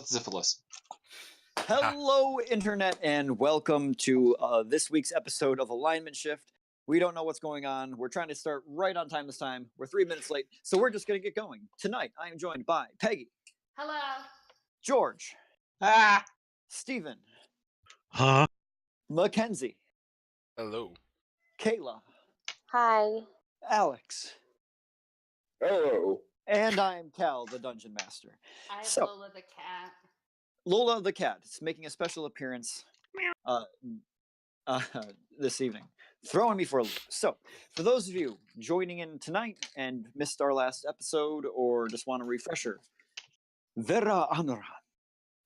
Syphilis. Hello, Internet, and welcome to this week's episode of Alignment Shift. We don't know what's going on. We're trying to start right on time this time. We're 3 minutes late, so we're just going to get going. Tonight, I am joined by Peggy. Hello. George. Ah! Stephen. Huh? Mackenzie. Hello. Kayla. Hi. Alex. Hello. And I'm Cal, the Dungeon Master. I'm So- Lola the cat. Lola the cat is making a special appearance this evening, throwing me for a loop. So, for those of you joining in tonight and missed our last episode or just want a refresher, Vera Anoran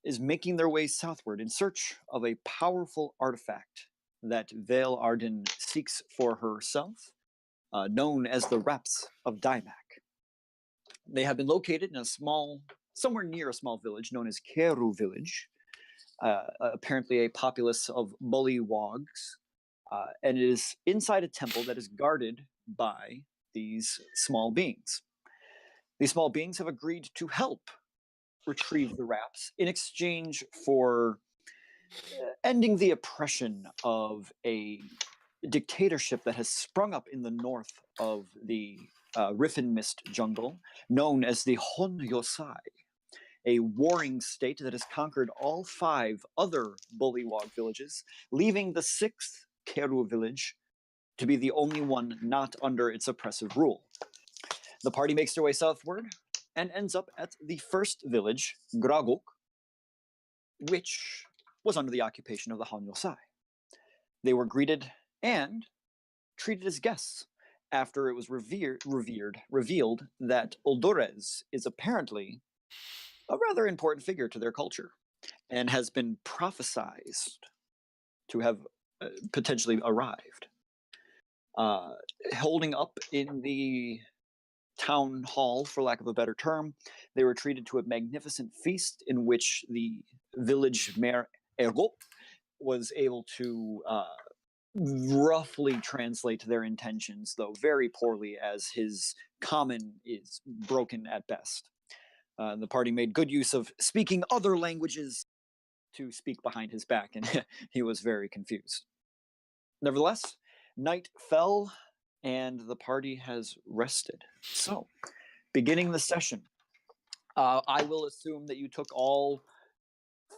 is making their way southward in search of a powerful artifact that Vale Arden seeks for herself, known as the Wraps of Dymak. They have been located in somewhere near a small village known as Keru Village, apparently a populace of bullywogs, and it is inside a temple that is guarded by these small beings. These small beings have agreed to help retrieve the Wraps in exchange for ending the oppression of a dictatorship that has sprung up in the north of the Riffin Mist jungle, known as the Hon Yosai, a warring state that has conquered all 5 other bullywog villages, leaving the 6th Keru village to be the only one not under its oppressive rule. The party makes their way southward and ends up at the first village, Gragok, which was under the occupation of the Han Yosai. They were greeted and treated as guests after it was revealed that Oldorez is apparently a rather important figure to their culture and has been prophesized to have potentially arrived. Holding up in the town hall, for lack of a better term, they were treated to a magnificent feast in which the village mayor Ergo was able to roughly translate their intentions, though very poorly, as his common is broken at best. The party made good use of speaking other languages to speak behind his back, and he was very confused. Nevertheless, night fell, and the party has rested. So, beginning the session, I will assume that you took all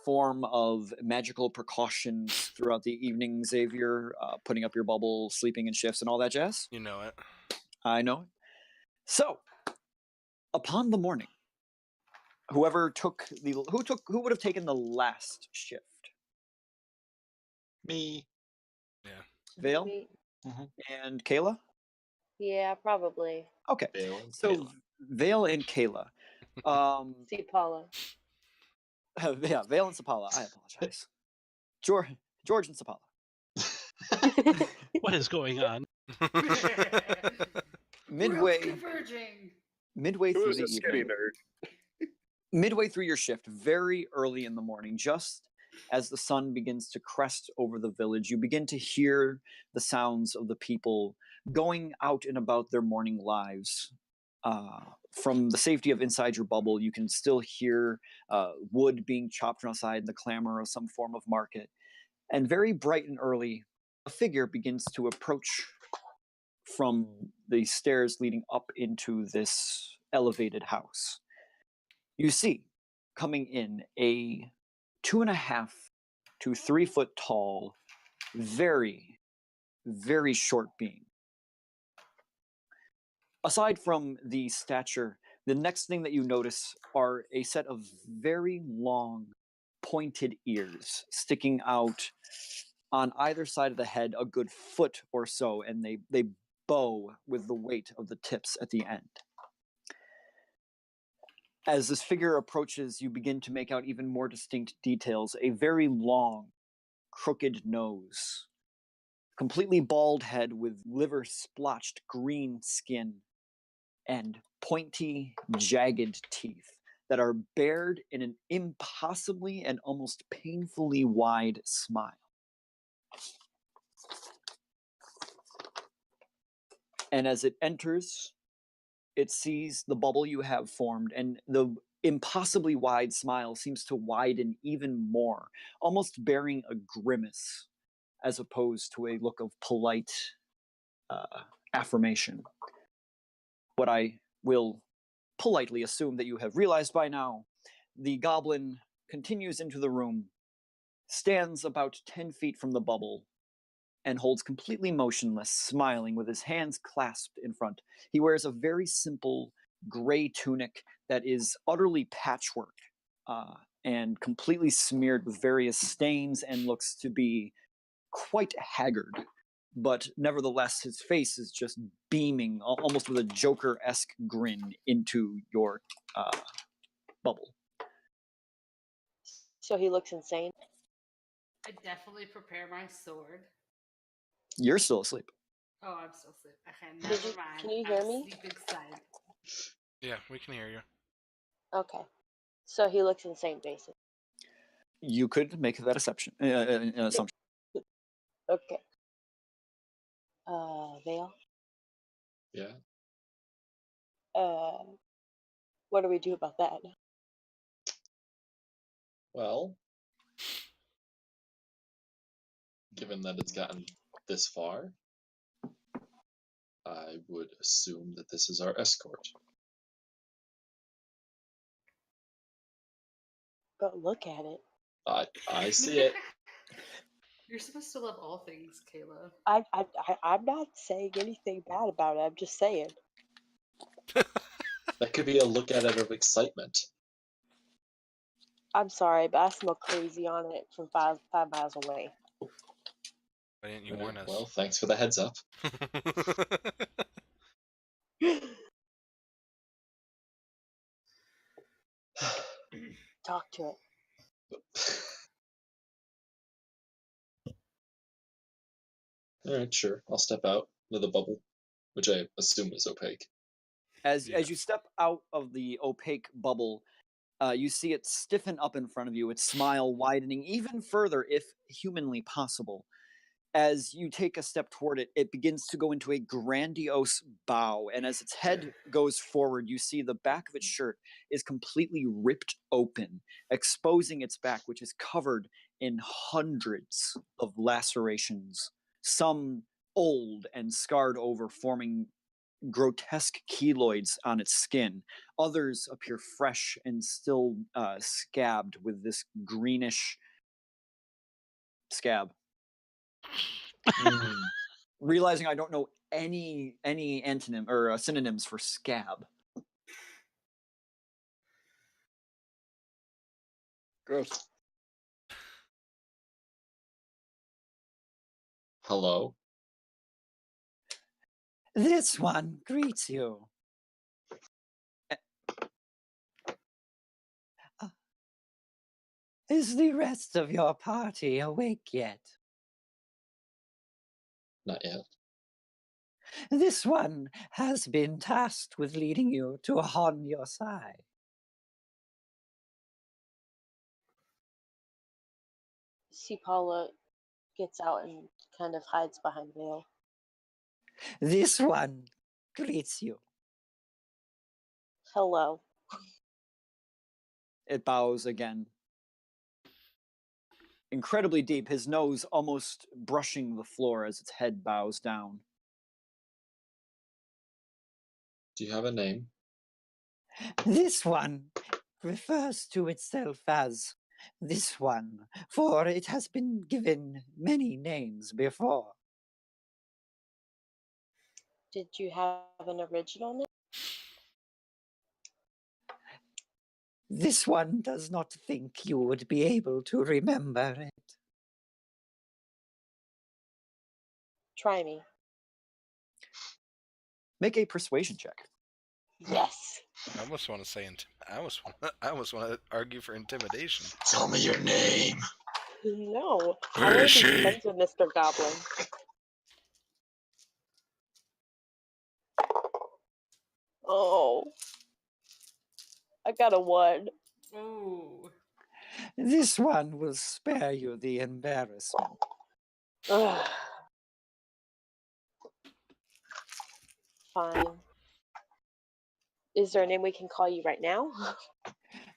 form of magical precautions throughout the evening, Xavier, putting up your bubble, sleeping in shifts, and all that jazz. You know it. I know it. So, upon the morning, who would have taken the last shift? Me. Vale Me- and Kayla? Yeah, probably. Okay. Vale and So Kayla. Vale and Kayla. See Paula. Yeah, Vale and Sapala. I apologize. George and Sapala. What is going on? Midway Converging. through Who's the a skinny evening. nerd? Midway through your shift, very early in the morning, just as the sun begins to crest over the village, you begin to hear the sounds of the people going out and about their morning lives. From the safety of inside your bubble, you can still hear wood being chopped from outside and the clamor of some form of market. And very bright and early, a figure begins to approach from the stairs leading up into this elevated house. You see, coming in, a 2.5 to 3 foot tall, very, very short being. Aside from the stature, the next thing that you notice are a set of very long, pointed ears sticking out on either side of the head a good foot or so, and they bow with the weight of the tips at the end. As this figure approaches, you begin to make out even more distinct details. A very long, crooked nose, completely bald head with liver-splotched green skin, and pointy, jagged teeth that are bared in an impossibly and almost painfully wide smile. And as it enters, it sees the bubble you have formed, and the impossibly wide smile seems to widen even more, almost bearing a grimace as opposed to a look of polite affirmation. What I will politely assume that you have realized by now, the goblin continues into the room, stands about 10 feet from the bubble, and holds completely motionless, smiling with his hands clasped in front. He wears a very simple gray tunic that is utterly patchwork and completely smeared with various stains and looks to be quite haggard. But nevertheless, his face is just beaming, almost with a Joker-esque grin, into your bubble. So he looks insane. I definitely prepare my sword. You're still asleep. Oh, I'm still asleep. Okay, Did never you- mind. can you hear I'm me? asleep inside. Yeah, we can hear you. Okay. So he looks insane, basically. You could make that assumption. Okay. Vale? Yeah. What do we do about that? Well, given that it's gotten this far, I would assume that this is our escort. But look at it. I see it. You're supposed to love all things, Caleb. I'm not saying anything bad about it. I'm just saying. That could be a look at it of excitement. I'm sorry, but I smell crazy on it from 5 miles away. Why didn't you Alright, warn us? well, thanks for the heads up. Talk to it. Alright, sure. I'll step out of the bubble, which I assume is opaque. As you step out of the opaque bubble, you see it stiffen up in front of you, its smile widening even further, if humanly possible. As you take a step toward it, it begins to go into a grandiose bow, and as its head goes forward, you see the back of its shirt is completely ripped open, exposing its back, which is covered in hundreds of lacerations, some old and scarred over, forming grotesque keloids on its skin. Others appear fresh and still scabbed with this greenish scab. Realizing I don't know any antonym or synonyms for scab. Gross. Hello? This one greets you. Is the rest of your party awake yet? Not yet. This one has been tasked with leading you to on your side. See, Paula gets out and kind of hides behind Vale. This one greets you. Hello. It bows again. Incredibly deep, his nose almost brushing the floor as its head bows down. Do you have a name? This one refers to itself as this one, for it has been given many names before. Did you have an original name? This one does not think you would be able to remember it. Try me. Make a persuasion check. Yes. I almost want to say I almost want to argue for intimidation. Tell me your name. No. Where I want is to be she? friends with Mr. Goblin. Oh. I got a 1. Ooh. This one will spare you the embarrassment. Ugh. Fine. Is there a name we can call you right now?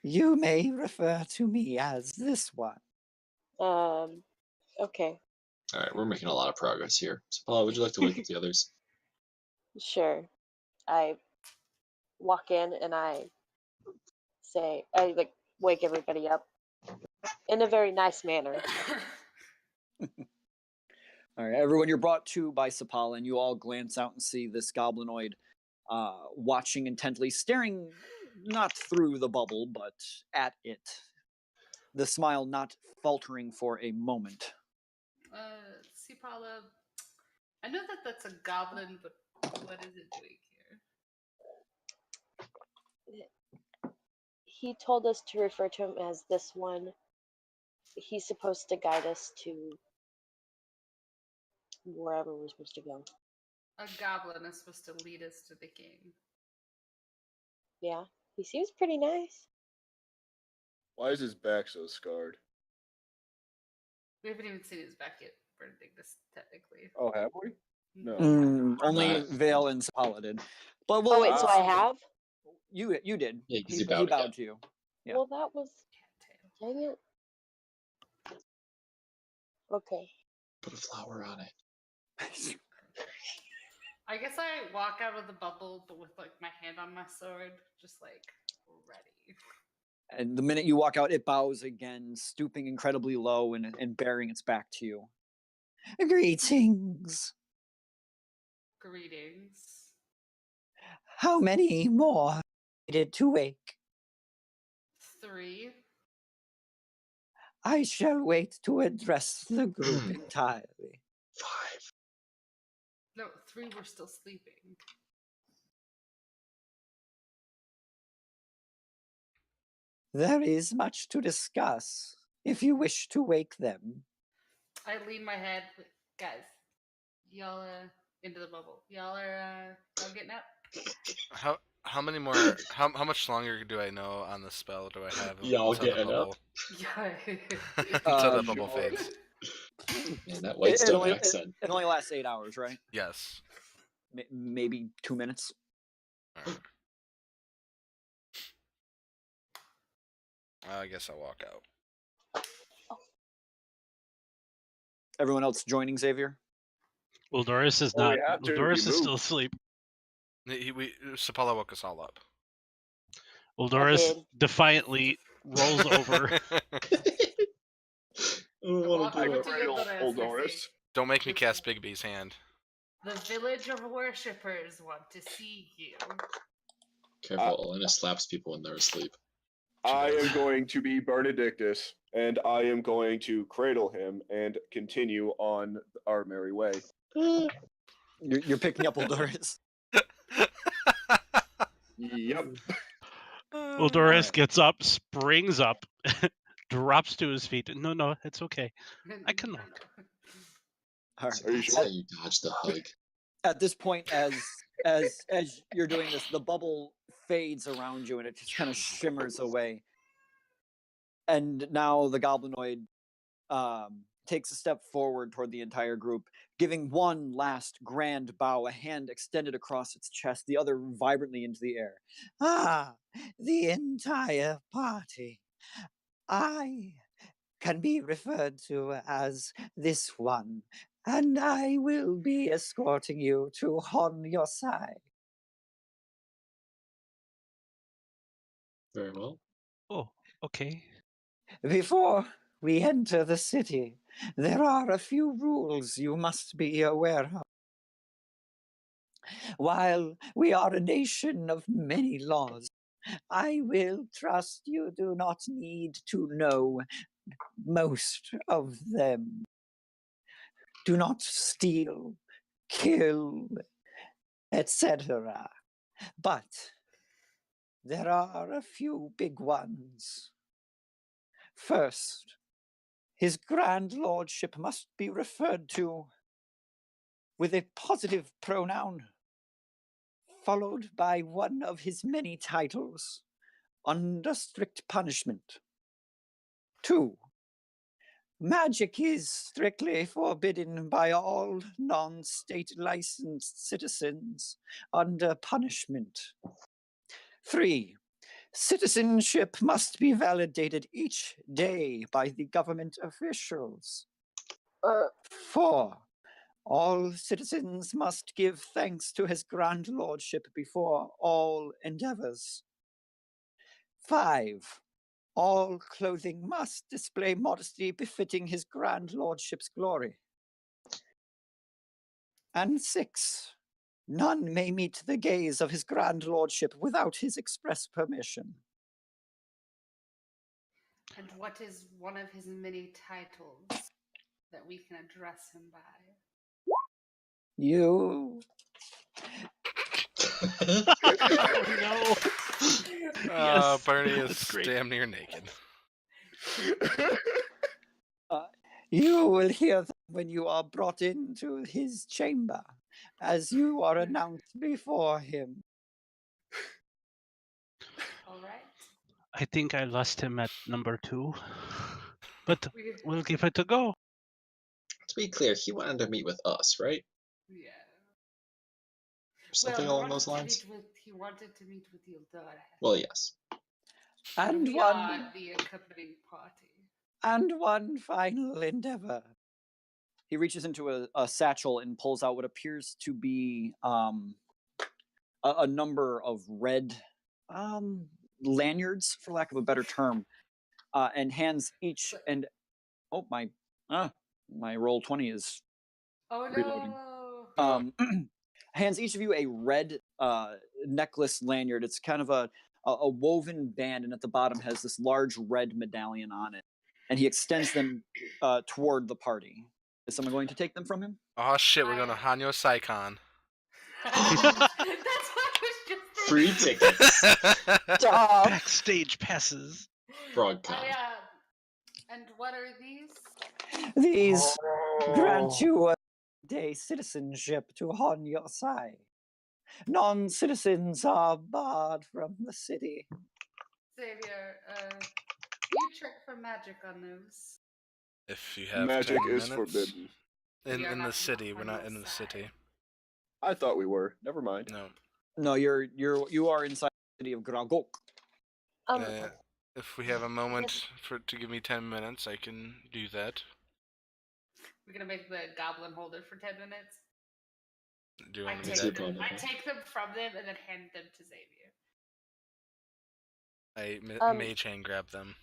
You may refer to me as this one. Okay, All right, we're making a lot of progress here. So, Paula, would you like to wake up the others? sure. I walk in and I like wake everybody up in a very nice manner. All right, everyone, you're brought to by Sapala, and you all glance out and see this goblinoid watching intently, staring not through the bubble, but at it. The smile not faltering for a moment. See, Paula, I know that that's a goblin, but what is it doing here? He told us to refer to him as this one. He's supposed to guide us to wherever we're supposed to go. A goblin is supposed to lead us to the king. Yeah, he seems pretty nice. Why is his back so scarred? We haven't even seen his back yet for this technically. Oh, have we? No. Only Not- Vale and Sapala did. But Oh wait, so I have? You did. Yeah, 'cause he he bowed again. to you. Yeah. Well, that was. Cattail. Dang it. Okay. Put a flower on it. I guess I walk out of the bubble, but with like my hand on my sword, just like ready. And the minute you walk out, it bows again, stooping incredibly low and bearing its back to you. Greetings. Greetings. How many more needed to wake? 3. I shall wait to address the group entirely. 5. No, 3 were still sleeping. There is much to discuss if you wish to wake them. I lean my head, guys. Y'all into the bubble. Y'all are getting up. How many more? How much longer do I know on the spell? Do I have? Y'all until the getting up? bubble- Yeah. until the bubble Sure. fades. Man, that Whitestone only, accent. it only lasts 8 hours, right? Yes. Maybe 2 minutes. Alright. I guess I'll walk out. Everyone else joining Xavier? Well, Doris is Well, not. we have to, Doris we is moved. still asleep. Sapala woke us all up. Well, Doris did. defiantly rolls over. I don't want Walk to I do over it. to agree, you, old Doris, I Doris. say, Don't make me cast Bigby's hand. the village of worshippers want to see you. Careful, Elena slaps people when they're asleep. I am going to be Benedictus, and I am going to cradle him and continue on our merry way. You're picking up Doris. Yep. Well, Doris gets up, springs up, drops to his feet. No, it's okay. I can walk. All right. Are you That's sure? how you dodge the hug. At this point, as you're doing this, the bubble fades around you and it just kind of shimmers away. And now the goblinoid takes a step forward toward the entire group, giving one last grand bow, a hand extended across its chest, the other vibrantly into the air. Ah, the entire party. I can be referred to as this one, and I will be escorting you to on your side. Very well. Oh, okay. Before we enter the city, there are a few rules you must be aware of. While we are a nation of many laws, I will trust you do not need to know most of them. Do not steal, kill, etc. But there are a few big ones. First, His Grand Lordship must be referred to with a positive pronoun, followed by one of his many titles, under strict punishment. 2. Magic is strictly forbidden by all non-state licensed citizens under punishment. 3. Citizenship must be validated each day by the government officials. 4. All citizens must give thanks to his grand lordship before all endeavors. 5. All clothing must display modesty befitting his grand lordship's glory. And 6. None may meet the gaze of his grand lordship without his express permission. And what is one of his many titles that we can address him by? You. Oh, no. Yes, Bernie that's is great. damn near naked. You will hear them when you are brought into his chamber, as you are announced before him. All right. I think I lost him at number 2, but We, we'll give it a go. To be clear, he wanted to meet with us, right? yeah. Or something Well, along those lines? He wanted to meet with Ildara. Well, yes. And we one, are the accompanying party. and one final endeavor. He reaches into a satchel and pulls out what appears to be a number of red lanyards, for lack of a better term, and hands each. And oh my roll 20 is Oh reloading. no! Hands each of you a red necklace lanyard. It's kind of a woven band, and at the bottom has this large red medallion on it. And he extends them toward the party. Is someone going to take them from him? Oh shit, we're going to Hanyo Saikon. That's what I was just Free thinking. tickets. Stop. Backstage passes. Broadcom. And what are these? These grant you a day citizenship to hon your side. Non-citizens are barred from the city. Xavier, you check for magic on those. If you have Magic 10 is minutes. forbidden. We are In not the city, we're on not your in the side. city. I thought we were. Never mind. No. No, you are inside the city of Gragok. If we have a moment to give me 10 minutes, I can do that. We're gonna make the goblin holder for 10 minutes. Do you I want me That's to your do problem. I take them from them and then hand them to Xavier. I mage hand grab them.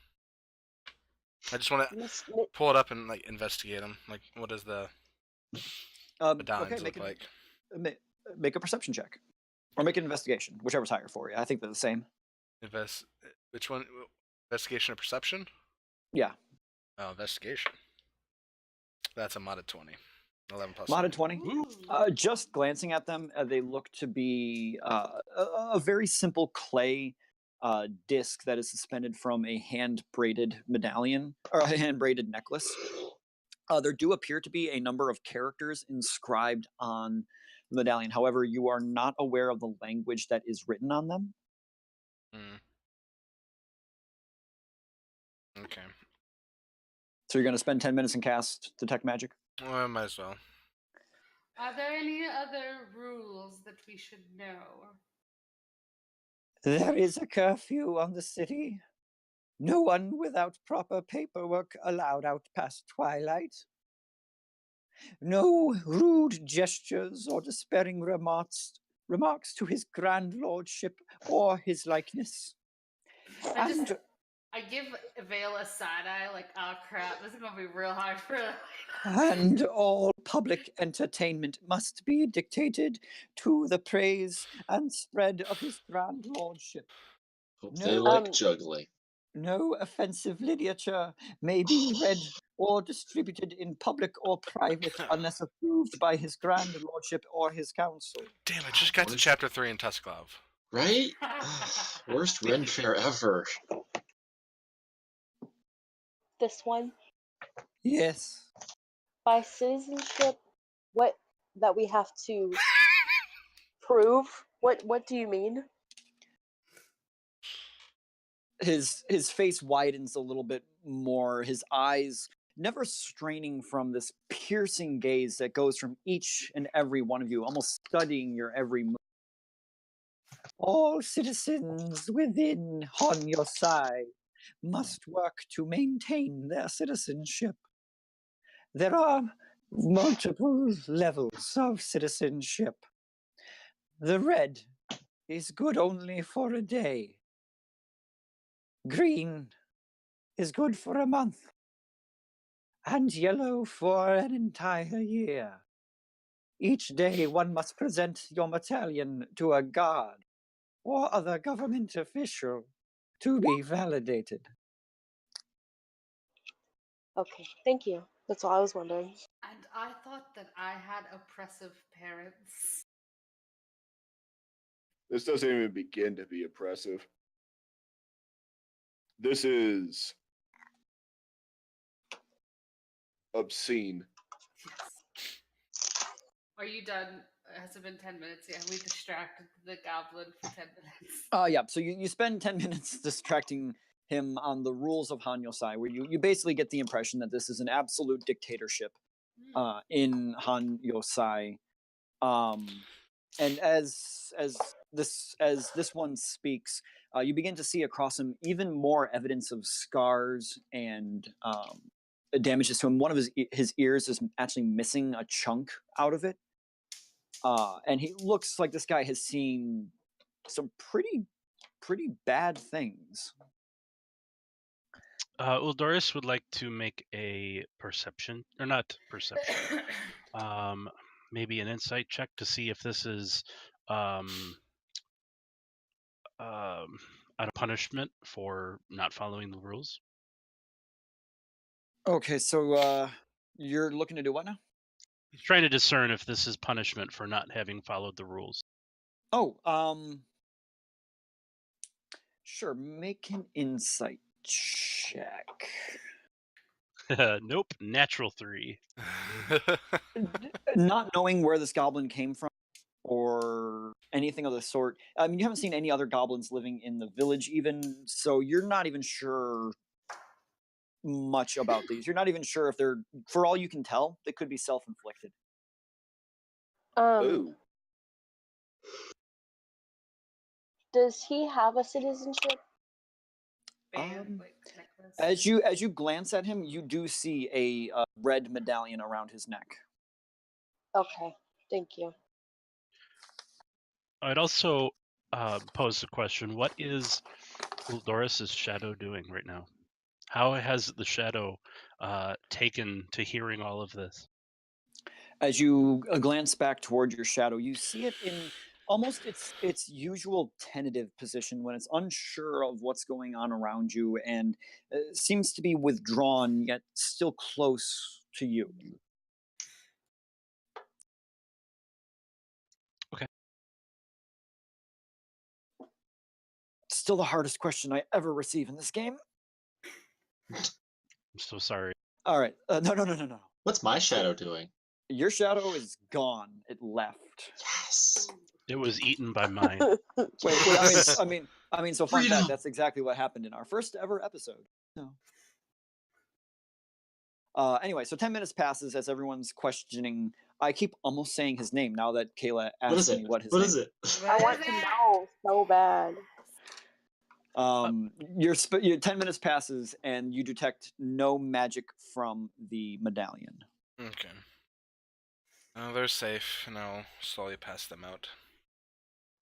I just want to Miss, pull it up and like investigate them. Like, what does the medallions look like? Make a perception check, or make an investigation, whichever's higher for you. I think they're the same. Which one? Investigation or perception? Yeah, Oh, investigation. That's a modded 20. 11 plus. modded 20. Ooh. Just glancing at them, they look to be a very simple clay disc that is suspended from a hand-braided medallion or a hand-braided necklace. There do appear to be a number of characters inscribed on the medallion. However, you are not aware of the language that is written on them. Okay. So you're going to spend 10 minutes and cast Detect Magic? Well, I might as well. Are there any other rules that we should know? There is a curfew on the city. No one without proper paperwork allowed out past twilight. No rude gestures or despairing remarks to his grand lordship or his likeness. I give Vale a side eye, like, oh crap, this is gonna be real hard for her. And all public entertainment must be dictated to the praise and spread of his grand lordship. Hope No. they like juggling. No offensive literature may be read or distributed in public or private unless approved by his grand lordship or his council. Damn, I just got to chapter 3 in Tusklov. Right? Worst Ren Fair ever. this one Yes. by citizenship. What that we have to prove? What do you mean? His face widens a little bit more, his eyes never straining from this piercing gaze that goes from each and every one of you, almost studying your every move. All citizens within Hon Yosai must work to maintain their citizenship. There are multiple levels of citizenship. The red is good only for a day. Green is good for a month. And yellow for an entire year. Each day one must present your battalion to a guard or other government official to be validated. Okay, thank you. That's all I was wondering. And I thought that I had oppressive parents. This doesn't even begin to be oppressive. This is obscene. Yes. Are you done? Has it been 10 minutes yet? Have we distracted the goblin for 10 minutes? Yeah, so you spend 10 minutes distracting him on the rules of Han Yosai, where you basically get the impression that this is an absolute dictatorship in Han Yosai. And as this one speaks, you begin to see across him even more evidence of scars and damages to him. One of his ears is actually missing a chunk out of it. And he looks like this guy has seen some pretty bad things. Uldoris would like to make a perception, or not perception, maybe an insight check to see if this is a punishment for not following the rules. Okay, so you're looking to do what now? He's trying to discern if this is punishment for not having followed the rules. Oh, sure. Make an insight check. Nope, natural 3. Not knowing where this goblin came from or anything of the sort. I mean, you haven't seen any other goblins living in the village even, so you're not even sure much about these. You're not even sure if they're, for all you can tell, they could be self-inflicted. Ooh. Does he have a citizenship? As you glance at him, you do see a red medallion around his neck. Okay, thank you. I'd also pose the question: what is Uldoris's shadow doing right now? How has the shadow taken to hearing all of this? As you glance back toward your shadow, you see it in almost its usual tentative position when it's unsure of what's going on around you and seems to be withdrawn yet still close to you. Okay. Still the hardest question I ever receive in this game. I'm so sorry. All right. No. What's my shadow doing? Your shadow is gone. It left. Yes. It was eaten by mine. Wait. I mean. So fun fact. That's exactly what happened in our first ever episode. No. Anyway, so 10 minutes passes as everyone's questioning. I keep almost saying his name now that Kayla asked me what his name is. What is it? I want to know so bad. Your 10 minutes passes and you detect no magic from the medallion. Okay. They're safe, and I'll slowly pass them out.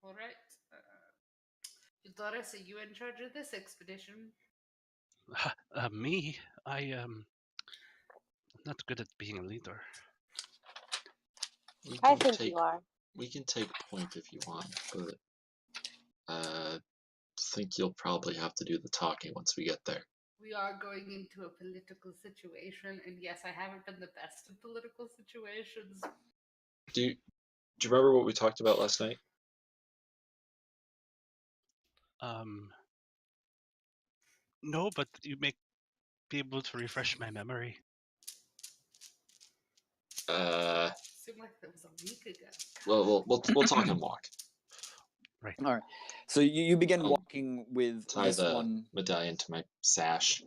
All right. Doris, are you in charge of this expedition? Me? I'm not good at being a leader. I think you are. We can take point if you want, but I think you'll probably have to do the talking once we get there. We are going into a political situation, and yes, I haven't been the best of political situations. Do you remember what we talked about last night? No, but you may be able to refresh my memory. Seemed like that was a week ago. Well, we'll talk and walk. Right. All right. So you begin walking with tie this the one medallion to my sash.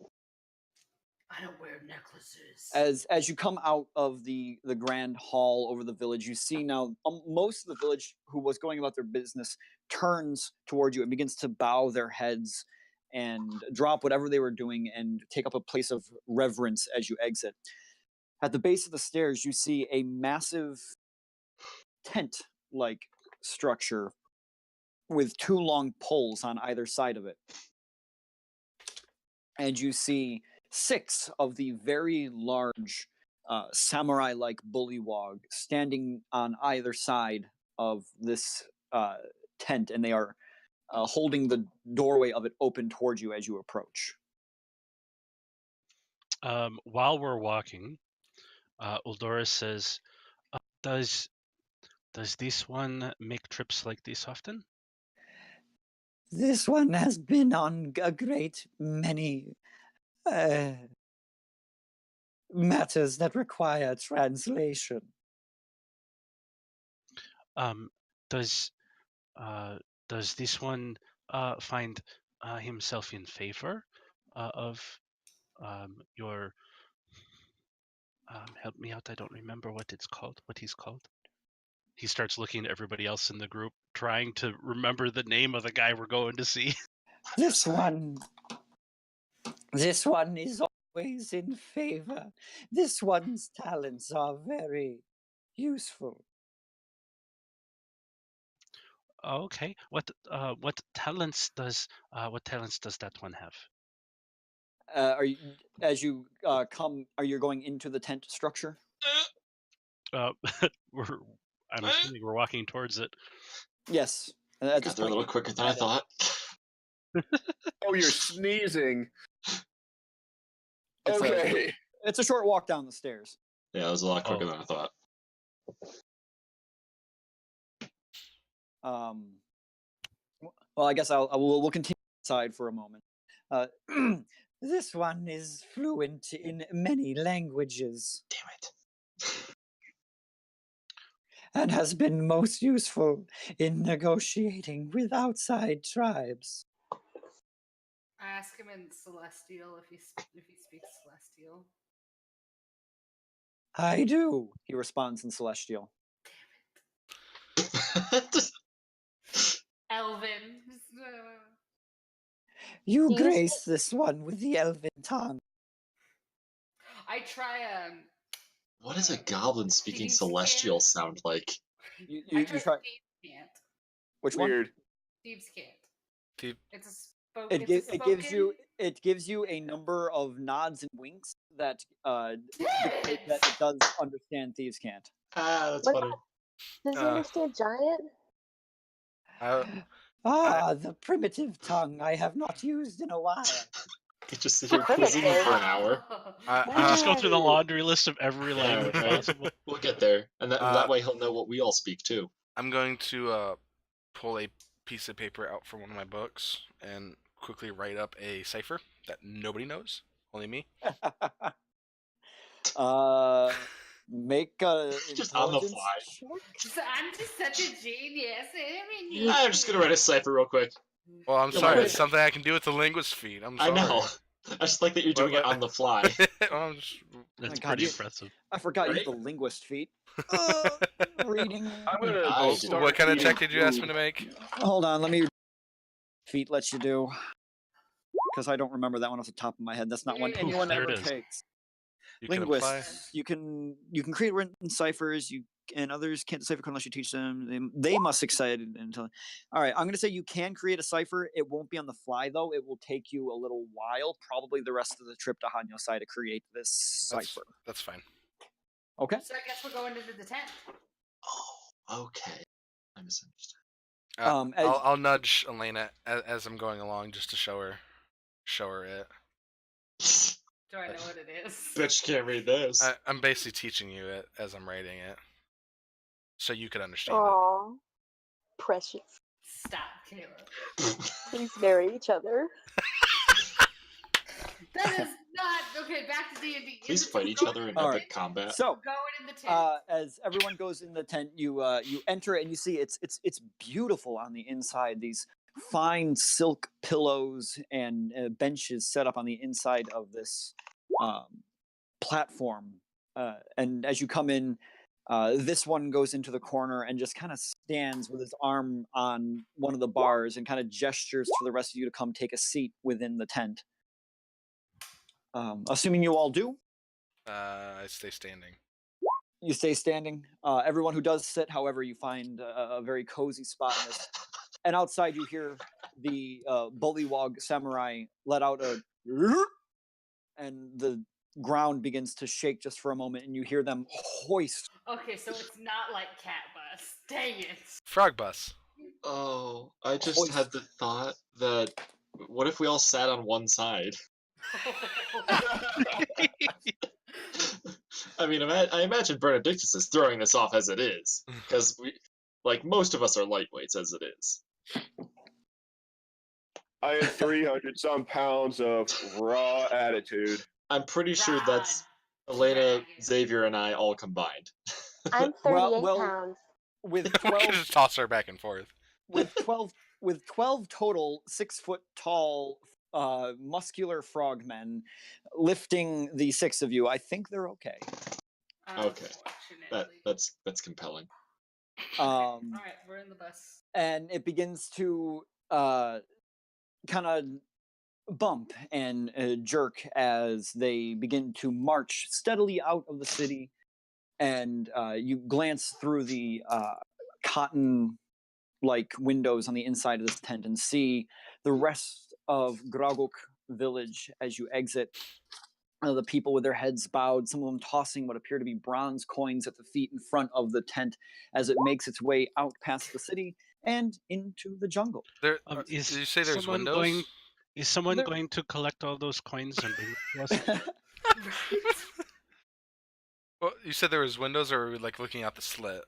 I don't wear necklaces. As you come out of the grand hall over the village, you see now most of the village who was going about their business turns towards you and begins to bow their heads and drop whatever they were doing and take up a place of reverence as you exit. At the base of the stairs, you see a massive tent-like structure with 2 long poles on either side of it. And you see 6 of the very large samurai-like bullywog standing on either side of this tent, and they are holding the doorway of it open towards you as you approach. While we're walking, Uldoris says, does this one make trips like this often? This one has been on a great many matters that require translation. Does this one find himself in favor of your? Help me out. I don't remember what it's called. What he's called. He starts looking at everybody else in the group, trying to remember the name of the guy we're going to see. This one is always in favor. This one's talents are very useful. Okay. What talents does that one have? Are you are you going into the tent structure? I'm assuming we're walking towards it. Yes. Got there a little quicker than I thought. Oh, you're sneezing. Okay. It's a short walk down the stairs. Yeah, it was a lot quicker than I thought. Well, I guess we'll continue inside for a moment. This one is fluent in many languages. Damn it. And has been most useful in negotiating with outside tribes. I ask him in Celestial if he speaks Celestial. I do, he responds in Celestial. Elven. You grace this one with the Elven tongue. I try What does a goblin speaking Celestial sound like? You I try. Thieves can't. Which Weird. one? Thieves can't. Thief. It's a spoken. It gives you a number of nods and winks that indicate that it does understand Thieves can't. Ah, that's funny. Does he understand giant? The primitive tongue I have not used in a while. You just sit here quizzing him for an hour. Just go through the laundry list of every language possible. We'll get there, and that way he'll know what we all speak too. I'm going to pull a piece of paper out from one of my books and quickly write up a cipher that nobody knows, only me. Make a just on the fly. I'm just such a genius. I'm just gonna write a cipher real quick. Well, I'm sorry. It's something I can do with the linguist feed. I'm sorry. I know. I just like that you're doing it on the fly. That's pretty impressive. I forgot you have the linguist feat. Reading. What kind of check did you ask me to make? Hold on, let me. Feat lets you do. Because I don't remember that one off the top of my head. That's not one anyone ever takes. Linguists, you can create written ciphers. And others can't decipher unless you teach them. They must succeed until. All right, I'm going to say you can create a cipher. It won't be on the fly though. It will take you a little while, probably the rest of the trip to Hanyosai to create this cipher. That's fine. Okay. So I guess we're going into the tent. Oh, okay. I misunderstood. I'll nudge Elena as I'm going along just to show her it. Do I know what it is? Bet you can't read this. I'm basically teaching you it as I'm writing it, so you could understand Aww, precious. Stop, Caleb. Please marry each other. That is not okay. Back to D&D. Please fight each other in epic combat. So, going in the tent. as everyone goes in the tent, you enter it and you see it's beautiful on the inside. These fine silk pillows and benches set up on the inside of this platform, and as you come in, this one goes into the corner and just kind of stands with his arm on one of the bars and kind of gestures for the rest of you to come take a seat within the tent. Assuming you all do, I stay standing. you stay standing. Everyone who does sit, however, you find a very cozy spot in this. And outside, you hear the bullywog samurai let out a, and the ground begins to shake just for a moment, and you hear them hoist. Okay, so it's not like cat bus. Dang it. Frog bus. Oh, I just Hoist. had the thought that what if we all sat on one side? I mean, I imagine Benedictus is throwing this off as it is, because most of us are lightweights as it is. I have 300 some pounds of raw attitude. I'm pretty sure that's Rod. Elena, Dragon. Xavier, and I all combined. I'm 38 Well, pounds. With We can 12 just toss her back and forth. with 12 total 6 foot tall muscular frogmen lifting the 6 of you, I think they're okay. Okay. Unfortunately. That's compelling. All right, we're in the bus. And it begins to kind of bump and jerk as they begin to march steadily out of the city. And you glance through the cotton like windows on the inside of this tent and see the rest of Graguk village as you exit. The people with their heads bowed, some of them tossing what appear to be bronze coins at the feet in front of the tent as it makes its way out past the city and into the jungle. There, Is did you say there's someone windows? Is someone There- going to collect all those coins and bring them to us? Well, you said there was windows, or were we like looking out the slit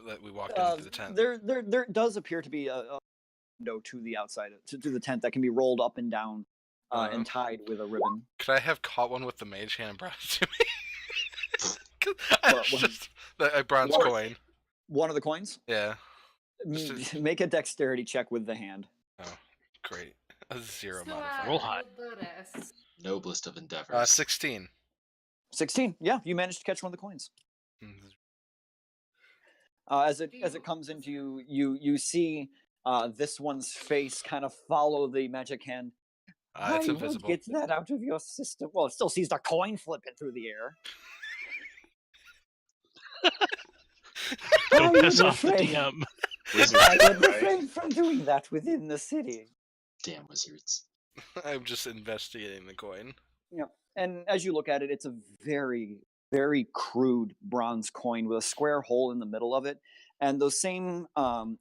that we walked into the tent? There does appear to be a window to the outside to the tent that can be rolled up and down and tied with a ribbon. Could I have caught one with the mage hand and brought it to me? 'Cause I What, one? just a bronze What? coin. One of the coins. Yeah. Just Make a dexterity check with the hand. Oh, great. A 0 So, modifier. Roll high. Lourdes, Noblest of endeavors. 16. 16. Yeah, you managed to catch one of the coins. Mhm. As it comes into you, you see this one's face kind of follow the magic hand. It's I invisible. won't get that out of your system. Well, it still sees the coin flipping through the air. Don't I piss would off the refrain- DM. Wizards, I would right? refrain from doing that within the city. Damn wizards. I'm just investigating the coin. And as you look at it, it's a very, very crude bronze coin with a square hole in the middle of it, and those same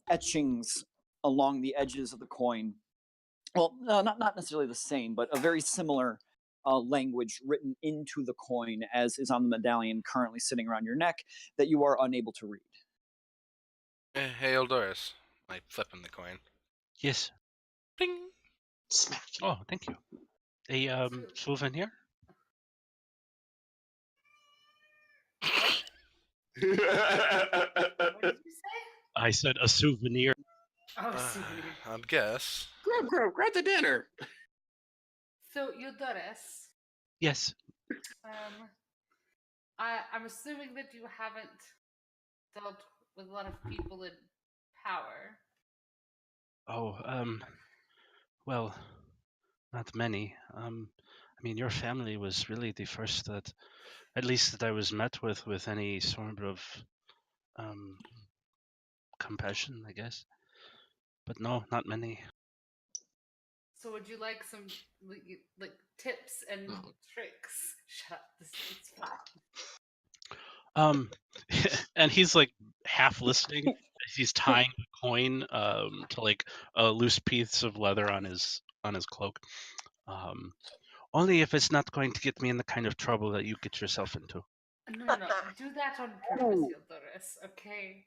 etchings along the edges of the coin. Well, no, not necessarily the same, but a very similar language written into the coin, as is on the medallion currently sitting around your neck, that you are unable to read. Hey, Eldoris. I flip him the coin. Yes. Bing! Smack. Oh, thank you. A souvenir? what did you say? I said a souvenir. Oh, souvenir. I'd guess. Grab the dinner. So, Lourdes, Yes. I'm assuming that you haven't dealt with a lot of people in power. Oh, well, not many. I mean, your family was really the first that, at least that I was met with any sort of compassion, I guess. But no, not many. So, would you like some like tips and Oh. tricks? Shut up. It's fine. And he's like half listening as he's tying the coin to like a loose piece of leather on his cloak. Only if it's not going to get me in the kind of trouble that you get yourself into. No. Do that on purpose, Lourdes. Okay.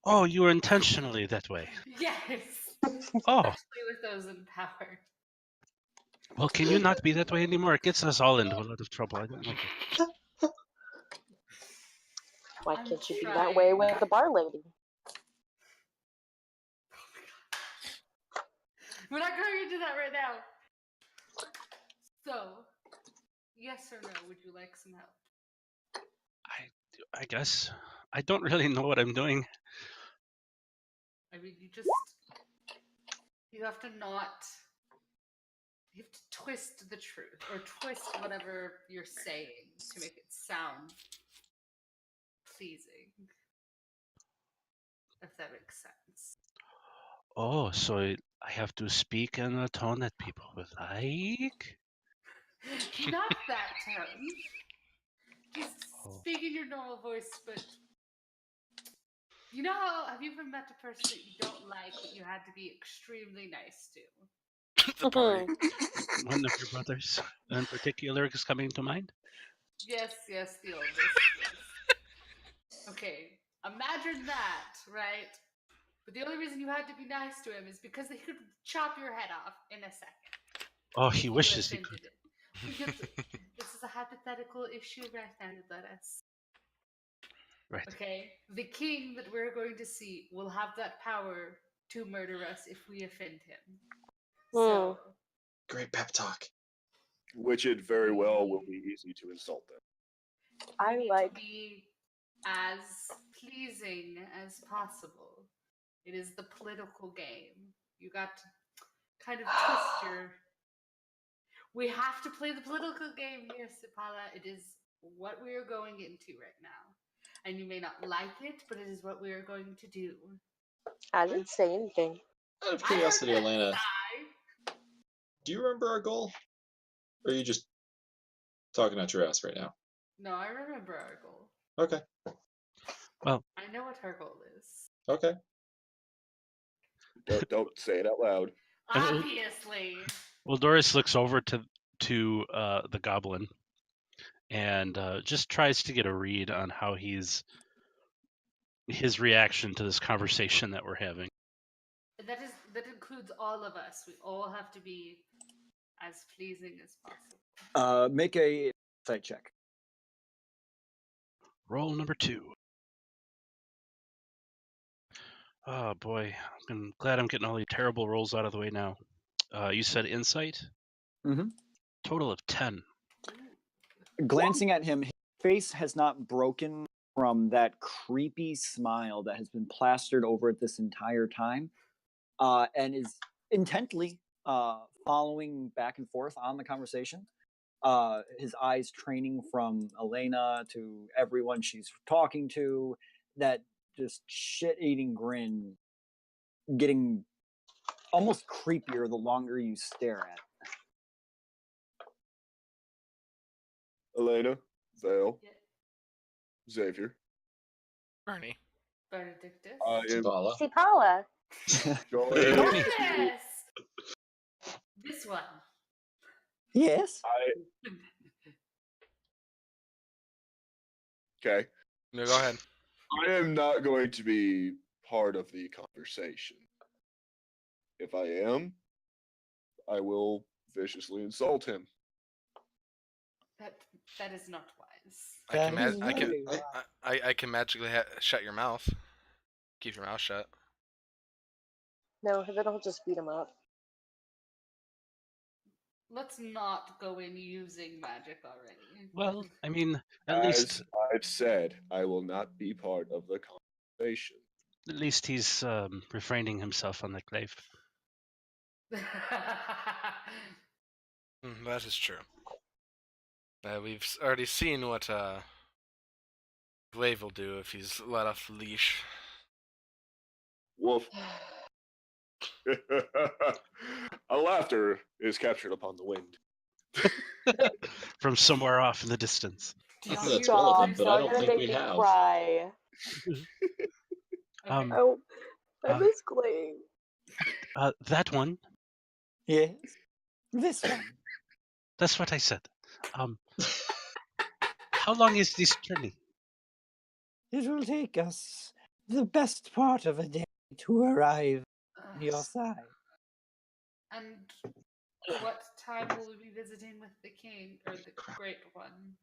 Oh, you were intentionally that way. Yes. Oh, Especially with those in power. well, can you not be that way anymore? It gets us all into a lot of trouble. I don't like it. Why I'm can't you be that trying. way with the bar lady? We're not going into that right now. So, Yes or no? Would you like some help? I guess I don't really know what I'm doing. I mean, you have to not. You have to twist the truth or twist whatever you're saying to make it sound pleasing. If that makes sense. Oh, so I have to speak in a tone that people would like? Not that tone. Just Oh. speak in your normal voice, but you know how have you ever met a person that you don't like but you had to be extremely nice to? The party. One of your brothers in particular is coming to mind? Yes, the oldest. Yes. Okay, imagine that, right? But the only reason you had to be nice to him is because he could chop your head off in a second. Oh, if he you wishes he could. offended him. Because this is a hypothetical issue right now, Lettuce. Right. Okay, the king that we're going to see will have that power to murder us if we offend him. So, Great pep talk. Which it very well will be easy to insult them. I you need like- to be as pleasing as possible. It is the political game. You got to kind of twist your. We have to play the political game here, Sipala. It is what we are going into right now. And you may not like it, but it is what we are going to do. I didn't say anything. Out of I heard curiosity, that Elena, sigh. do you remember our goal? Or are you just talking out your ass right now? No, I remember our goal. Okay. I know what her goal is. Okay. Don't say it out loud. Obviously. Well, Doris looks over to the goblin and just tries to get a read on how his reaction to this conversation that we're having. That includes all of us. We all have to be as pleasing as possible. Make a insight check. Roll number 2. Oh boy, I'm glad I'm getting all the terrible rolls out of the way now. You said insight? Mhm. Total of 10. Glancing at him, his face has not broken from that creepy smile that has been plastered over it this entire time, and is intently following back and forth on the conversation. His eyes training from Elena to everyone she's talking to, that just shit-eating grin getting almost creepier the longer you stare at it. Elena, Vale, Yeah. Xavier. Bernie. Benedictus. I am Zabala. Sipala. going. Yes! This one. Yes. Okay. No, go ahead. I am not going to be part of the conversation. If I am, I will viciously insult him. That is not wise. I can, That is I can, very wise. I can magically shut your mouth. Keep your mouth shut. No, then I'll just beat him up. Let's not go in using magic already. Well, I mean, at As least I've said, I will not be part of the conversation. he's refraining himself on the glaive. That is true. We've already seen what Glaive will do if he's let off the leash. Wolf. A laughter is captured upon the wind. From somewhere off in the distance. Not Do that that's you- relevant, but I Not don't gonna think make we me have. cry. Um, Oh, I Um, miss Glaive. That one. Yes. This one. That's what I said. How long is this journey? It will take us the best part of a day to arrive on your side. And what time will we be visiting with the king or the great one?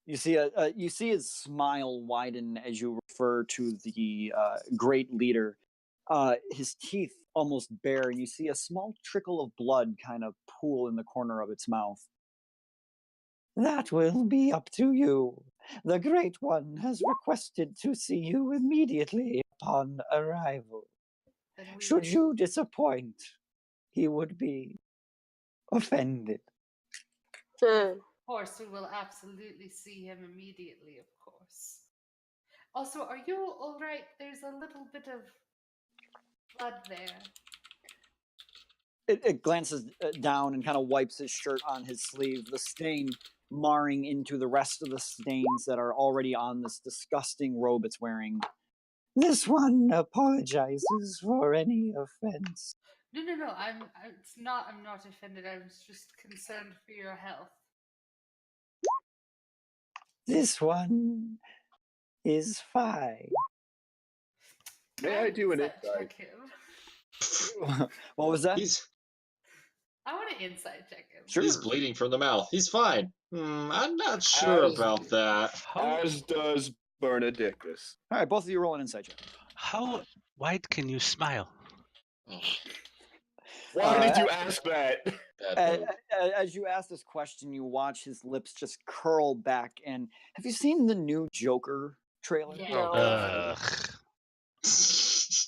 You see his smile widen as you refer to the great leader. His teeth almost bare, and you see a small trickle of blood kind of pool in the corner of its mouth. That will be up to you. The Great One has requested to see you immediately upon arrival. Then we Should will- you disappoint, he would be offended. Hmm. Of course, we will absolutely see him immediately, of course. Also, are you all right? There's a little bit of blood there. It glances down and kind of wipes his shirt on his sleeve, the stain marring into the rest of the stains that are already on this disgusting robe it's wearing. This one apologizes for any offense. No. I'm not offended. I was just concerned for your health. This one is fine. May I do an insight insight? check him? What was that? I want to insight check him. Sure. He's bleeding from the mouth. He's fine. I'm not sure As- about that. As does Bernadictus. All right, both of you roll an insight check. How wide can you smile? Oh, Why did you ask that? bad move. As you ask this question, you watch his lips just curl back. And have you seen the new Joker trailer? Yeah. No. Ugh.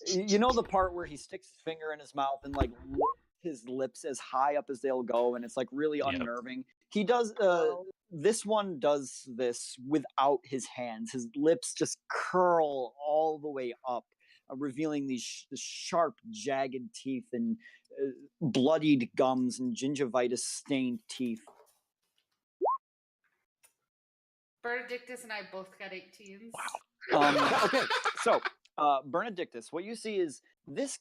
You know the part where he sticks his finger in his mouth and like lifts his lips as high up as they'll go, and it's like really Yep. unnerving. He does. No. This one does this without his hands. His lips just curl all the way up, revealing these sharp, jagged teeth and bloodied gums and gingivitis-stained teeth. Benedictus and I both got 18s. Okay, so Bernadictus, what you see is this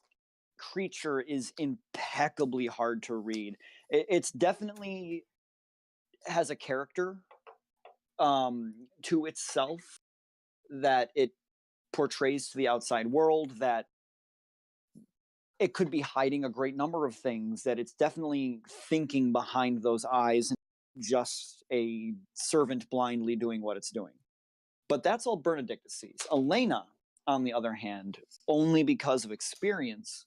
creature is impeccably hard to read. It's definitely has a character to itself that it portrays to the outside world, that it could be hiding a great number of things, that it's definitely thinking behind those eyes and just a servant blindly doing what it's doing. But that's all Bernadictus sees. Elena, on the other hand, only because of experience,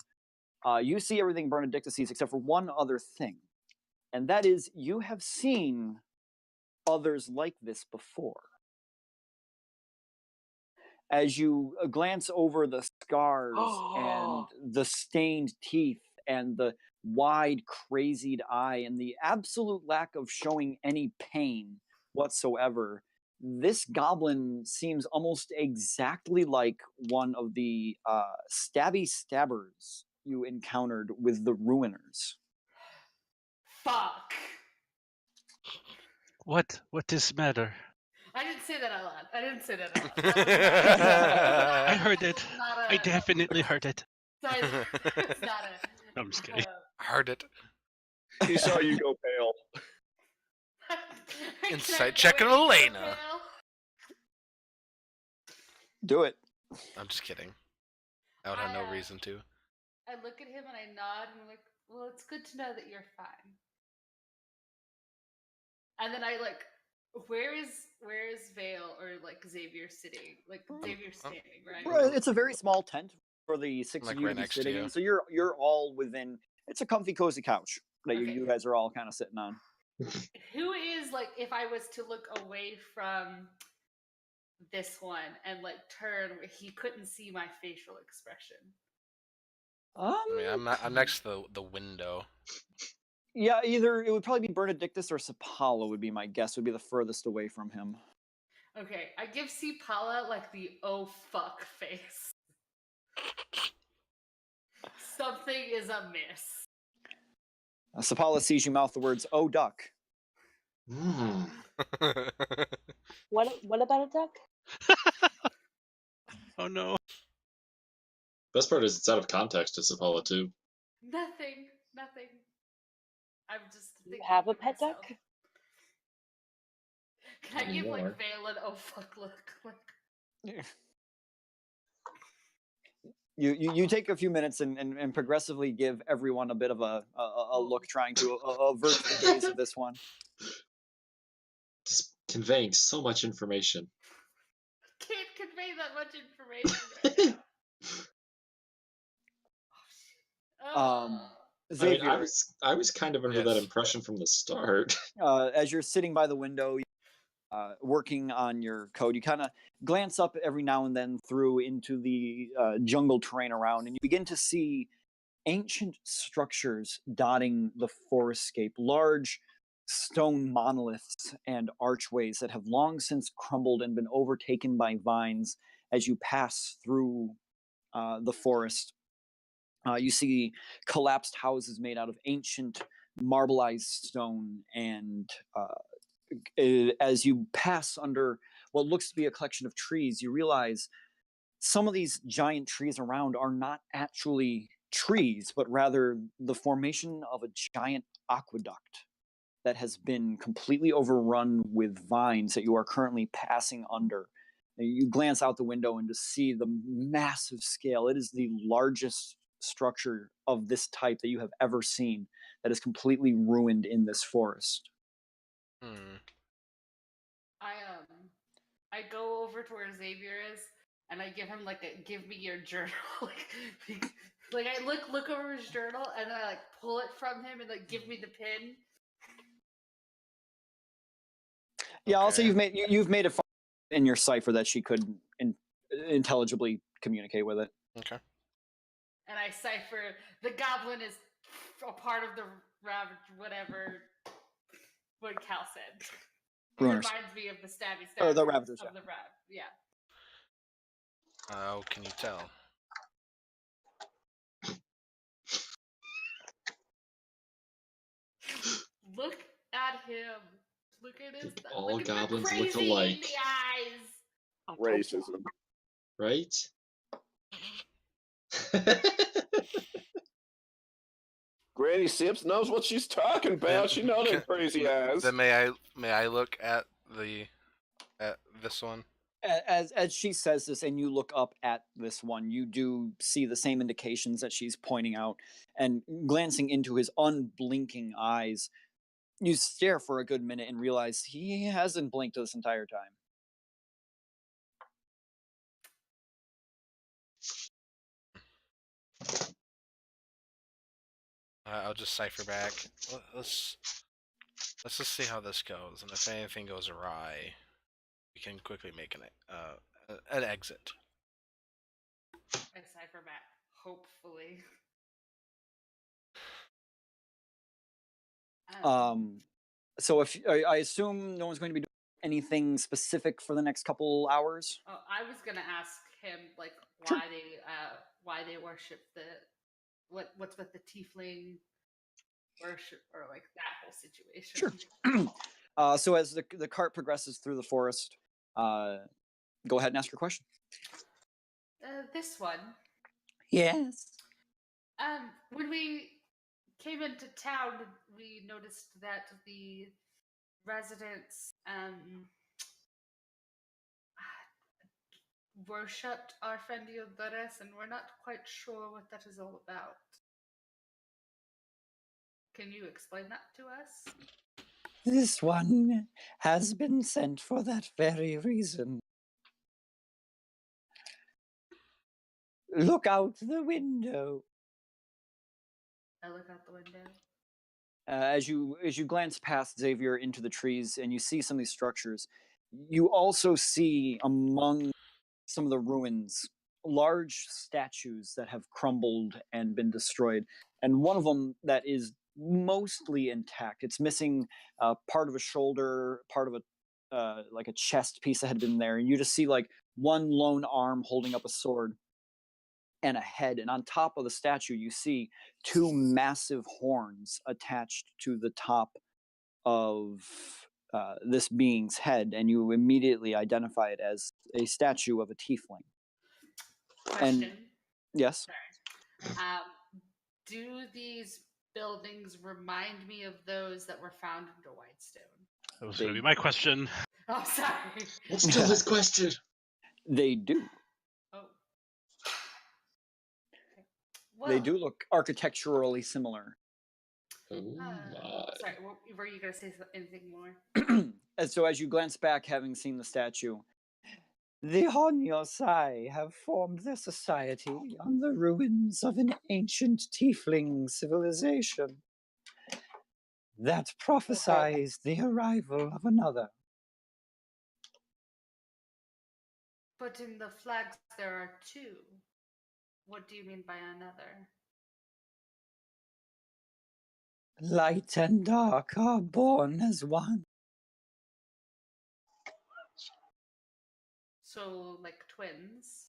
you see everything Bernadictus sees except for one other thing. And that is, you have seen others like this before. As you glance over the scars and the stained teeth and the wide, crazied eye and the absolute lack of showing any pain whatsoever, this goblin seems almost exactly like one of the stabby stabbers you encountered with the Ruiners. Fuck. What is the matter? I didn't say that out loud. I didn't say that out loud. That I was heard it. not I definitely heard it. Sorry, it's not a. I'm just kidding. Heard it. He saw you go pale. Can I Insight go check in on for Elena. Bill? Do it. I'm just kidding. I would have no reason to. I look at him and I nod and I'm like, well, it's good to know that you're fine. And then I like, where is Vale or like Xavier sitting? Like Xavier's standing, right? Well, it's a very small tent for the six Like of you right to be next to sitting you. in. So you're all within. It's a comfy, cozy couch that Okay. you guys are all kind of sitting on. Who is like, if I was to look away from this one and like turn where he couldn't see my facial expression? I mean, I'm next to the window. Yeah, either it would probably be Bernadictus or Sapala would be my guess. Would be the furthest away from him. Okay, I give C Paula like the oh fuck face. Something is amiss. Sapala sees you mouth the words "Oh duck." Mm. What about a duck? Oh no. Best part is it's out of context to Sapala too. Nothing. I'm just. You thinking have a to pet duck? myself. Can I Not give like anymore. Vale an oh fuck look? Like, You take a few minutes and progressively give everyone a bit of a look, trying to avert the gaze of this one. Just conveying so much information. can't convey that much information right now. Oh, shit. Um, I mean, Xavier, I was kind of under that Yes. impression from the start. as you're sitting by the window, working on your code, you kind of glance up every now and then through into the jungle terrain around, and you begin to see ancient structures dotting the forestscape, large stone monoliths and archways that have long since crumbled and been overtaken by vines as you pass through the forest. You see collapsed houses made out of ancient marbleized stone, and as you pass under what looks to be a collection of trees, you realize some of these giant trees around are not actually trees, but rather the formation of a giant aqueduct that has been completely overrun with vines that you are currently passing under. And you glance out the window and to see the massive scale. It is the largest structure of this type that you have ever seen that is completely ruined in this forest. Hmm. I go over to where Xavier is, and I give him like a give me your journal. like I look over his journal, and I like pull it from him and like give me the pin. Yeah. Also, Okay. you've made it in your cipher that she could intelligibly communicate with it. Okay. And I cipher the goblin is a part of the ravage, whatever what Cal said. It Ruiners. reminds me of the stabby Or stab the Ravagers, of yeah. the Rav. Yeah. How can you tell? Look at him. Look at his. All Look at the goblins look crazy alike. in the eyes. Racism. Right? Granny Sips knows what she's talking about. She know them Can- crazy eyes. Then may I look at this one? As she says this and you look up at this one, you do see the same indications that she's pointing out, and glancing into his unblinking eyes, you stare for a good minute and realize he hasn't blinked this entire time. I'll just cipher back. Let's just see how this goes, and if anything goes awry, we can quickly make an exit. I cipher back. Hopefully. So if I assume no one's going to be doing anything specific for the next couple hours. Oh, I was gonna ask him like Sure. why they worship the what's with the tiefling worship or like that whole situation. Sure. So as the cart progresses through the forest, go ahead and ask your question. This one. Yes. When we came into town, we noticed that the residents worshipped our friend Yodores, and we're not quite sure what that is all about. Can you explain that to us? This one has been sent for that very reason. Look out the window. I look out the window. As you glance past Xavier into the trees and you see some of these structures, you also see among some of the ruins large statues that have crumbled and been destroyed, and one of them that is mostly intact. It's missing part of a shoulder, part of a like a chest piece that had been there, and you just see like one lone arm holding up a sword and a head, and on top of the statue you see two massive horns attached to the top of this being's head, and you immediately identify it as a statue of a tiefling. Question. And yes. Sorry. Do these buildings remind me of those that were found under Whitestone? That was going to be my question. Oh, sorry. Let's do this question. They do. Oh. They do look architecturally similar. Oh my. Sorry, were you going to say anything more? And so as you glance back, having seen the statue, The Honyosai have formed their society on the ruins of an ancient tiefling civilization that prophesies the arrival of another. But in the flags there are two. What do you mean by another? Light and dark are born as one. So, like twins.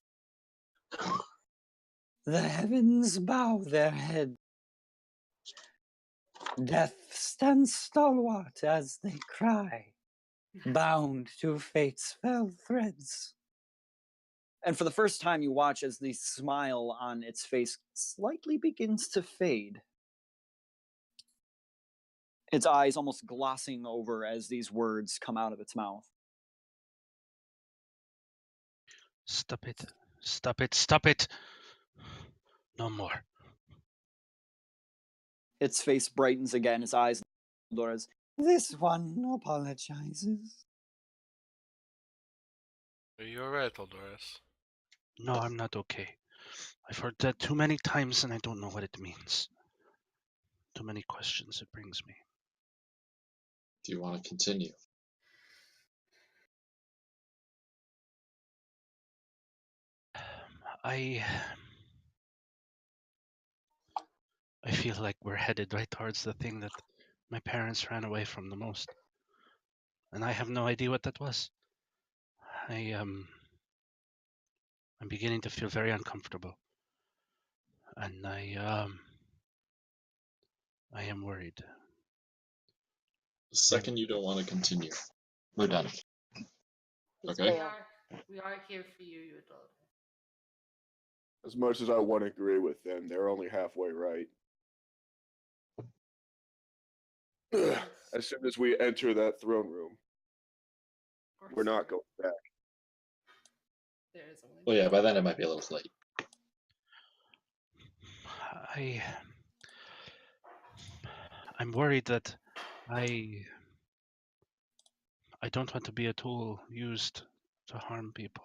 The heavens bow their head. Death stands stalwart as they cry, bound to fate's fell threads. And for the first time, you watch as the smile on its face slightly begins to fade. Its eyes almost glossing over as these words come out of its mouth. Stop it. Stop it. Stop it. No more. Its face brightens again, its eyes Dora's. This one apologizes. Are you alright, Eldoris? No, I'm not okay. I've heard that too many times and I don't know what it means. Too many questions it brings me. Do you want to continue? I feel like we're headed right towards the thing that my parents ran away from the most. And I have no idea what that was. I'm beginning to feel very uncomfortable. And I am worried. The second you don't want to continue, we're done. It's Okay. fair. We are here for you, you adult. As much as I want to agree with them, they're only halfway right. As soon as we enter that throne room, we're not going back. There is only Well, yeah, by then it might be a little late. I'm worried that I don't want to be a tool used to harm people.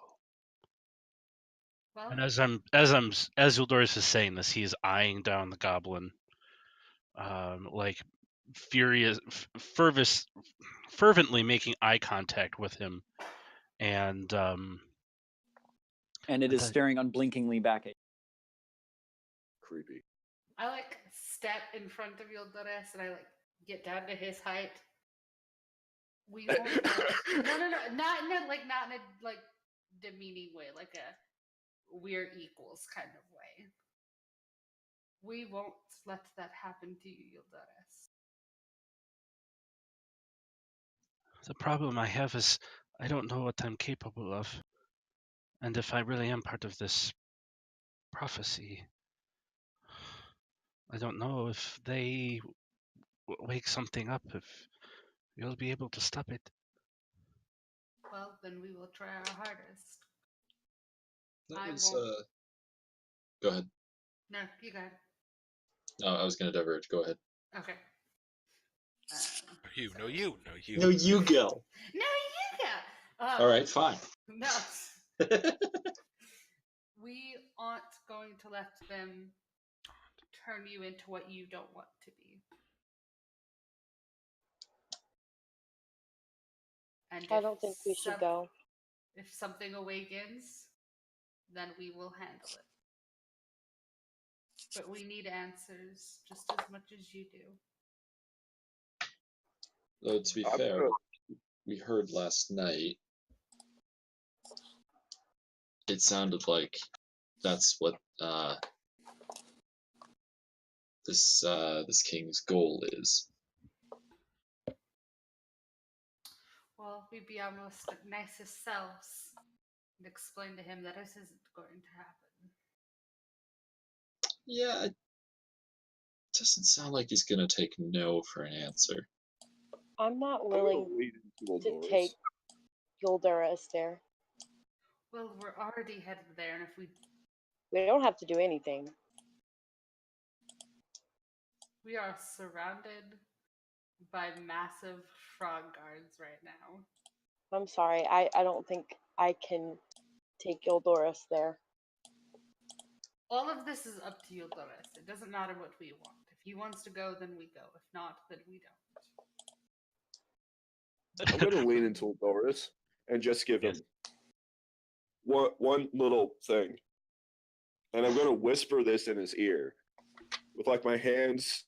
Well, And as Uldoris is saying this, he is eyeing down the goblin, like furious, fervently making eye contact with him, and And it is staring unblinkingly back at you. Creepy. I like step in front of Yildiris and I like get down to his height. We won't no, not in a like demeaning way, like a we're equals kind of way. We won't let that happen to you, Yildiris. the problem I have is I don't know what I'm capable of, and if I really am part of this prophecy, I don't know if they wake something up, if you'll be able to stop it. Well, then we will try our hardest. I That was, won't. Go ahead. No, you go ahead. No, I was going to diverge. Go ahead. Okay. You, sorry. no you, no you. No, you go. No, you go. All right, fine. No. We aren't going to let them turn you into what you don't want to be. And I don't think we should go. If something awakens, then we will handle it. But we need answers just as much as you do. Though, to be I'm fair, gonna- we heard last night. It sounded like that's what this king's goal is. Well, we'd be our most nicest selves and explain to him that this isn't going to happen. Yeah, it doesn't sound like he's gonna take no for an answer. I'm not I'm gonna willing lead into to Eldoris. take Yulduris there. Well, we're already headed there, and if We don't have to do anything. we are surrounded by massive frog guards right now. I'm sorry. I don't think I can take Ildoris there. All of this is up to Yildiris. It doesn't matter what we want. If he wants to go, then we go. If not, then we don't. I'm going to lean into Doris and just give him Yes. one little thing. And I'm going to whisper this in his ear with like my hands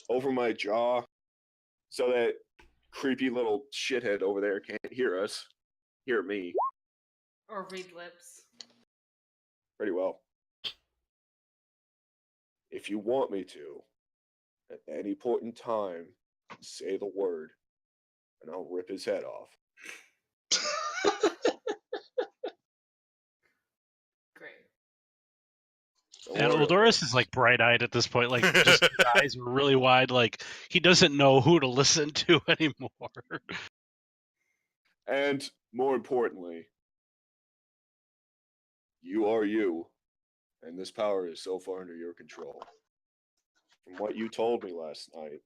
over my jaw so that creepy little shithead over there can't hear me Or read lips. pretty well. If you want me to, at any point in time, say the word, and I'll rip his head off. Great. Don't And worry. Uldoris is like bright-eyed at this point, like just his eyes are really wide, like he doesn't know who to listen to anymore. And more importantly, you are you, and this power is so far under your control. From what you told me last night,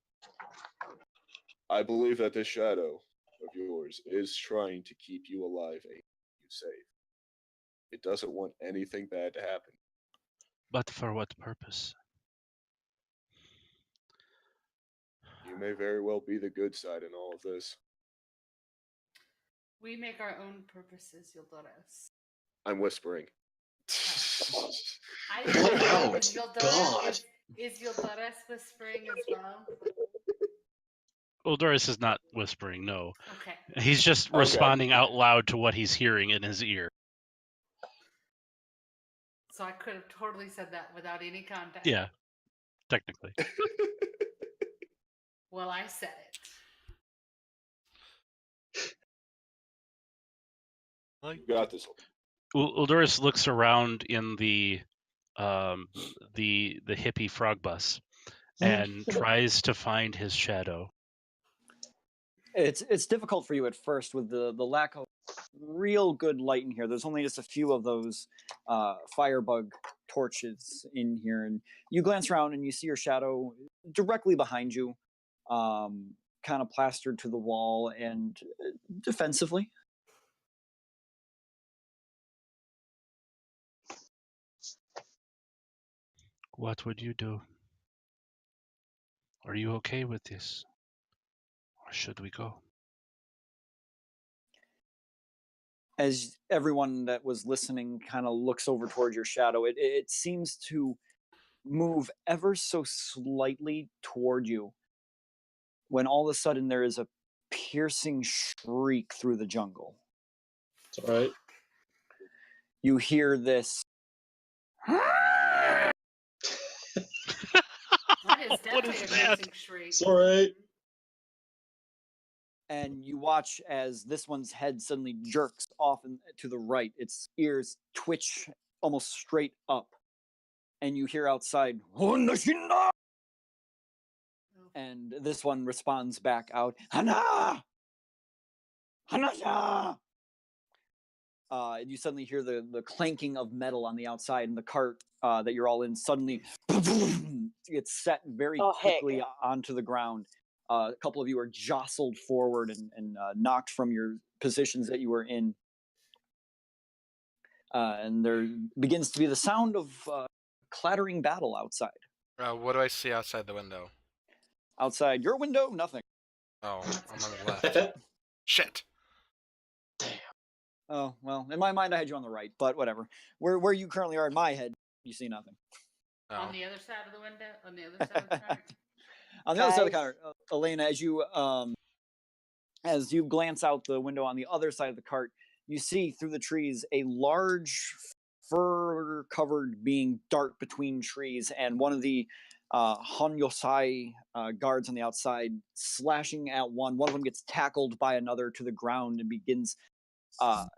I believe that this shadow of yours is trying to keep you alive and keep you safe. It doesn't want anything bad to happen. But for what purpose? You may very well be the good side in all of this. We make our own purposes, Yildiris. I'm whispering. I Go don't know. out. God. Is Yildiris whispering as well? Uldoris is not whispering, no. Okay. He's just Okay. responding out loud to what he's hearing in his ear. So I could have totally said that without any context. Yeah, technically. Well, I said it. You got this. Uldoris looks around in the hippie frog bus and tries to find his shadow. It's difficult for you at first with the lack of real good light in here. There's only just a few of those firebug torches in here, and you glance around and you see your shadow directly behind you, kind of plastered to the wall and defensively. What would you do? Are you okay with this? Or should we go? As everyone that was listening kind of looks over towards your shadow, it seems to move ever so slightly toward you when all of a sudden there is a piercing shriek through the jungle. It's all right. You hear this. That is What definitely is a that? piercing shriek. It's all right. And you watch as this one's head suddenly jerks off to the right. Its ears twitch almost straight up. And you hear outside, "Honda-shinda!" And this one responds back out, "Hana! Hanasha!" And you suddenly hear the clanking of metal on the outside, and the cart that you're all in suddenly gets set very Oh, heck. quickly onto the ground. A couple of you are jostled forward and knocked from your positions that you were in. And there begins to be the sound of clattering battle outside. What do I see outside the window? Outside your window, nothing. Oh, I'm on the left. Shit. Oh, well, in my mind, I had you on the right, but whatever. Where you currently are in my head, you see nothing. Oh. On the other side of the window? On the other side of the car? On the other side of the Guys. counter, Elena, as you glance out the window on the other side of the cart, you see through the trees a large fur-covered being dart between trees, and one of the Hanyosai guards on the outside slashing at one. One of them gets tackled by another to the ground and begins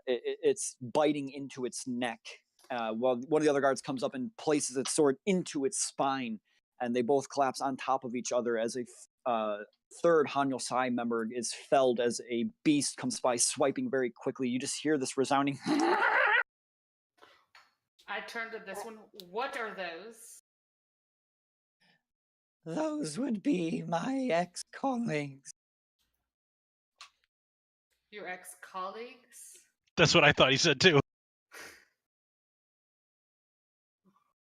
it's biting into its neck. While one of the other guards comes up and places its sword into its spine, and they both collapse on top of each other as a third Hanyosai member is felled as a beast comes by, swiping very quickly. You just hear this resounding. I turned to this one. What are those? Those would be my ex-colleagues. Your ex-colleagues? That's what I thought he said too.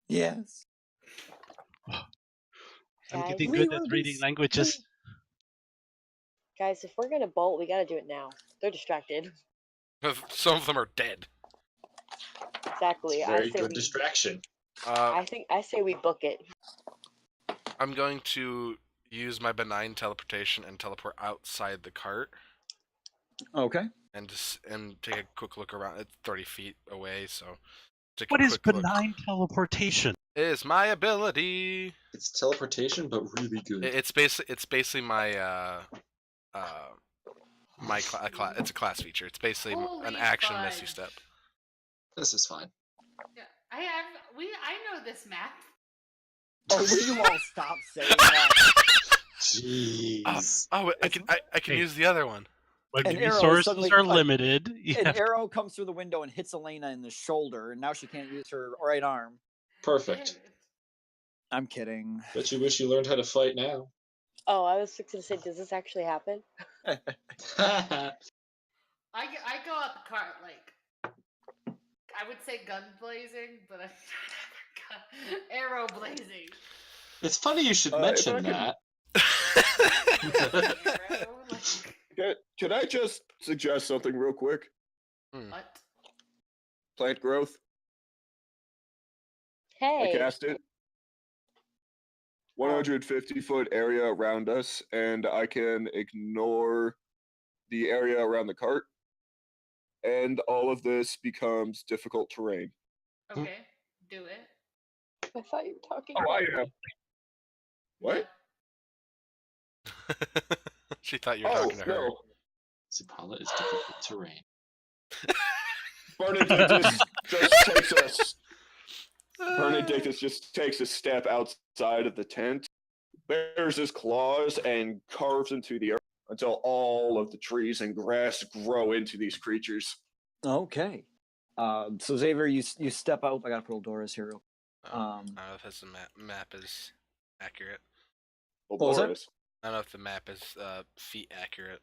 Yes. I'm Guys, getting We good will at be reading languages. guys, if we're gonna bolt, we gotta do it now. They're distracted. Some of them are dead. Exactly. Very good distraction. I say we book it. I'm going to use my benign teleportation and teleport outside the cart Okay. and take a quick look around. It's 30 feet away, so take What a is quick look. benign teleportation? It's my ability. It's teleportation, but really good. It's basically my it's a class feature. It's basically an Holy action misty fudge. step. This is fine. Yeah, I know this map. Oh, will you all stop saying that? Jeez. I can use the other one. When An arrow resources suddenly- are limited, you An have arrow comes through the window and hits Elena in the shoulder, and now she can't use her right arm. Perfect. I'm kidding. Bet you wish you learned how to fight now. Oh, I was fixing to say, does this actually happen? I go out the cart like I would say gun blazing, but arrow blazing. It's funny you should If mention I can- that. Arrow, Can I just suggest something real quick? what? Plant growth. I Hey, cast it. 150-foot area around us, and I can ignore the area around the cart, and all of this becomes difficult terrain. Okay, do it. I thought you were talking Oh, about I am. What? She thought you were Oh, talking to her. no. Zipala is difficult terrain. Bernadictus just takes us. Bernadictus just takes a step outside of the tent, bares his claws, and carves into the earth until all of the trees and grass grow into these creatures. Okay. So Xavier, you step out. I gotta put Eldoris here. I don't know if this map is accurate. What was that? Eldoris. I don't know if the map is feet accurate.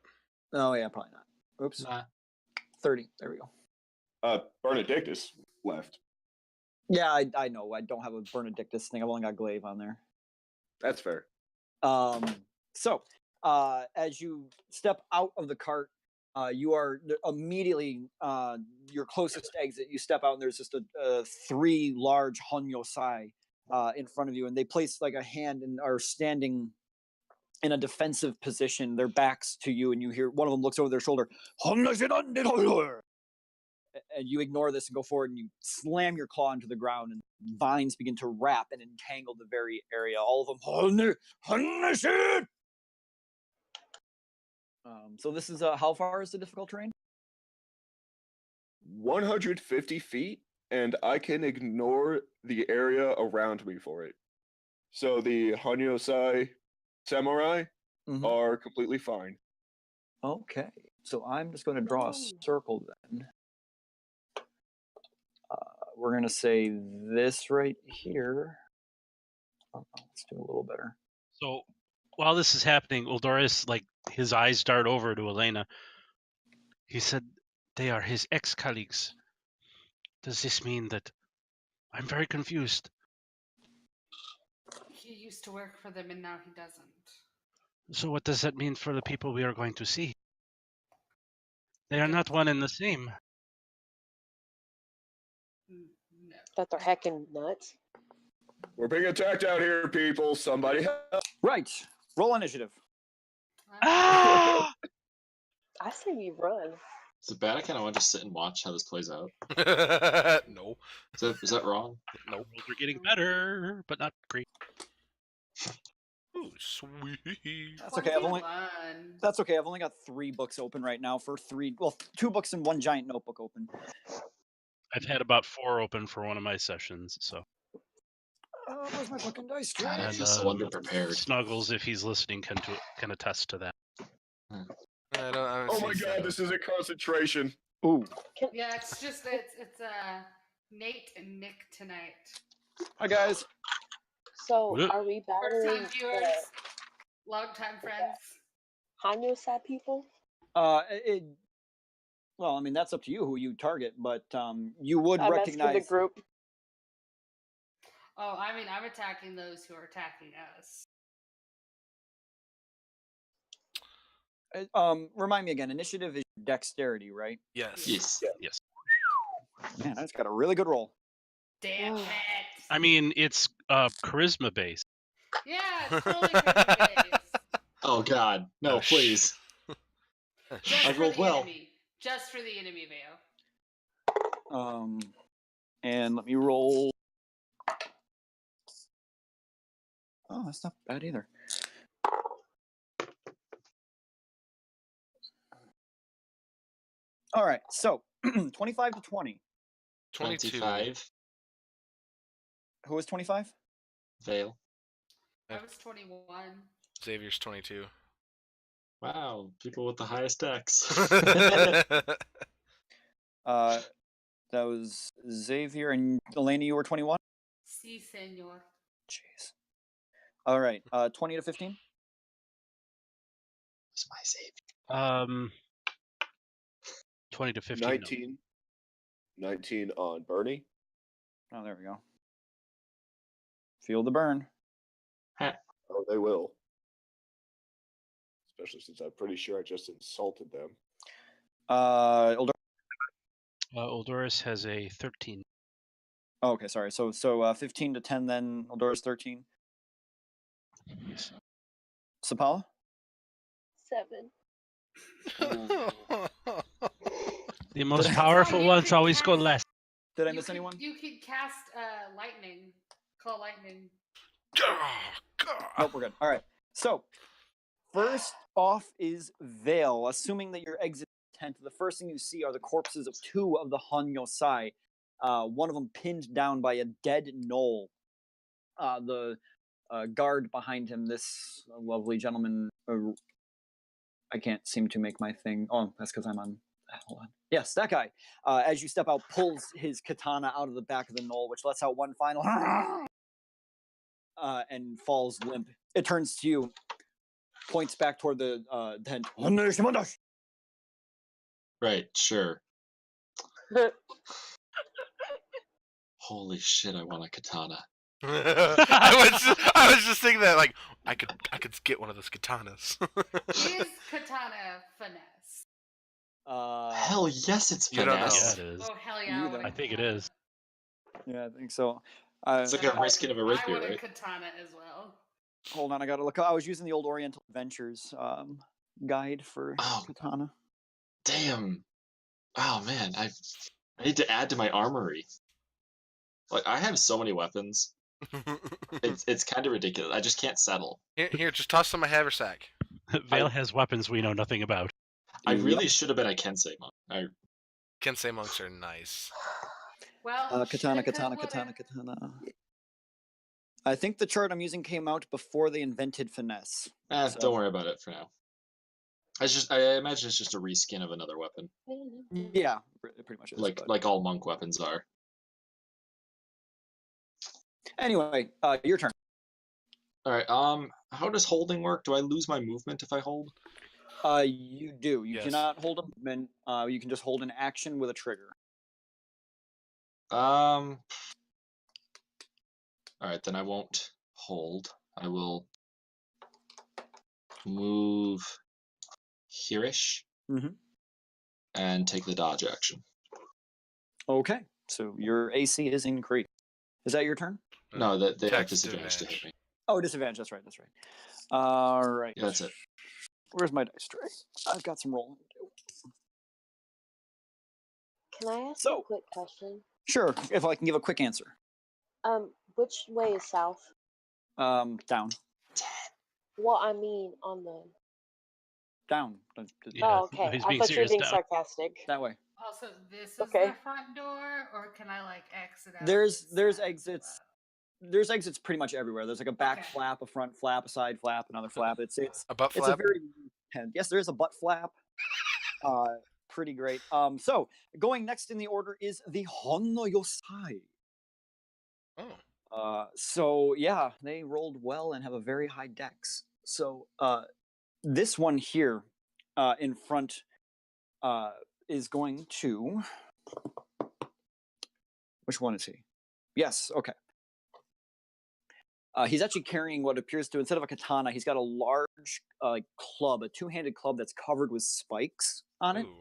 Oh yeah, probably not. Oops. Nah. 30. There we go. Bernadictus left. Yeah, I know. I don't have a Bernadictus thing. I've only got Glaive on there. That's fair. So as you step out of the cart, you are immediately your closest exit. You step out, and there's just a 3 large Honyosai in front of you, and they place like a hand and are standing in a defensive position, their backs to you, and you hear one of them looks over their shoulder, and you ignore this and go forward, and you slam your claw into the ground, and vines begin to wrap and entangle the very area. All of them. So this is how far is the difficult terrain? 150 feet, and I can ignore the area around me for it. So the Hanyosai samurai Mhm. are completely fine. Okay, so I'm just going to draw a circle then. We're going to say this right here. Oh, let's do a little better. So while this is happening, Uldoris, like his eyes dart over to Elena. He said they are his ex-colleagues. Does this mean that I'm very confused? He used to work for them and now he doesn't. So what does that mean for the people we are going to see? They are not one and the same. No. that they're heckin' nuts. We're being attacked out here, people. Somebody help. Right, roll initiative. Ah! I say we run. Is it bad? I kind of want to just sit and watch how this plays out. No. Is that wrong? Nope. Rolls are getting better, but not great. Ooh, sweet. That's okay. I've only 21. That's okay. I've only got 3 books open right now for 3. Well, 2 books and 1 giant notebook open. I've had about 4 open for one of my sessions, so. Where's my fucking dice tray? God, I And, feel so underprepared. Snuggles, if he's listening, can attest to that. I don't Oh see my so. god, this is a concentration. Ooh. Yeah, it's just it's Nate and Nick tonight. Hi guys. So What? are we First battling time viewers, the long time friends. Hanyosai people? Well, I mean that's up to you who you target, but you would I'm asking recognize. the group. Oh, I mean, I'm attacking those who are attacking us. Remind me again. Initiative is dexterity, right? Yes. Yes. Yes. Man, I just got a really good roll. Damn it! I mean, it's charisma based. Yeah, it's totally charisma based. Oh God, no, Oh, sh- please. Just I for rolled the well. enemy. Just for the enemy, Veo. And let me roll. Oh, that's not bad either. All right, so 25 to 20. 22. 25. Who was 25? Vale. I was 21. Xavier's 22. Wow, people with the highest dex. That was Xavier and Elena. You were 21. Si, senor. Jeez. All right, 20 to 15. It's my save. 20 to 15. 19. 19 on Bernie. Oh, there we go. Feel the burn. Oh, they will. Especially since I'm pretty sure I just insulted them. Eldor. Oldoris has a 13. Oh, okay, sorry. So 15 to 10 then. Eldor's 13. Yes. Sapala? 7. The most I- powerful you ones can always go cast- less. Did I miss anyone? You could cast lightning. Call lightning. Nope, we're good. All right. So, first off is Vale. Assuming that you're exiting the tent, the first thing you see are the corpses of 2 of the Hanyosai. One of them pinned down by a dead gnoll. The guard behind him, this lovely gentleman. I can't seem to make my thing. Oh, that's because I'm on. Hold on. Yes, that guy. As you step out, pulls his katana out of the back of the knoll, which lets out one final. And falls limp. It turns to you, points back toward the tent. Right, sure. Holy shit, I want a katana. I was just thinking that like I could get one of those katanas. Is katana finesse? Hell yes, it's You don't know. finesse. Yeah, it is. Oh hell You yeah! know. want a I think it katana. is. Yeah, I think so. It's like a riskin of a I rapier, want a right? katana as well. Hold on, I gotta look. I was using the old Oriental Adventures guide for Oh. katana. Damn. Oh man, I need to add to my armory. Like I have so many weapons. It's kind of ridiculous. I just can't settle. Here, just toss them my haversack. Vale has weapons we know nothing about. I Yep. really should have been a Kensei monk. Kensei monks are nice. Well, Katana, shoulda, katana, coulda, katana, katana. I think the chart I'm using came out before they invented finesse. So- Don't worry about it for now. I imagine it's just a reskin of another weapon, Yeah, it pretty much is. but- like all monk weapons are. Anyway, your turn. All right. How does holding work? Do I lose my movement if I hold? You do. You Yes. cannot hold a movement. You can just hold an action with a trigger. All right, then I won't hold. I will move here-ish Mhm. and take the dodge action. Okay, so your AC is increased. Is that your turn? No, that they have Tax disadvantage to hit disadvantage. me. Oh, disadvantage. That's right. That's right. All right. Yeah, that's it. Where's my dice tray? I've got some rolling to do. Can I ask So- a quick question? Sure, if I can give a quick answer. Which way is south? Down. Well, I mean on the. Down. Yeah, Oh, no, okay. he's I being thought you were serious being now. sarcastic. That way. Also, this is Okay. the front door, or can I like exit out? There's this side as exits. well? There's exits pretty much everywhere. There's like a back Okay. flap, a front flap, a side flap, another flap. It's A butt it's a flap. very yes. There is a butt flap. Pretty great. So going next in the order is the Honyosai. Oh. So yeah, they rolled well and have a very high dex. So this one here in front is going to. Which one is he? Yes. Okay. He's actually carrying what appears to, instead of a katana, he's got a large club, a two-handed club that's covered with spikes on it. Ooh,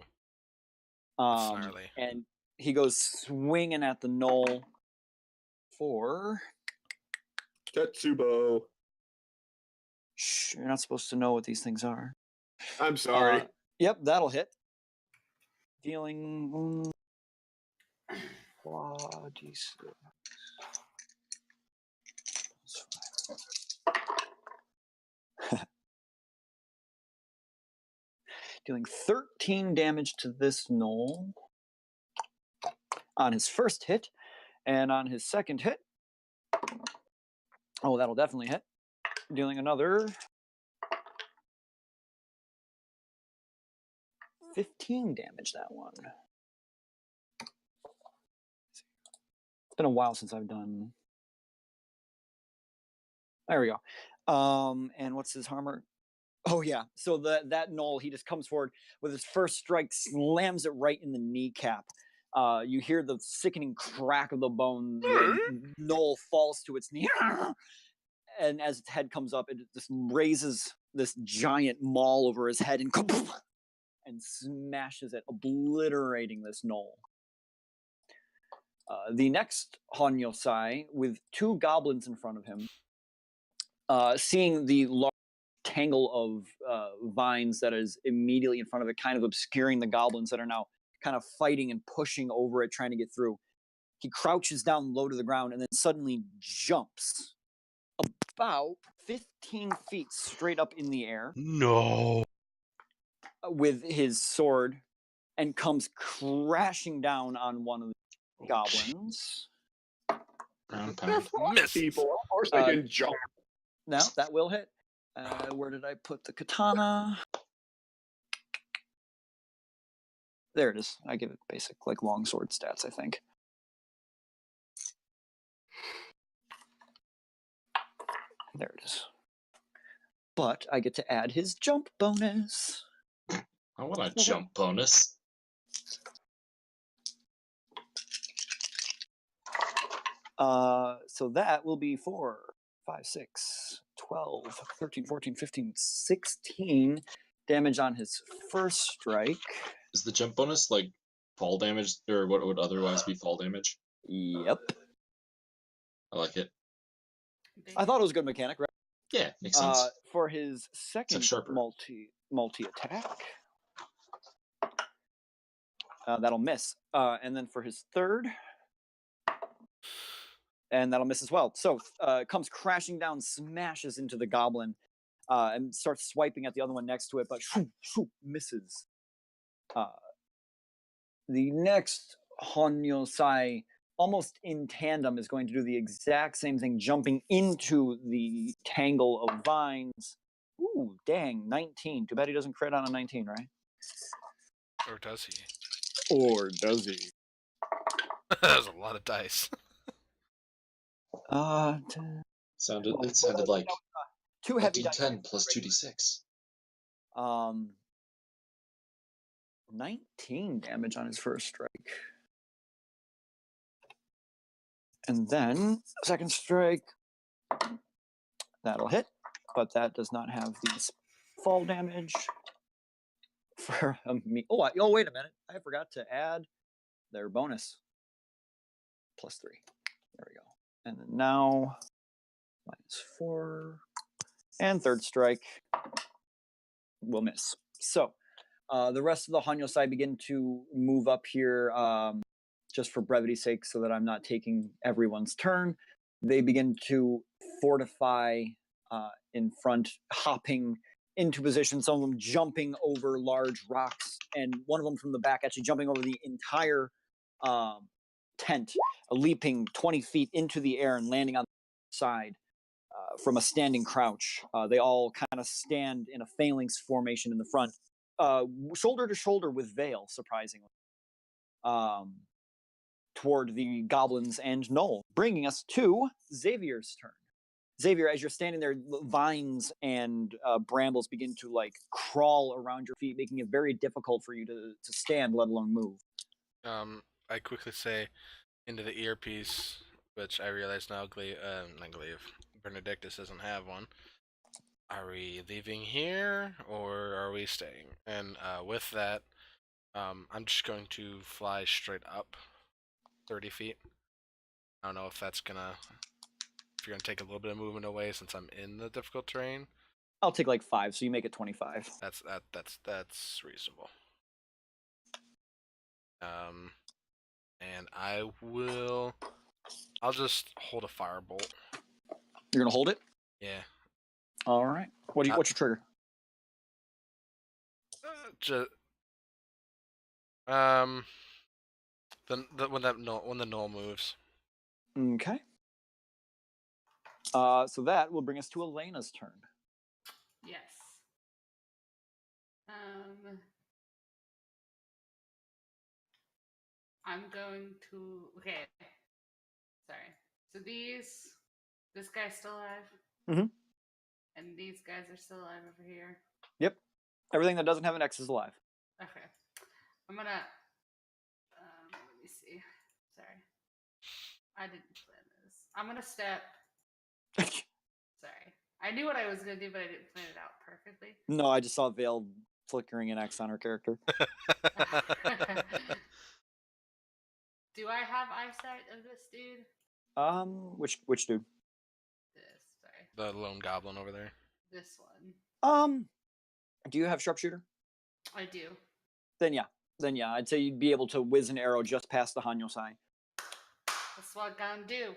that's Um, gnarly. and he goes swinging at the knoll for. Tetsubo. Shh, you're not supposed to know what these things are. I'm sorry. Yep, that'll hit. Dealing. 4d6. Dealing 13 damage to this knoll on his first hit, and on his second hit, oh, that'll definitely hit. Dealing another 15 damage, that one. It's been a while since I've done. There we go. And what's his armor? Oh yeah. So that knoll, he just comes forward with his first strike, slams it right in the kneecap. You hear the sickening crack of the bone. The knoll falls to its knee, and as its head comes up, it just raises this giant maul over his head and smashes it, obliterating this knoll. The next Honyosai, with two goblins in front of him, seeing the large tangle of vines that is immediately in front of it, kind of obscuring the goblins that are now kind of fighting and pushing over it, trying to get through. He crouches down low to the ground and then suddenly jumps about 15 feet straight up in the air. No. With his sword, and comes crashing down on one of the goblins. Ground pound. Miss. People, of course I can jump. Now that will hit. Where did I put the katana? There it is. I give it basic, like, longsword stats, I think. There it is. But I get to add his jump bonus. I want a jump bonus. So that will be 4, 5, 6, 12, 13, 14, 15, 16 damage on his first strike. Is the jump bonus like fall damage, or what would otherwise be fall damage? Yep. I like it. I thought it was a good mechanic, right? Yeah, makes sense. For his second sharper. multi attack, that'll miss. And then for his third, and that'll miss as well. So comes crashing down, smashes into the goblin, and starts swiping at the other one next to it, but misses. The next Honyosai, almost in tandem, is going to do the exact same thing, jumping into the tangle of vines. Ooh, dang, 19. Too bad he doesn't crit on a 19, right? Or does he? Or does he? That's a lot of dice. It sounded like two a heavy dice. D10 plus 2d6. 19 damage on his first strike. And then second strike, that'll hit, but that does not have the fall damage for me. Oh, wait a minute. I forgot to add their bonus. +3. There we go. And then now, -4. And third strike will miss. So, the rest of the Honyosai begin to move up here, just for brevity's sake, so that I'm not taking everyone's turn. They begin to fortify in front, hopping into position, some of them jumping over large rocks, and one of them from the back actually jumping over the entire tent, leaping 20 feet into the air and landing on the side from a standing crouch. They all kind of stand in a phalanx formation in the front, shoulder to shoulder with Vale, surprisingly, toward the goblins and Knoll, bringing us to Xavier's turn. Xavier, as you're standing there, vines and brambles begin to like crawl around your feet, making it very difficult for you to stand, let alone move. I quickly say into the earpiece, which I realize now, Benedictus doesn't have one. Are we leaving here or are we staying? And with that, I'm just going to fly straight up 30 feet. I don't know if that's gonna. If you're gonna take a little bit of movement away since I'm in the difficult terrain. I'll take like 5, so you make it 25. That's reasonable. And I'll just hold a firebolt. You're gonna hold it. Yeah. All right. What's your trigger? When the null moves. Okay. So that will bring us to Elena's turn. Yes. I'm going to. Okay. Sorry. So this guy's still alive. Mhm. And these guys are still alive over here. Yep. Everything that doesn't have an X is alive. Okay. I'm gonna. Let me see. Sorry. I didn't plan this. I'm gonna step. Sorry. I knew what I was gonna do, but I didn't plan it out perfectly. No, I just saw Vale flickering an X on her character. Do I have eyesight of this dude? Which dude? This. Sorry. The lone goblin over there. This one. Do you have sharpshooter? I do. Then yeah, I'd say you'd be able to whiz an arrow just past the Hanyosai. That's what I'm gonna do.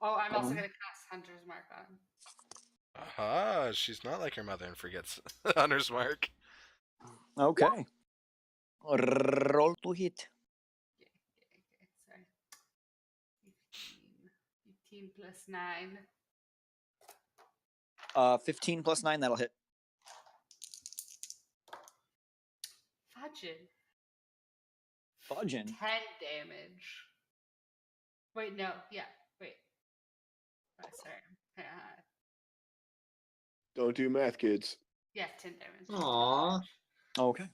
Oh, I'm also gonna cast Hunter's Mark on. Aha, she's not like her mother and forgets Hunter's Mark. Okay. Roll to hit. Okay, sorry. 15 plus 9. 15 plus 9, that'll hit. Fudging. 10 damage. Wait, no, yeah, wait. Oh, sorry. Don't do math, kids. Yeah, 10 damage. Aww. Okay.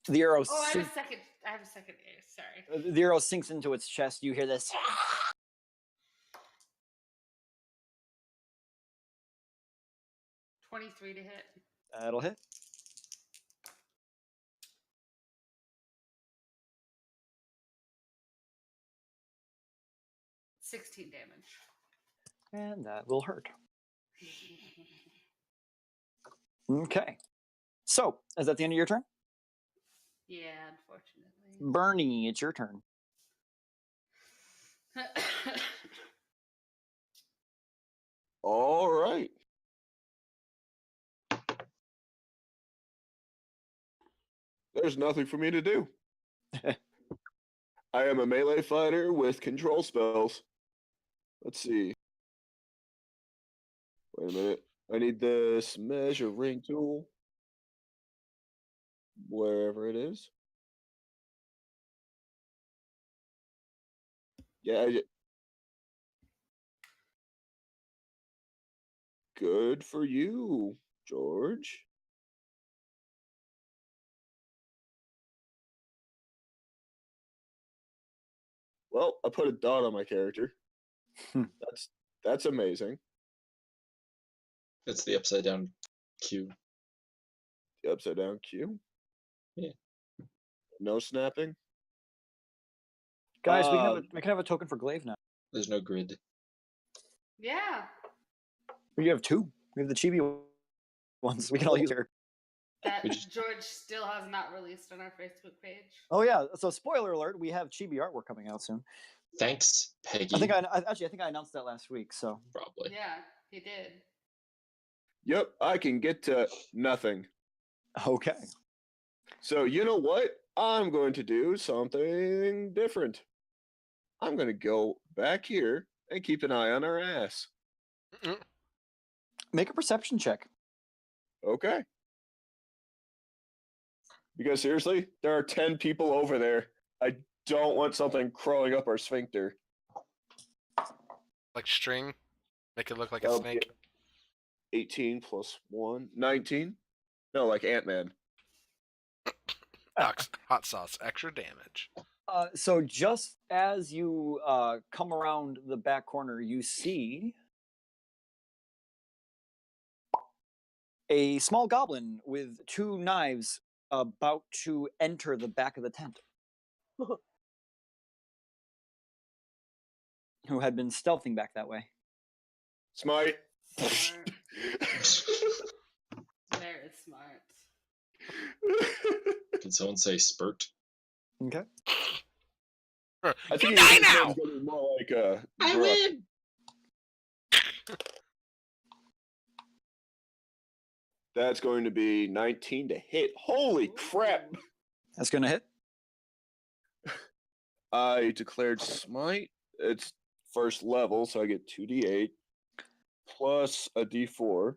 The arrow. Oh, I have a second ace, sorry. The arrow sinks into its chest. You hear this. 23 to hit. That'll hit. $16 damage. And that will hurt. Okay. So, is that the end of your turn? Yeah, unfortunately. Bernie, it's your turn. All right. There's nothing for me to do. I am a melee fighter with control spells. Let's see. Wait a minute. I need this measuring tool. Wherever it is. Yeah. Good for you, George. Well, I put a dot on my character. That's amazing. It's the upside down Q. The upside down Q. Yeah. No snapping. Guys, we can have a token for Glaive now. There's no grid. Yeah. We have 2. We have the chibi ones. We can all use her. That We just- George still has not released on our Facebook page. Oh yeah. So spoiler alert: we have chibi artwork coming out soon. Thanks, Peggy. I think I announced that last week. So Probably. Yeah, he did. Yep, I can get to nothing. okay. So you know what? I'm going to do something different. I'm going to go back here and keep an eye on our ass. Make a perception check. Okay. Because seriously, there are 10 people over there. I don't want something crawling up our sphincter. Like string? Make it look like a That'll snake? be 18 plus 1, 19? No, like Ant-Man. Hot sauce, extra damage. So just as you come around the back corner, you see a small goblin with 2 knives about to enter the back of the tent, who had been stealthing back that way. Smite. Smart. Very smart. Can someone say spurt? Okay. I You think die his now! name's gonna be more like I Brook. win! That's going to be 19 to hit. Holy crap! Ooh. That's going to hit. I declared smite. It's first level, so I get 2d8 plus a d4.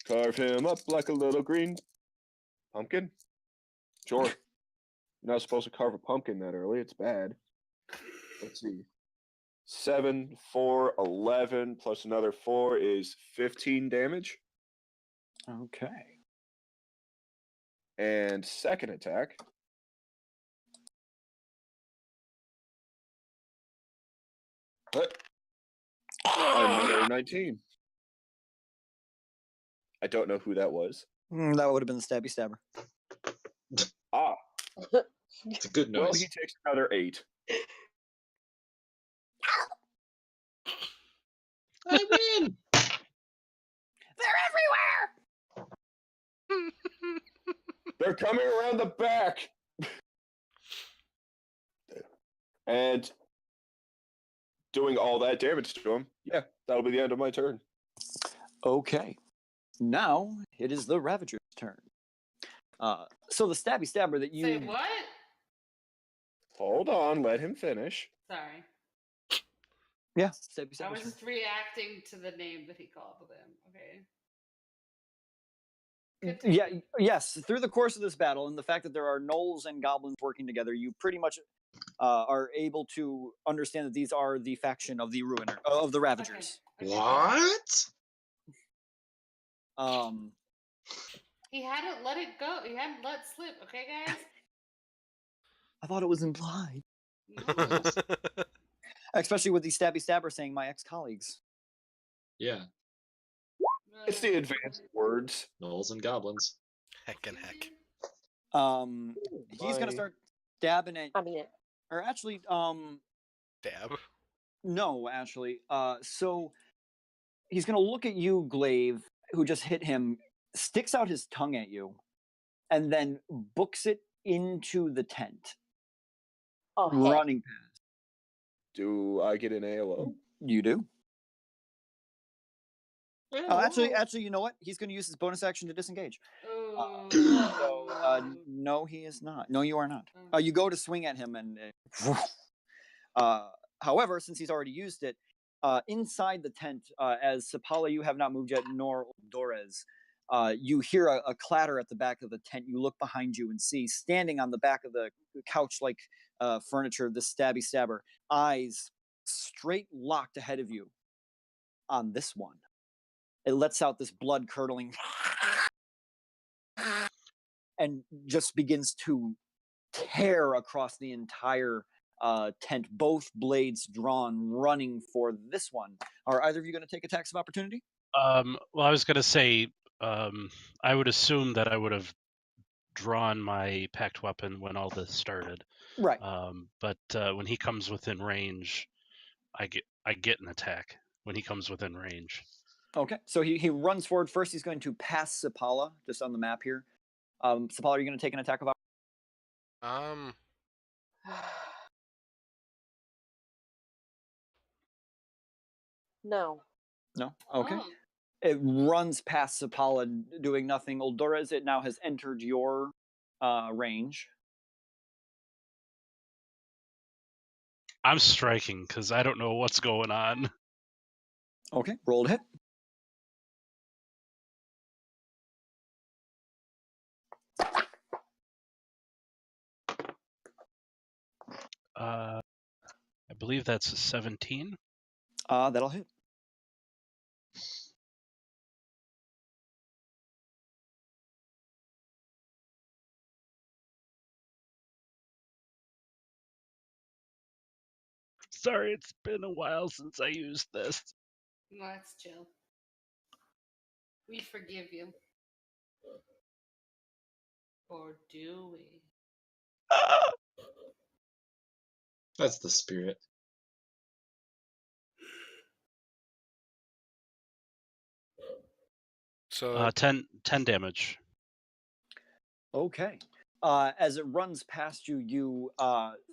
Carve him up like a little green pumpkin. Sure. You're not supposed to carve a pumpkin that early. It's bad. Let's see. 7, 4, 11 plus another 4 is 15 damage. Okay. And second attack. Another 19. I don't know who that was. That would have been the stabby stabber. Ah, It's a good well, noise. he takes another 8. I win! They're everywhere! They're coming around the back. And doing all that damage to him. Yeah, that'll be the end of my turn. Okay. Now it is the Ravager's turn. So the stabby stabber that you Say what? Hold on, let him finish. Sorry. Yeah, stabby I stabber. was just reacting to the name that he called them. Okay. Yeah, Continue. yes. Through the course of this battle, and the fact that there are gnolls and goblins working together, you pretty much are able to understand that these are the faction of the Ruiner of the Ravagers. Okay. What? He hadn't let it go. He hadn't let slip. Okay, guys. I thought it was implied, No. especially with the stabby stabber saying my ex-colleagues. Yeah, It's the advanced words. gnolls and goblins. Heck and heck. He's gonna My- start stabbing at, I mean, or actually, Dab. no, actually. So he's gonna look at you, Glaive, who just hit him, sticks out his tongue at you, and then books it into the tent, oh, heck. running past. Do I get an AOO? You do. Yeah, Actually, you know what? He's going to use his bonus action to disengage. Oh. So, no, he is not. No, you are not. You go to swing at him, and however, since he's already used it, inside the tent, as Sapala, you have not moved yet, nor Dorez, you hear a clatter at the back of the tent. You look behind you and see, standing on the back of the couch-like furniture, the stabby stabber, eyes straight locked ahead of you on this one. It lets out this blood-curdling and just begins to tear across the entire tent, both blades drawn, running for this one. Are either of you going to take attacks of opportunity? Well, I was gonna say, I would assume that I would have drawn my packed weapon when all this started. Right. But when he comes within range, I get an attack when he comes within range. Okay. So he runs forward first. He's going to pass Sapala, just on the map here. Sapala, are you going to take an attack of opportunity? No. No? Okay. Oh. It runs past Sapala, doing nothing. Oldorez, it now has entered your range. I'm striking because I don't know what's going on. Okay. Roll to hit. I believe that's a 17. That'll hit. Sorry, it's been a while since I used this. No, that's chill. We forgive you. Or do we? That's the spirit. So 10 damage. Okay. As it runs past you, you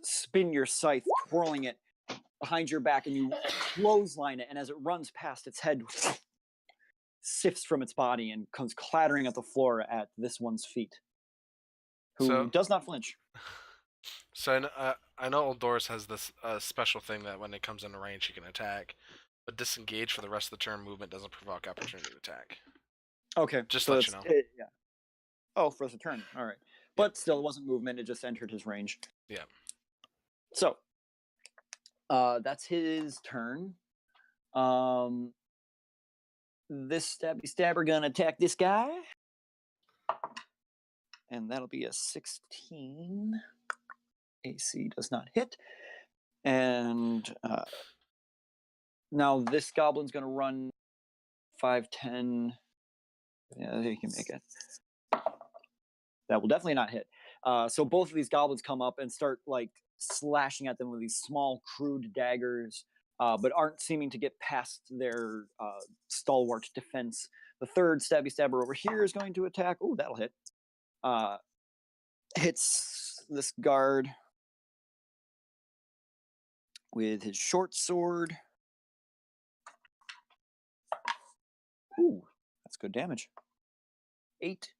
spin your scythe, twirling it behind your back, and you clothesline it. And as it runs past, its head sifts from its body and comes clattering at the floor at this one's feet, who So- does not flinch. So I know Old Doris has this special thing that when it comes into range, she can attack, but disengage for the rest of the turn movement doesn't provoke opportunity to attack. Okay. Just so let you it's- know. yeah. Oh, for the turn. All right. But still, it wasn't movement. It just entered his range. Yeah. So, that's his turn. This stabby stabber gonna attack this guy. And that'll be a 16. AC does not hit. And now this goblin's gonna run 5, 10. Yeah, he can make it. That will definitely not hit. So both of these goblins come up and start like slashing at them with these small, crude daggers, but aren't seeming to get past their stalwart defense. The third stabby stabber over here is going to attack. Oh, that'll hit. Hits this guard with his short sword. Ooh, that's good damage. 8.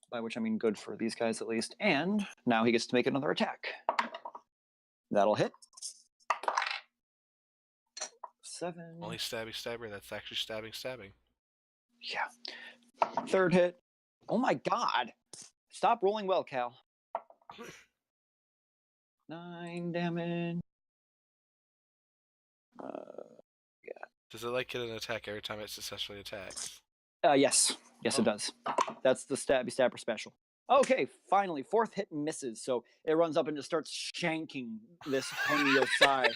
By which I mean good for these guys at least. And now he gets to make another attack. That'll hit. 7. Only stabby stabber. That's actually stabbing. Yeah. Third hit. Oh my god. Stop rolling well, Cal. 9 damage. Does it like get an attack every time it successfully attacks? Yes. Yes, it does. That's the stabby stabber special. Okay, finally, fourth hit misses. So it runs up and just starts shanking this Honyosai.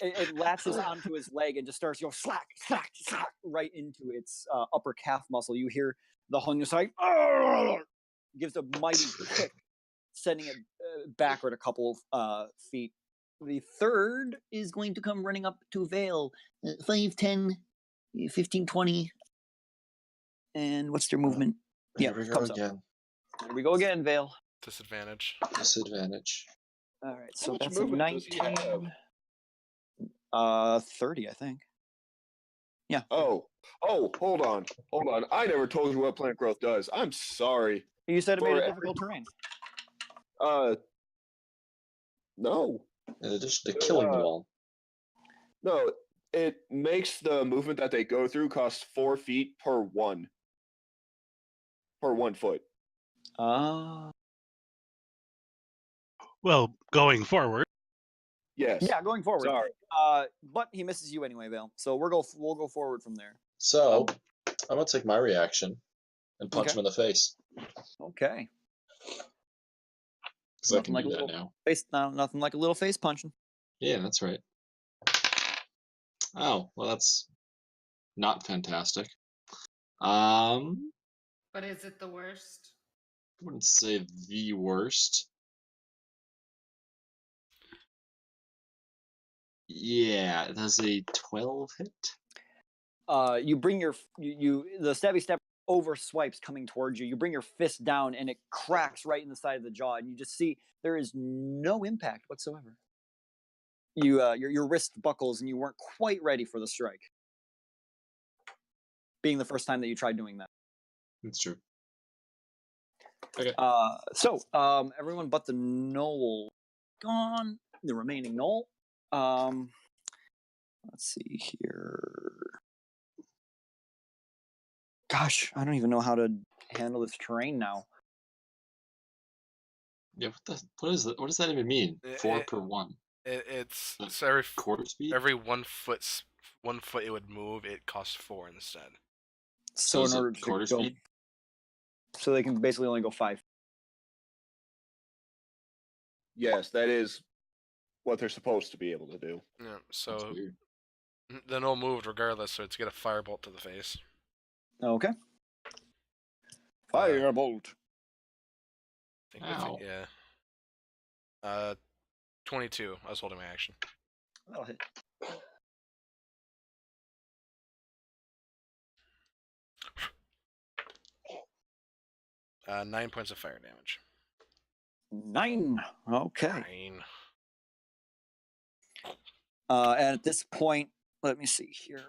It latches onto his leg and just starts slack, slack, slack, right into its upper calf muscle. You hear the Honyosai gives a mighty kick, sending it backward a couple of feet. The third is going to come running up to Vale. 5, 10, 15, 20. And what's their movement? Here we go comes up. again. Here we go again, Vale. Disadvantage. Disadvantage. All right, so much that's a movement does he 19. 30, I think. Yeah. Oh, hold on. I never told you what plant growth does. I'm sorry. You said it made For it every- difficult terrain. No. In addition to killing them all. No, it makes the movement that they go through cost 4 feet per 1. Per 1 foot. Well, going forward. Yes. Yeah, going forward. Sorry. But he misses you anyway, Vale. So we'll go forward from there. So, I'm going to take my reaction and punch Okay. him in the face. Okay. Because I Nothing can like do a that little- now. Nothing like a little face punching. Yeah, that's right. Oh, well, that's not fantastic. I But is it the worst? wouldn't say the worst. Yeah, it has a 12 hit. You bring your the stabby step over swipes coming towards you. You bring your fist down and it cracks right in the side of the jaw, and you just see there is no impact whatsoever. Your wrist buckles and you weren't quite ready for the strike. Being the first time that you tried doing that. That's true. Okay. So everyone but the knoll gone. The remaining knoll. Let's see here. Gosh, I don't even know how to handle this terrain now. Yeah, what does that even mean? 4 It- per 1. It's Uh, so every Quarter speed? every 1 foot it would move. It costs 4 instead. So is in it order to quarter go, speed? so they can basically only go 5. Yes, that is what they're supposed to be able to do. Yeah, That's so weird. the Gnoll moved regardless, so it's get a firebolt to the face. Okay. Firebolt. I think with Ow. it, yeah. 22. I was holding my action. That'll hit. Uh, 9 points of fire damage. 9. Okay. 9. And at this point, let me see here.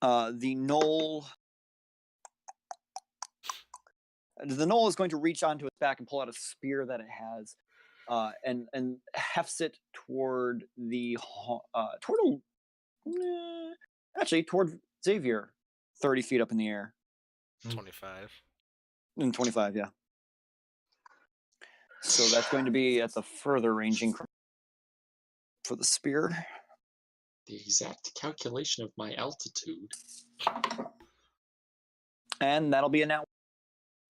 The Gnoll is going to reach onto its back and pull out a spear that it has, and hefts it toward toward Xavier, 30 feet up in the air. 25. 25, yeah. So that's going to be at the further ranging for the spear. The exact calculation of my altitude. And that'll be a nat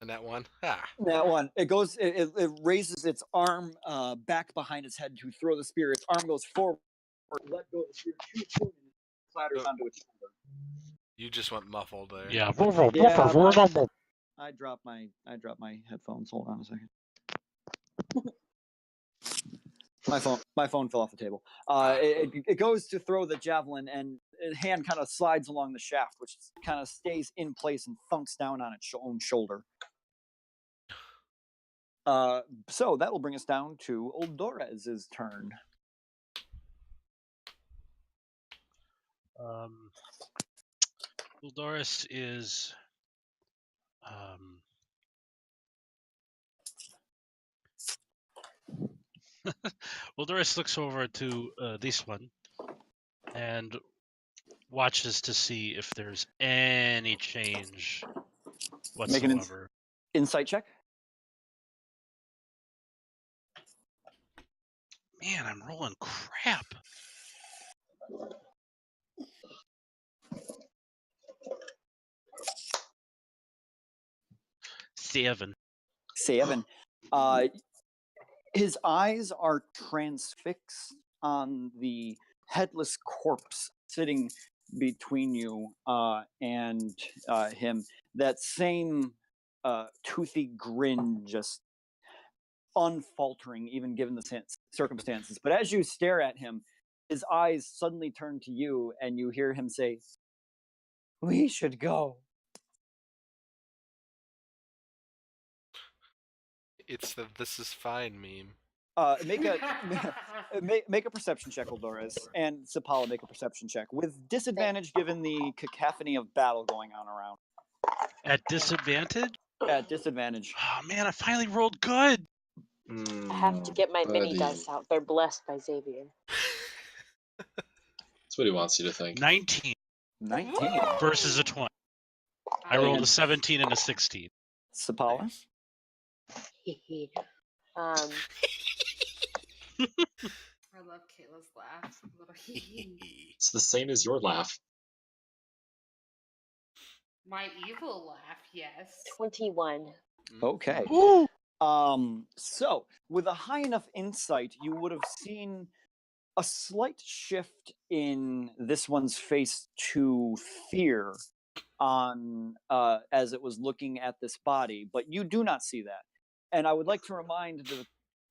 And that one? Ah. That one. It goes. It raises its arm back behind its head to throw the spear. Its arm goes forward, let go of the spear, shoots and clatters onto its shoulder. You just went muffled there. Yeah. I dropped my headphones. Hold on a second. My phone fell off the table. It goes to throw the javelin, and its hand kind of slides along the shaft, which kind of stays in place and thunks down on its own shoulder. So that will bring us down to Oldorez's turn. Uldoris is Uldoris looks over to this one and watches to see if there's any change Make an whatsoever. insight check. Man, I'm rolling crap. Seven. 7. His eyes are transfixed on the headless corpse sitting between you and him. That same toothy grin just unfaltering, even given the circumstances. But as you stare at him, his eyes suddenly turn to you, and you hear him say, "We should go." It's the "this is fine" meme. Make a perception check, Oldorez, and Sapala make a perception check with disadvantage given the cacophony of battle going on around. At disadvantage? At disadvantage. Oh man, I finally rolled good. I have to get my mini buddy. dice out. They're blessed by Xavier. That's what he wants you to think. 19 19. versus a 20. I rolled a 17 and a 16. Sapala. Nice. I love Kayla's laugh. It's the same as your laugh. My evil laugh, yes. 21. Okay. Ooh. So with a high enough insight, you would have seen a slight shift in this one's face to fear on as it was looking at this body, but you do not see that. And I would like to remind the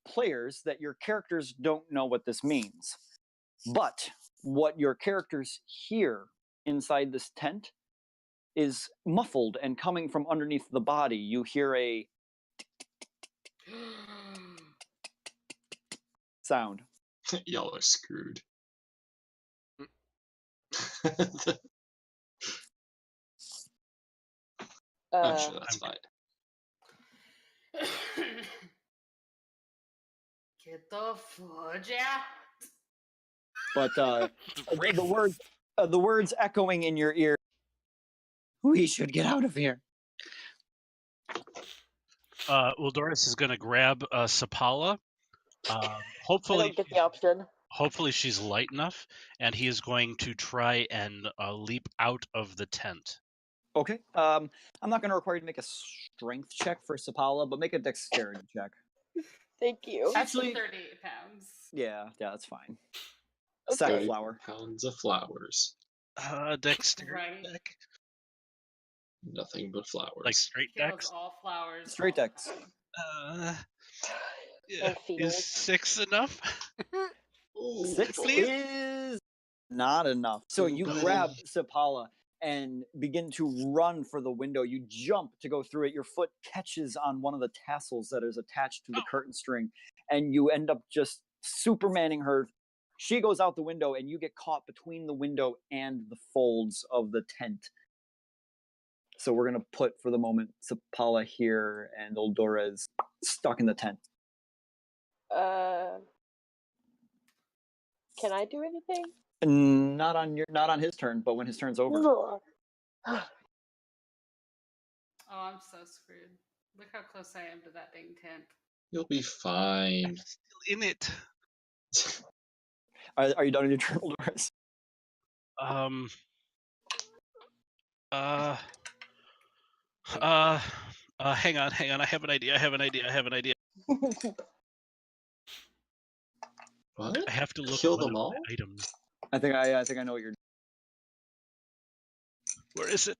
players that your characters don't know what this means. But what your characters hear inside this tent is muffled and coming from underneath the body. You hear a sound. Y'all are screwed. I'm sure that's fine. Get the fudge out. But the words echoing in your ear. We should get out of here. Uldoris is going to grab Sapala. I Hopefully, don't get the option. hopefully she's light enough, and he is going to try and leap out of the tent. Okay. I'm not going to require you to make a strength check for Sapala, but make a dexterity check. Thank you. Actually- 38 pounds. Yeah, that's fine. Okay. Sack of 30 flour. pounds of flowers. Dexterity Right. deck, Nothing but flowers. like straight Kills dex. all flowers. Straight all the decks. time. Yeah. And fields. Is 6 enough? Ooh, 6 Please? is not enough. So Ooh, you buddy. grab Sapala and begin to run for the window. You jump to go through it. Your foot catches on one of the tassels that is attached to the curtain string, and you end up just Supermaning her. She goes out the window, and you get caught between the window and the folds of the tent. So we're gonna put, for the moment, Sapala here, and Oldora is stuck in the tent. Can I do anything? Not on his turn, but when his turn's over. Oh, I'm so screwed. Look how close I am to that dang tent. You'll be fine. In it. Are you done with your turn, Dolores? Hang on. I have an idea. What? I have to look Kill one them of all? the items. I think I know what you're. Where is it?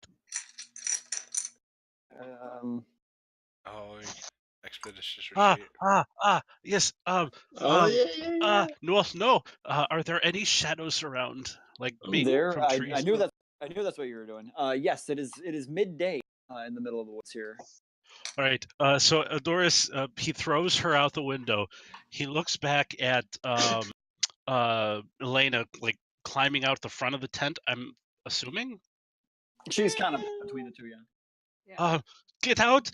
Oh, expeditious Ah, retreat. yes. Oh, yeah. No. Are there any shadows around? Like being There, from I trees? knew that's what you were doing. Yes, it is midday in the middle of the woods here. All right. So Doris, he throws her out the window. He looks back at Elena, like climbing out the front of the tent. I'm assuming. She's kind of between the two, yeah. Yeah. Get out!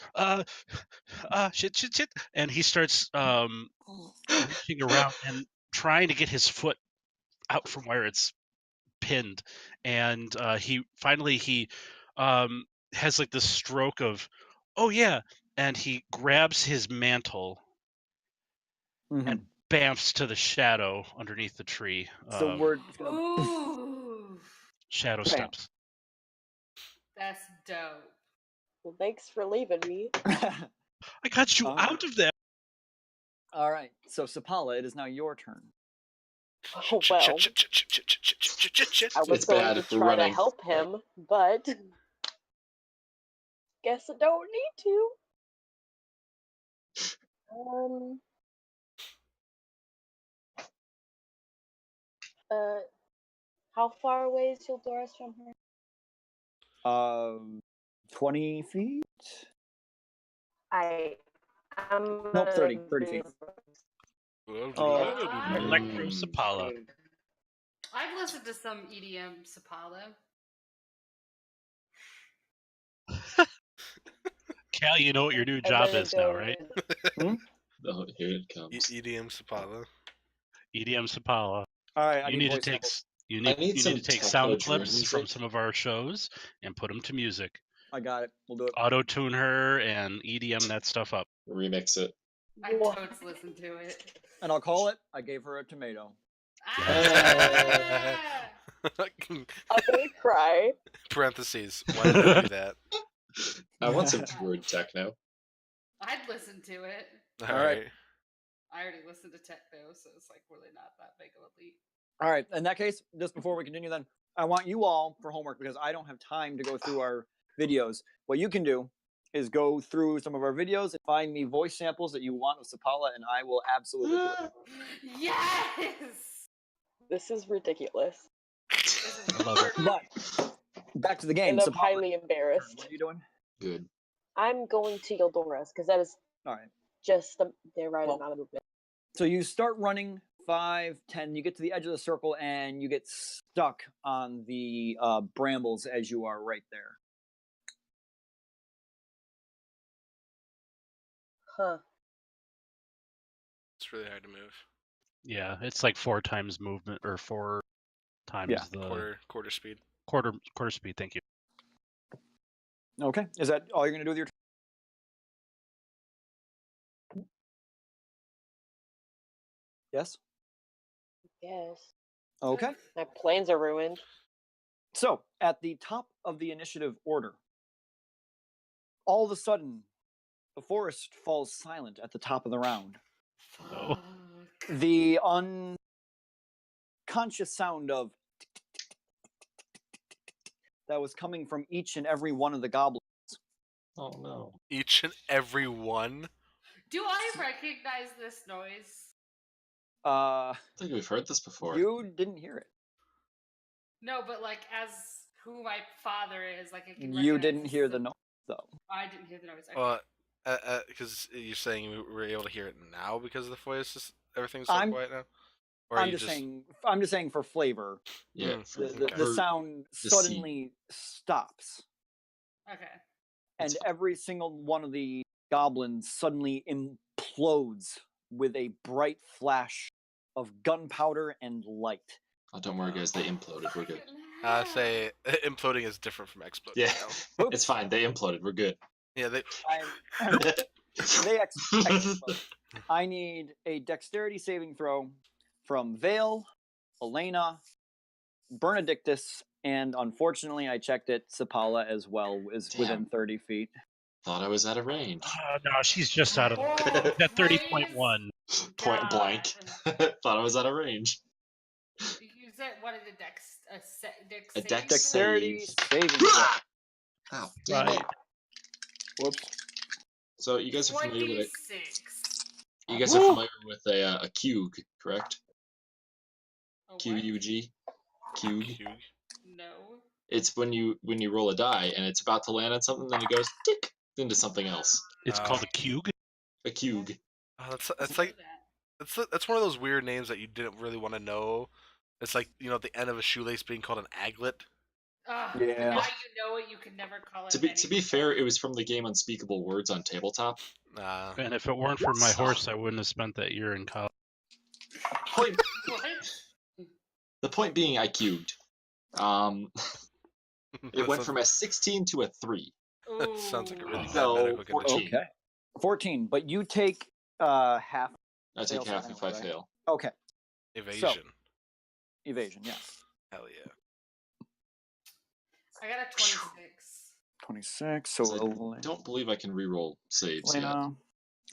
Shit! And he starts reaching around and trying to get his foot out from where it's pinned. And he finally has like this stroke of, oh yeah, and he grabs his mantle and bamfs to the shadow underneath the tree. So we're just gonna. Ooh, Shadow Bam. steps. that's dope. Well, thanks for leaving me. I got you out of there. All right. So Sapala, it is now your turn. Oh, well, I was It's going bad to if we're try to running. help him, but guess I don't need to. How far away is Hildoris from her? 20 feet. I'm Nope, 30 feet. Electro Sapala. I've listened to some EDM Sapala. Cal, you know what your new job is now, right? Oh, here it comes. EDM Sapala. EDM Sapala. All right. I You need need to voice take samples. you I need need you some need to take techno sound drum clips from music. some of our shows and put them to music. I got it. We'll do it. Auto tune her and EDM that stuff up. Remix it. I Wha- totes listen to it. And I'll call it. I gave her a tomato. Ah! I'm gonna cry. Parentheses. Why did you do that? I want some word techno. I'd listen to it. All right. Alright. I already listened to techno, so it's like really not that big of a leap. All right. In that case, just before we continue, then I want you all for homework because I don't have time to go through our videos. What you can do is go through some of our videos and find me voice samples that you want with Sapala, and I will absolutely do it. Yes! This is ridiculous. This is I love it. But back to the game. And I'm Sapala, highly what embarrassed. are you doing? Good. I'm going to Hildoris because that is All right. just the right Well- amount of movement. So you start running 5, 10. You get to the edge of the circle and you get stuck on the brambles as you are right there. Huh. It's really hard to move. Yeah, it's like 4 times movement or 4 times Yeah. the Quarter speed. quarter speed. Thank you. Okay. Is that all you're going to do with your turn? Yes? Yes. Okay. My plans are ruined. So, at the top of the initiative order, all of a sudden, the forest falls silent at the top of the round. No. Fuck. The unconscious sound of that was coming from each and every one of the goblins. Oh no. Each and every one. Do I recognize this noise? Uh, I think we've heard this before. you didn't hear it. No, but like as who my father is, like I can. You recognize didn't this hear as the a- noise, though. I didn't hear the noise. Okay. Well, because you're saying we were able to hear it now because of the voice. Everything's so I'm- quiet now. Or I'm you just saying. I'm just saying for flavor. Yeah. Mm, For, The for- sound the suddenly stops, Okay. and It's- every single one of the goblins suddenly implodes with a bright flash of gunpowder and light. Oh, don't worry, guys. They imploded. We're good. I say imploding is different from exploding. Yeah, now. it's fine. They imploded. We're good. Yeah, they. They explode. I need a dexterity saving throw from Vale, Elena, Benedictus, and unfortunately, I checked it. Sapala as well is within Damn. 30 feet. Thought I was out of range. No, she's just out of Oh, at please. 30.1. Point God. blank. Thought I was out of range. You said what is a dex? Dex A save? dex Dexterity save. saving throw. Ow, damn Right. it. Whoops. So you guys are familiar with 26. you guys are familiar with a cube, correct? A what? QUG. Cube. Cube. No. It's when you roll a die and it's about to land on something, then it goes tick into something else. It's called a cube. A cube. Oh, that's like that's one of those weird names that you didn't really want to know. It's like at the end of a shoelace being called an aglet. Ugh, Yeah. Now you know it. You can never call it. To be anything fair, else. it was from the game Unspeakable Words on tabletop. And if it weren't for my horse, I wouldn't have spent that year in college. Point, What? the point being, I cubed. It went from a 16 to a 3. That sounds like a really Ooh. bad So, medical 14. condition. Okay. 14, but you take half. I take Fails half for if I penalty, right? fail. Okay. Evasion. Evasion, yeah. Hell yeah. I got a 26. 26. So So Elena. Don't believe I can reroll saves yet. Elena.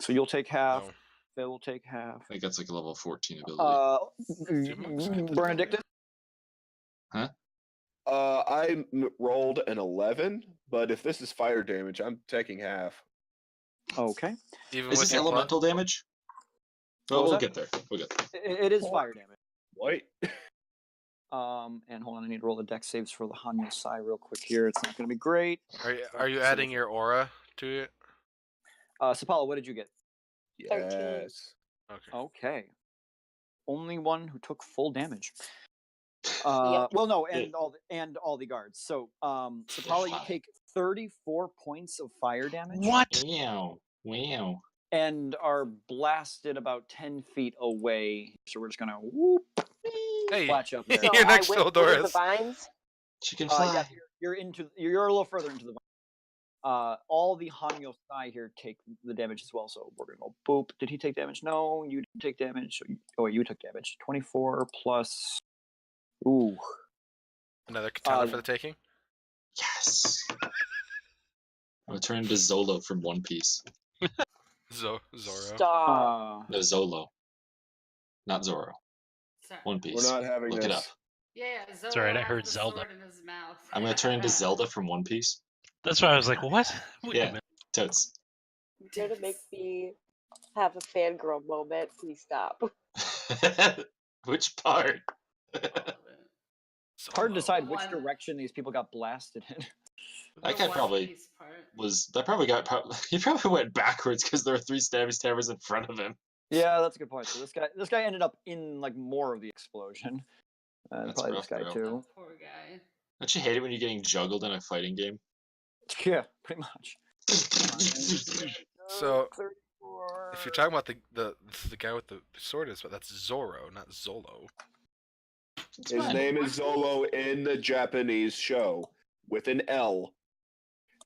So you'll take half. Oh. Phil will take half. I think that's like a level 14 ability. Benedictus. I rolled an 11, but if this is fire damage, I'm taking half. Okay. Even Is with this your elemental damage? Well, was we'll that? get there. We'll get there. It is fire damage. What? And hold on, I need to roll the dex saves for the Hanyo Sai real quick here. It's not going to be great. Are you adding your aura to it? Sapala, what did you get? 13. Yes. Okay. Okay. Only one who took full damage. Yep. Well, no, It- and all the guards. So, Sapala, you Wow. take 34 points of fire damage. What? Wow. Wow. And are blasted about 10 feet away. So we're just gonna whoop Hey, flatch up there. So You're next I to went through the Eldorus. vines. She can fly. Yeah, you're a little further into the. All the Hanyo Sai here take the damage as well. So we're gonna go boop. Did he take damage? No, you didn't take damage. You took damage. 24 plus. Ooh. Another katana for the taking? Yes. I'm gonna turn into Zolo from One Piece. Zoro. Stop. No, Zolo. Not Zoro. Sorry. One We're Piece. not having Look it up. this. Yeah, Zoro alright, I has heard the Zelda. sword in his mouth. I'm gonna turn into Zelda from One Piece. That's why I was like, what? Wait a Yeah. minute. Totes. You're gonna make me have a fangirl moment. Please stop. Which part? It's hard to decide which One. direction these people got blasted in. That The guy One probably Piece part. he probably went backwards because there were 3 stabby stabbers in front of him. Yeah, that's a good point. So this guy ended up in like more of the explosion. That's Probably rough, this guy bro. too. That poor guy. Don't you hate it when you're getting juggled in a fighting game? Yeah, pretty much. So, if you're talking about the guy with the sword, that's Zoro, not Zolo. It's His fine. name is Zolo in the Japanese show with an L.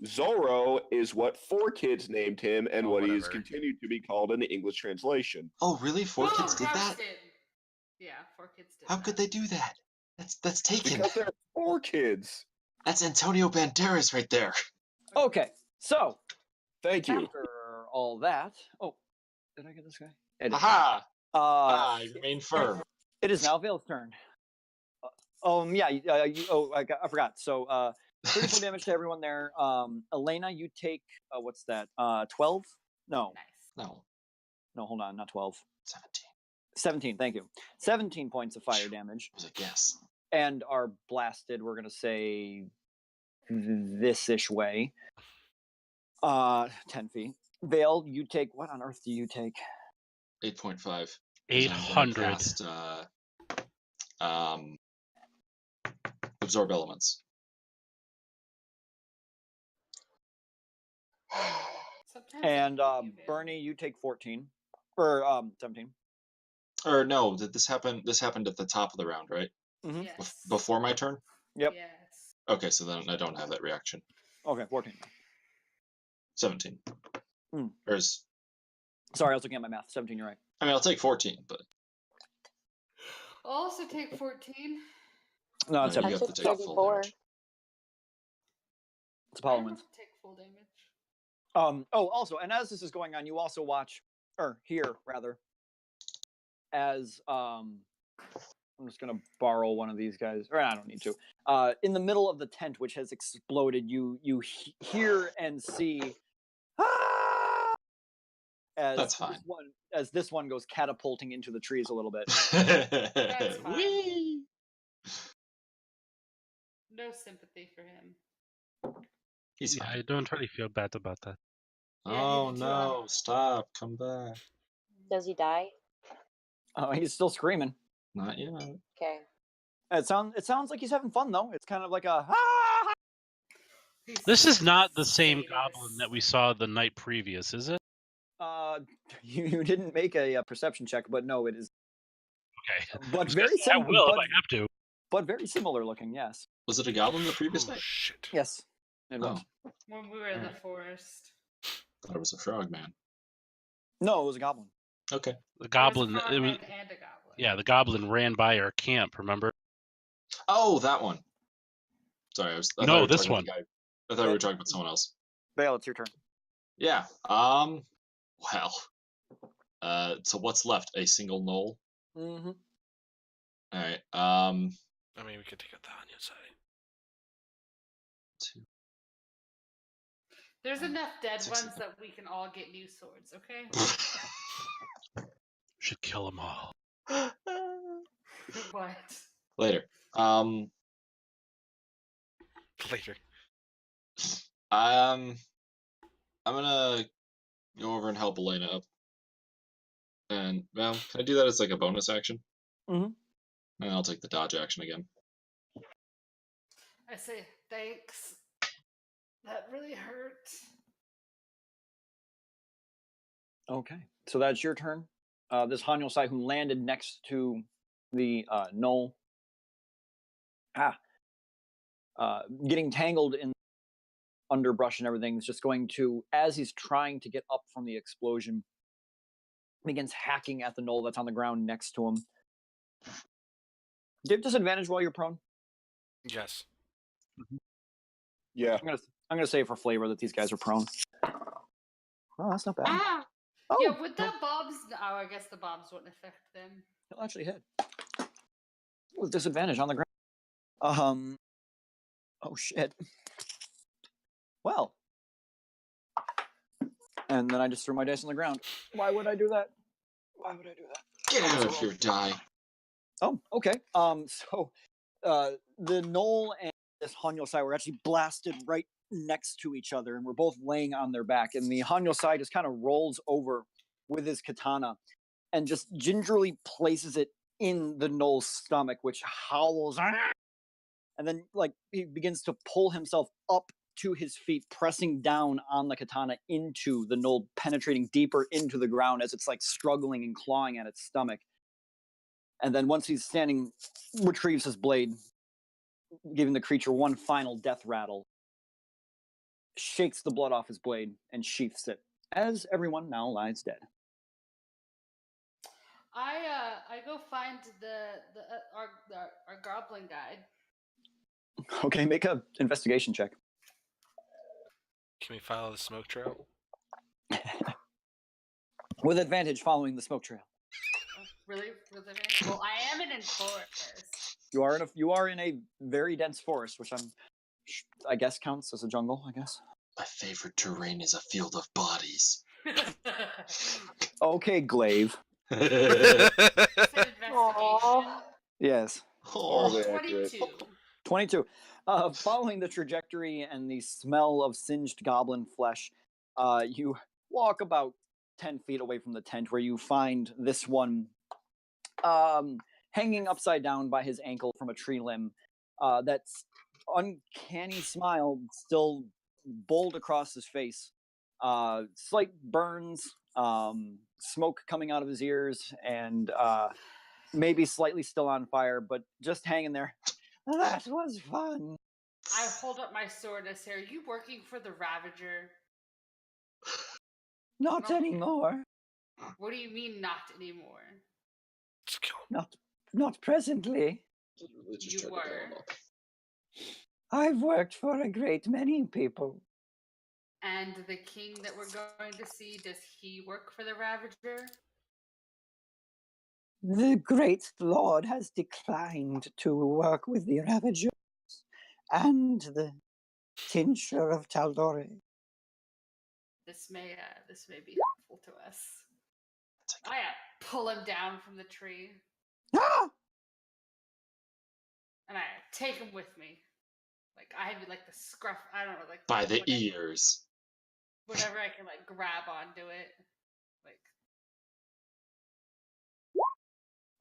Zoro is what 4Kids named him and Oh, what he is whatever. continued continued to be called in the English translation. Oh, really? 4 Oh, kids did that? roasted. Yeah, 4Kids did How that. could they do that? That's taken. Because they're 4Kids. That's Antonio Banderas right there. Okay, so Thank you. after all that, oh, did I get this guy? It is. Haha! Uh, I remain firm. it is now Vale's turn. Yeah. I forgot. So 34 damage to everyone there. Elena, you take what's that? 12? No, Nice. No, hold on, not 12. 17. 17. Thank you. 17 points of fire damage, Was a guess. and are blasted. We're gonna say this-ish way. 10 feet. Vale, you take what on earth do you take? 8.5. 800. Cast, absorb elements. Sometimes And I think you fail. Bernie, you take 14 or 17. Or no, did this happen? This happened at the top of the round, right? Mhm. Yes. Before my turn. Yep. Yes. Okay, so then I don't have that reaction. Okay, 14. 17. Hmm. Or is, Sorry, I was looking at my math. 17. You're right. I mean, I'll take 14, but I'll also take 14. No, it's you I have 17. to took take full 34. damage. It's I Apollo don't wins. have to take full damage. Also, and as this is going on, you also watch, or hear rather, as I'm just gonna borrow one of these guys, or I don't need to. In the middle of the tent, which has exploded, you hear and see. "Ah!" That's fine. This one goes catapulting into the trees a little bit. That's fine. Whee! No sympathy for him. He's Yeah, fine. I don't really feel bad about that. Yeah, Oh neither do no! I. Stop! Come back! Does he die? He's still screaming. Not yet. Okay. It sounds like he's having fun though. It's kind of like a ah! He's This is not the same sadist. goblin that we saw the night previous, is it? You didn't make a perception check, but no, it is. Okay. But I was gonna very say, I similar. will if I have to. But very similar looking. Yes. Was it a goblin the previous Oh night? shit. Yes. It was. Oh, When we were in the Alright. forest. thought it was a frog man. No, it was a goblin. Okay. The There was a goblin. It was, frogman and a goblin. yeah, the goblin ran by our camp. Remember? Oh, that one. Sorry, I thought No, we were this talking about one. the guy. I thought we were talking about someone else. Vale, it's your turn. Yeah. Well. So what's left? A single knoll. Mm-hmm. All right. I mean, we could take out the Anya side. Two. There's enough dead 16. ones that we can all get new swords, okay? Should kill them all. What? Later. Later. I'm gonna go over and help Elena up. And well, can I do that as like a bonus action? Mhm. And I'll take the dodge action again. I say thanks. That really hurt. Okay, so that's your turn. This Hanyosai who landed next to the knoll, getting tangled in underbrush and everything, is just going to, as he's trying to get up from the explosion, begins hacking at the knoll that's on the ground next to him. Do you have disadvantage while you're prone? Yes. Yeah. I'm gonna say for flavor that these guys are prone. Oh, that's not bad. Ah! Oh, Yeah, would the bombs... Oh, I guess the bombs wouldn't affect them. he'll actually hit with disadvantage on the ground. Oh shit. Well. And then I just threw my dice on the ground. Why would I do that? Why would I do that? Get out of here, die. Oh, okay. So the knoll and this Hanyosai were actually blasted right next to each other, and we're both laying on their back. And the Hanyosai just kind of rolls over with his katana and just gingerly places it in the knoll's stomach, which howls. And then, like, he begins to pull himself up to his feet, pressing down on the katana into the knoll, penetrating deeper into the ground as it's like struggling and clawing at its stomach. And then once he's standing, retrieves his blade, giving the creature one final death rattle, shakes the blood off his blade, and sheaths it, as everyone now lies dead. I go find our goblin guide. Okay, make a investigation check. Can we follow the smoke trail? with advantage following the smoke trail. Really? Well, I am in a forest. You are in a very dense forest, which I guess counts as a jungle. I guess. My favorite terrain is a field of bodies. Okay, Glaive. Is it investigation? Aw. Yes. Horribly accurate. 22. 22. Following the trajectory and the smell of singed goblin flesh, you walk about 10 feet away from the tent where you find this one hanging upside down by his ankle from a tree limb. That's uncanny smile still bold across his face. Slight burns, smoke coming out of his ears, and maybe slightly still on fire, but just hanging there. That was fun. I hold up my sword and say, "Are you working for the Ravager?" Not No. anymore. What do you mean, not anymore? Let's kill him. Not presently. Just You tried to blow were. him up. I've worked for a great many people. And the king that we're going to see, does he work for the Ravager? The great lord has declined to work with the Ravagers and the tincture of Taldore. This may be helpful to us. I pull him down from the tree Ah! and I take him with me. Like I have like the scruff. I don't know, like By the whatever- ears. Whatever I can like grab onto it, like.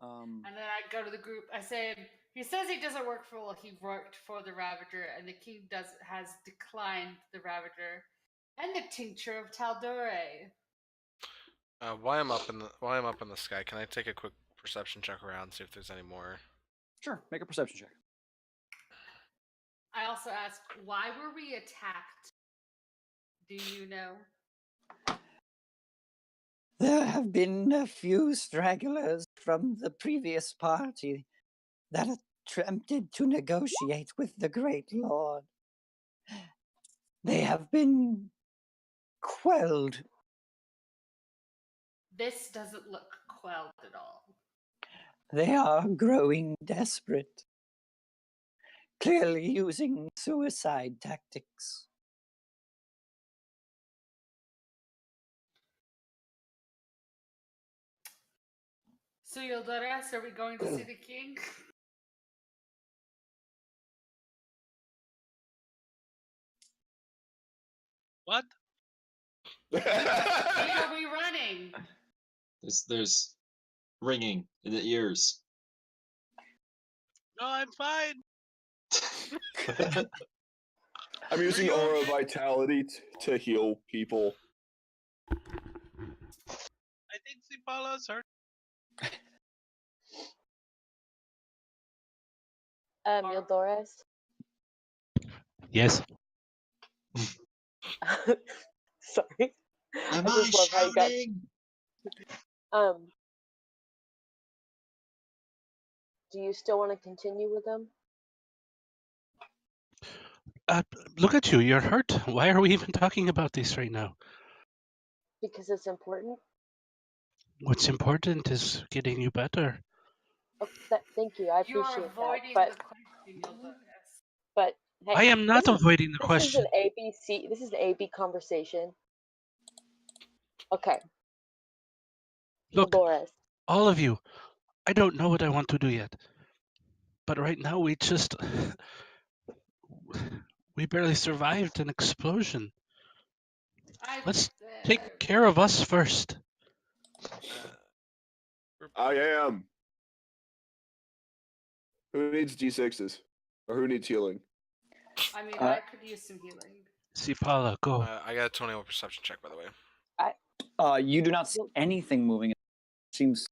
And then I go to the group. I say, he says he doesn't work for. Well, he worked for the Ravager, and the king has declined the Ravager and the tincture of Taldore. While I'm up in the sky, can I take a quick perception check around, see if there's any more? Sure, make a perception check. I also ask, why were we attacked? Do you know? There have been a few stragglers from the previous party that attempted to negotiate with the Great Lord. They have been quelled. This doesn't look quelled at all. They are growing desperate, clearly using suicide tactics. So Yildiris, are we going to see the king? What? Are we running? There's ringing in the ears. No, I'm fine. I'm using you Aura okay? Vitality to heal people. I think Zipala's hurt. Yildoris. Yes. Sorry. Am I I just love how you got. shouting? Do you still want to continue with them? Look at you. You're hurt. Why are we even talking about this right now? Because it's important. What's important is getting you better. Oh, thank you. I You're appreciate that. avoiding But the question, Yildiris. hey, I am not avoiding the this question. is an ABC. This is an AB conversation. Okay. Look, Yildoris. all of you, I don't know what I want to do yet. But right now we barely survived an explosion. Let's take care of us first. I am. Who needs D6s? Or who needs healing? I mean, I could use some healing. Sipala, go. I got a 21 perception check, by the way. You do not see anything moving. It seems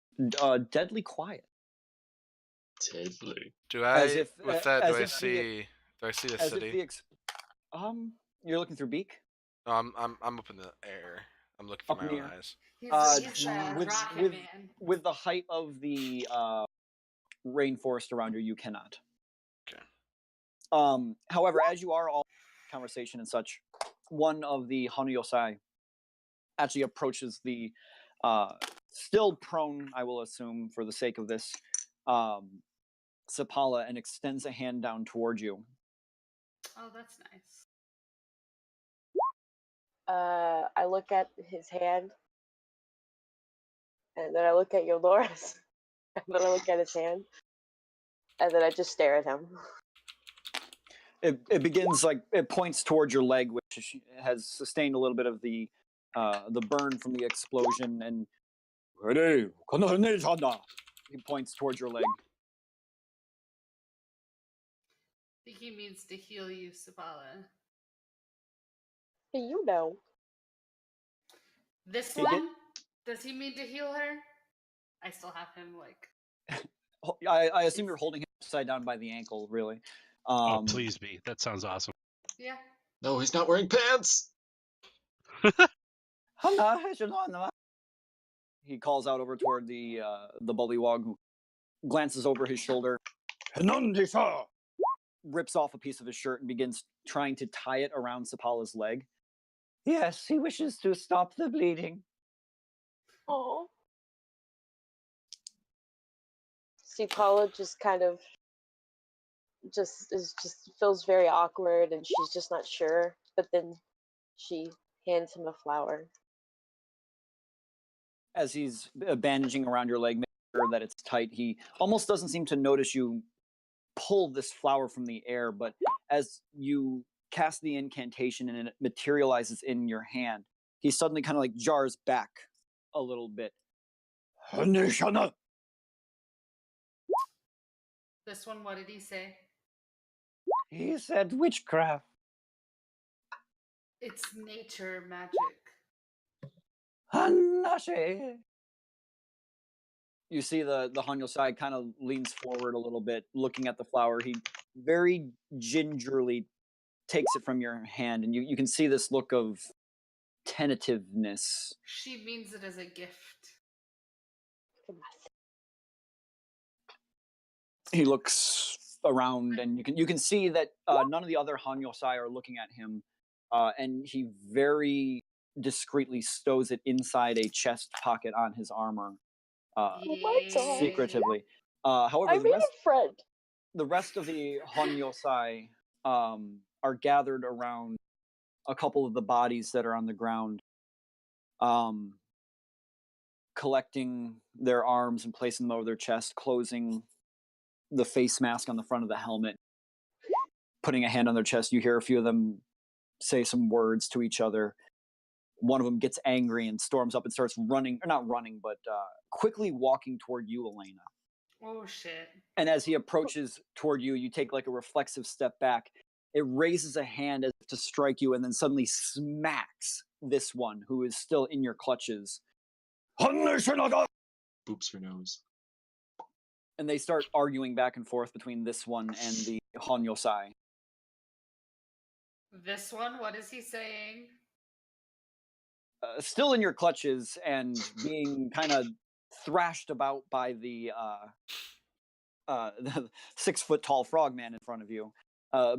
deadly quiet. Deadly. Do I? As if- with that, as do I if the- see? Do I see the As city? if the you're looking through Beak. No, I'm up in the air. I'm looking through Up my in own the air. eyes. He's a with- rocket with- man. With the height of the rainforest around you, you cannot. Okay. However, as you are all in conversation and such, one of the Hanuyosai actually approaches the still prone, I will assume, for the sake of this, Sapala, and extends a hand down toward you. Oh, that's nice. I look at his hand, and then I look at Eudorus, and then I look at his hand, and then I just stare at him. It begins like it points towards your leg, which has sustained a little bit of the burn from the explosion, and he points towards your leg. I think he means to heal you, Sabala. You know. This He one? Does he mean to heal her? I still have him like. I assume you're holding him upside down by the ankle, really. Oh, please be. That sounds awesome. Yeah. No, he's not wearing pants. He calls out over toward the bullywog, who glances over his shoulder, rips off a piece of his shirt and begins trying to tie it around Sapala's leg. Yes, he wishes to stop the bleeding. Oh. See, Paula just kind of just feels very awkward, and she's just not sure. But then she hands him a flower. As he's bandaging around your leg, making sure that it's tight, he almost doesn't seem to notice you pull this flower from the air, but as you cast the incantation and it materializes in your hand, he suddenly kind of like jars back a little bit. This one, what did he say? He said witchcraft. It's nature magic. Hanashe. You see the Hanyosai kind of leans forward a little bit, looking at the flower. He very gingerly takes it from your hand, and you can see this look of tentativeness. She means it as a gift. He looks around, and you can see that none of the other Hanyosai are looking at him, and he very discreetly stows it inside a chest pocket on his armor, Yay. secretively. However, I made a friend. the rest of the Hanyosai are gathered around a couple of the bodies that are on the ground, collecting their arms and placing them over their chest, closing the face mask on the front of the helmet, putting a hand on their chest. You hear a few of them say some words to each other. One of them gets angry and storms up and starts running, or not running, but quickly walking toward you, Elena. Oh shit. And as he approaches toward you, you take like a reflexive step back. It raises a hand as if to strike you, and then suddenly smacks this one who is still in your clutches. Boops her nose. And they start arguing back and forth between this one and the Hanyosai. This one, what is he saying? Still in your clutches and being kind of thrashed about by the 6-foot-tall frogman in front of you.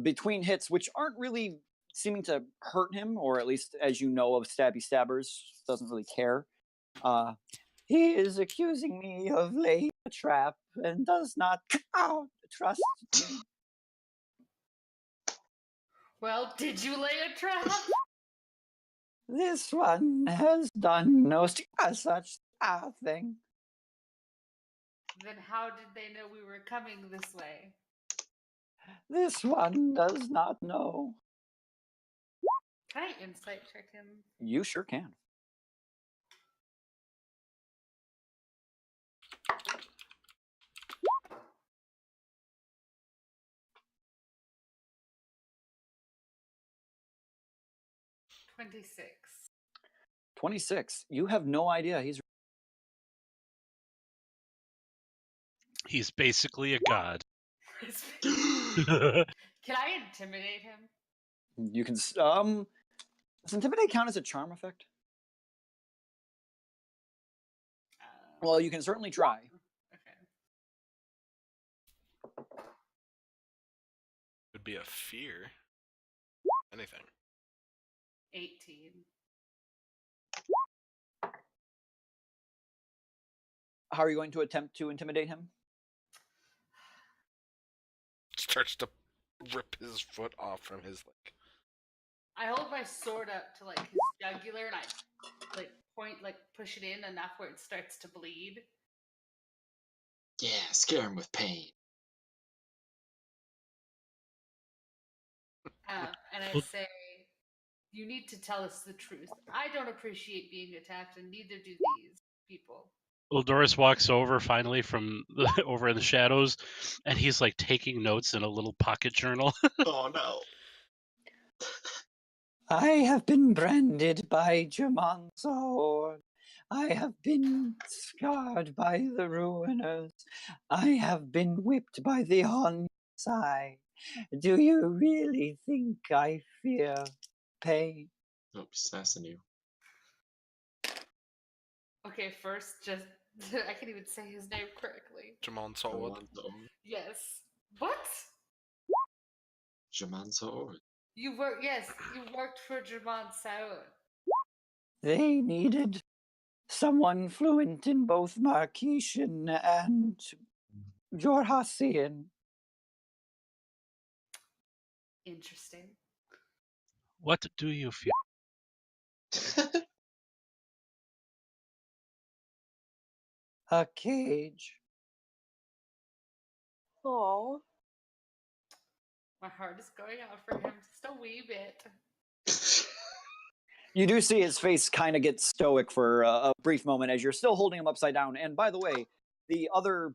Between hits, which aren't really seeming to hurt him, or at least as you know of stabby stabbers, doesn't really care. He is accusing me of laying a trap and does not trust me. Well, did you lay a trap? This one has done no such thing. Then how did they know we were coming this way? This one does not know. Can I insight check him? You sure can. $26. 26. You have no idea. He's basically a god. Can I intimidate him? You can. Does intimidate count as a charm effect? Well, you can certainly try. Okay. Would be a fear. Anything. 18. how are you going to attempt to intimidate him? Starts to rip his foot off from his leg. I hold my sword up to like his jugular and I like point, like push it in enough where it starts to bleed. Yeah, scare him with pain. And I Well- say, you need to tell us the truth. I don't appreciate being attacked, and neither do these people. Well, Doris walks over finally from over in the shadows, and he's like taking notes in a little pocket journal. Oh no. I have been branded by Jamanzor. I have been scarred by the Ruiners. I have been whipped by the Honsai. Do you really think I fear pain? Nope, he's faster than you. Okay, first, just I can't even say his name correctly. Jamon Salwood. Yes. What? Jaman Saor. You work? Yes, you worked for Jermon Saud. They needed someone fluent in both Marquesian and Jorhassian. Interesting. What do you feel? A cage. Oh, My heart is going out for him just a wee bit. You do see his face kind of get stoic for a brief moment as you're still holding him upside down. And by the way, the other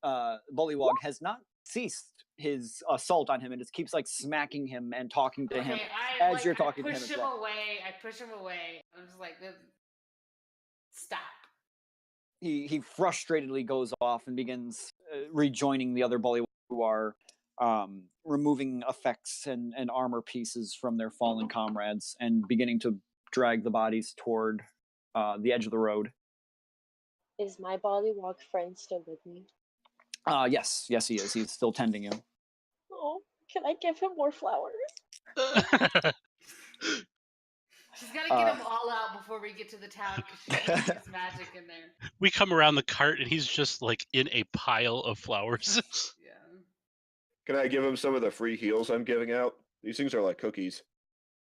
bullywog has not ceased his assault on him and just keeps like smacking him and talking to him. I, as you're talking to him push as him well. away. I push him away. I'm just like, stop. He frustratedly goes off and begins rejoining the other bullywog who are removing effects and armor pieces from their fallen comrades and beginning to drag the bodies toward the edge of the road. is my bodywalk friend still with me? Yes, he is. He's still tending you. Oh, can I give him more flowers? She's got to get them all out before we get to the town because she needs his magic in there. We come around the cart, and he's just like in a pile of flowers. Yeah. Can I give him some of the free heals I'm giving out? These things are like cookies.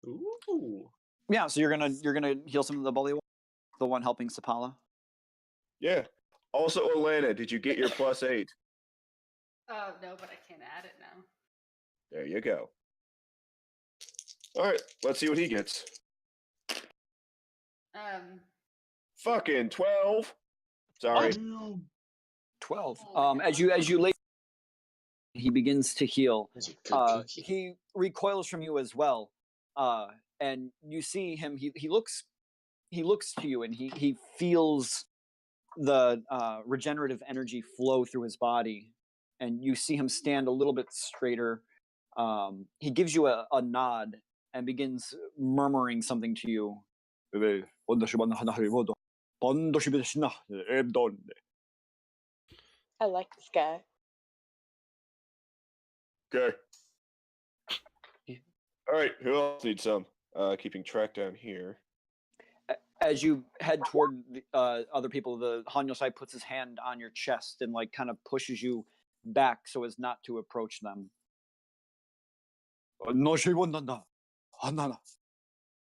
Ooh. Yeah, so you're gonna heal some of the bullywog, the one helping Sapala. Yeah. Also, Alana, did you get your +8? Oh, no, but I can't add it now. There you go. All right, let's see what he gets. Fucking 12. Sorry. 12. Oh my As you lay, he begins to heal. That's a good cookie. He recoils from you as well, and you see him. He looks to you, and he feels the regenerative energy flow through his body, and you see him stand a little bit straighter. He gives you a nod and begins murmuring something to you. I like this guy. Okay. All right, who else needs some? Keeping track down here. As you head toward the, other people, the Hanyosai puts his hand on your chest and like kind of pushes you back so as not to approach them.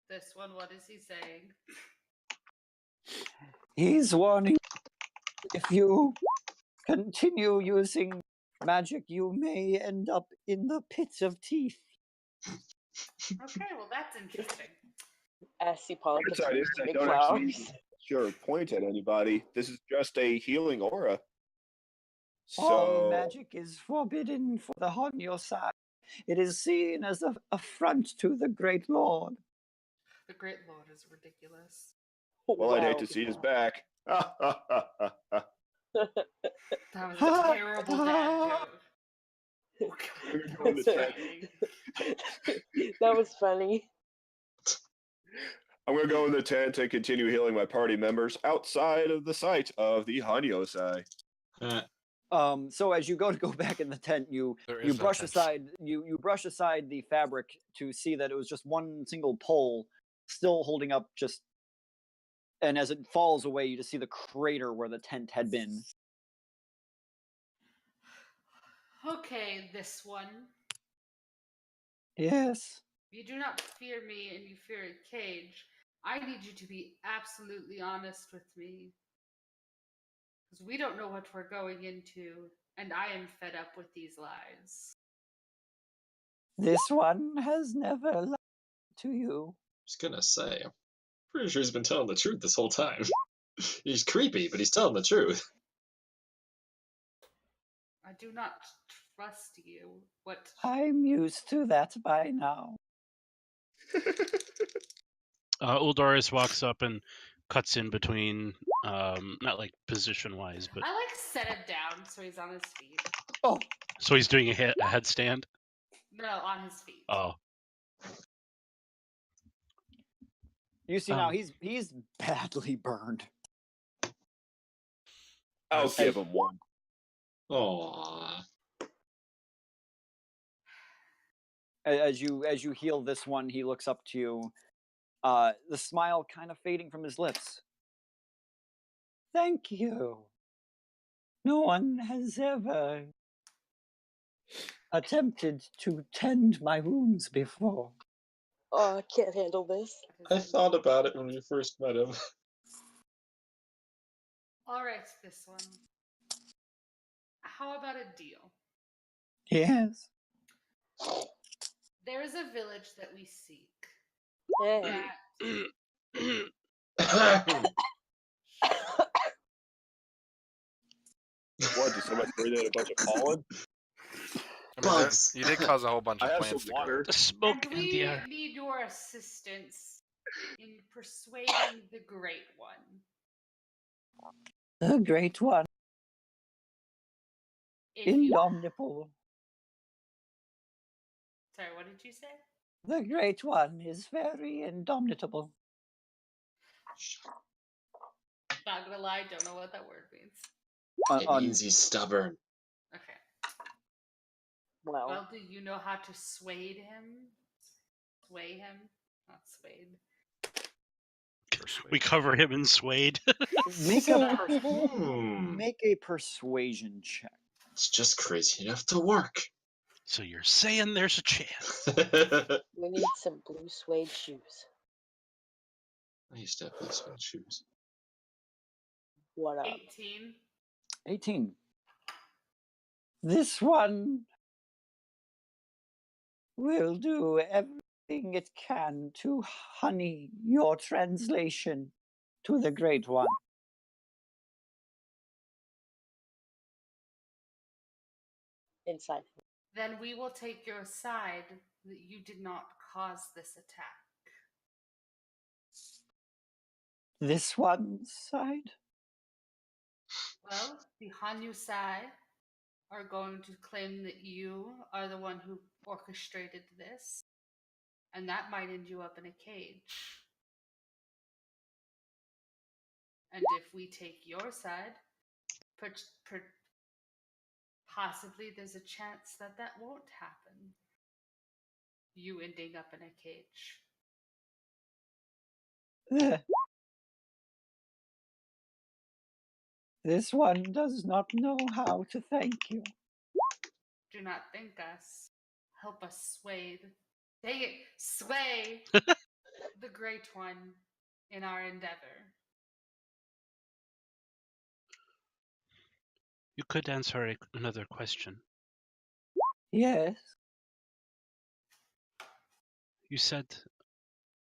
This one, what is he saying? He's warning, if you continue using magic, you may end up in the pit of teeth. Okay, well, that's interesting. Assy Paul Good gets side is I big don't actually need flowers. to sure point at anybody. This is just a healing aura. All So magic is forbidden for the Hanyosai. It is seen as an affront to the Great Lord. The Great Lord is ridiculous. well, I'd hate Wow. to see his back. That was a terrible dad joke. Oh, God, Going to that's tent. funny. That was funny. I'm gonna go in the tent and continue healing my party members outside of the site of the Hanyosai. So as you go to go back in the tent, you There you is no brush tent. aside you brush aside the fabric to see that it was just one single pole, still holding up just and as it falls away, you just see the crater where the tent had been. Okay, this one. Yes. You do not fear me and you fear a cage. I need you to be absolutely honest with me. Because we don't know what we're going into, and I am fed up with these lies. This one has never lied to you. I was gonna say, I'm pretty sure he's been telling the truth this whole time. He's creepy, but he's telling the truth. I do not trust you. What? I'm used to that by now. Uldoris walks up and cuts in between, not like position wise, but I set him down so he's on his feet. Oh, so he's doing a headstand. No, on his feet. Oh, you see now Um, he's badly burned. I'll give him one. Aww. As you heal this one, he looks up to you. The smile kind of fading from his lips. Thank you. No one has ever attempted to tend my wounds before. Oh, I can't handle this. I thought about it when we first met him. All right, this one. How about a deal? Yes. There is a village that we seek. Yeah. That What? Did somebody breathe out a bunch of pollen? I mean, Bugs. you did cause a whole bunch I of have plants some to water. grow. the smoke and in the we air. need your assistance in persuading the Great One. The Great One, If you... indomitable. Sorry, what did you say? The Great One is very indomitable. Not gonna lie, don't know what that word means. It means he's stubborn. Okay. Well, Well, do you know how to sway him? Sway him? Not swayed. We cover him in suede. Make a Hmm. persuasion check. It's just crazy enough to work. So you're saying there's a chance? I we need some blue suede shoes. used to have blue suede shoes. What up? 18. 18. This one will do everything it can to honey your translation to the Great One. Inside. Then we will take your side that you did not cause this attack. This one's side? Well, the Hanusai are going to claim that you are the one who orchestrated this, and that might end you up in a cage. And if we take your side, possibly there's a chance that that won't happen. You ending up in a cage. This one does not know how to thank you. Do not thank us. Help us sway. Dang it! Sway the Great One in our endeavor. You could answer another question. Yes. You said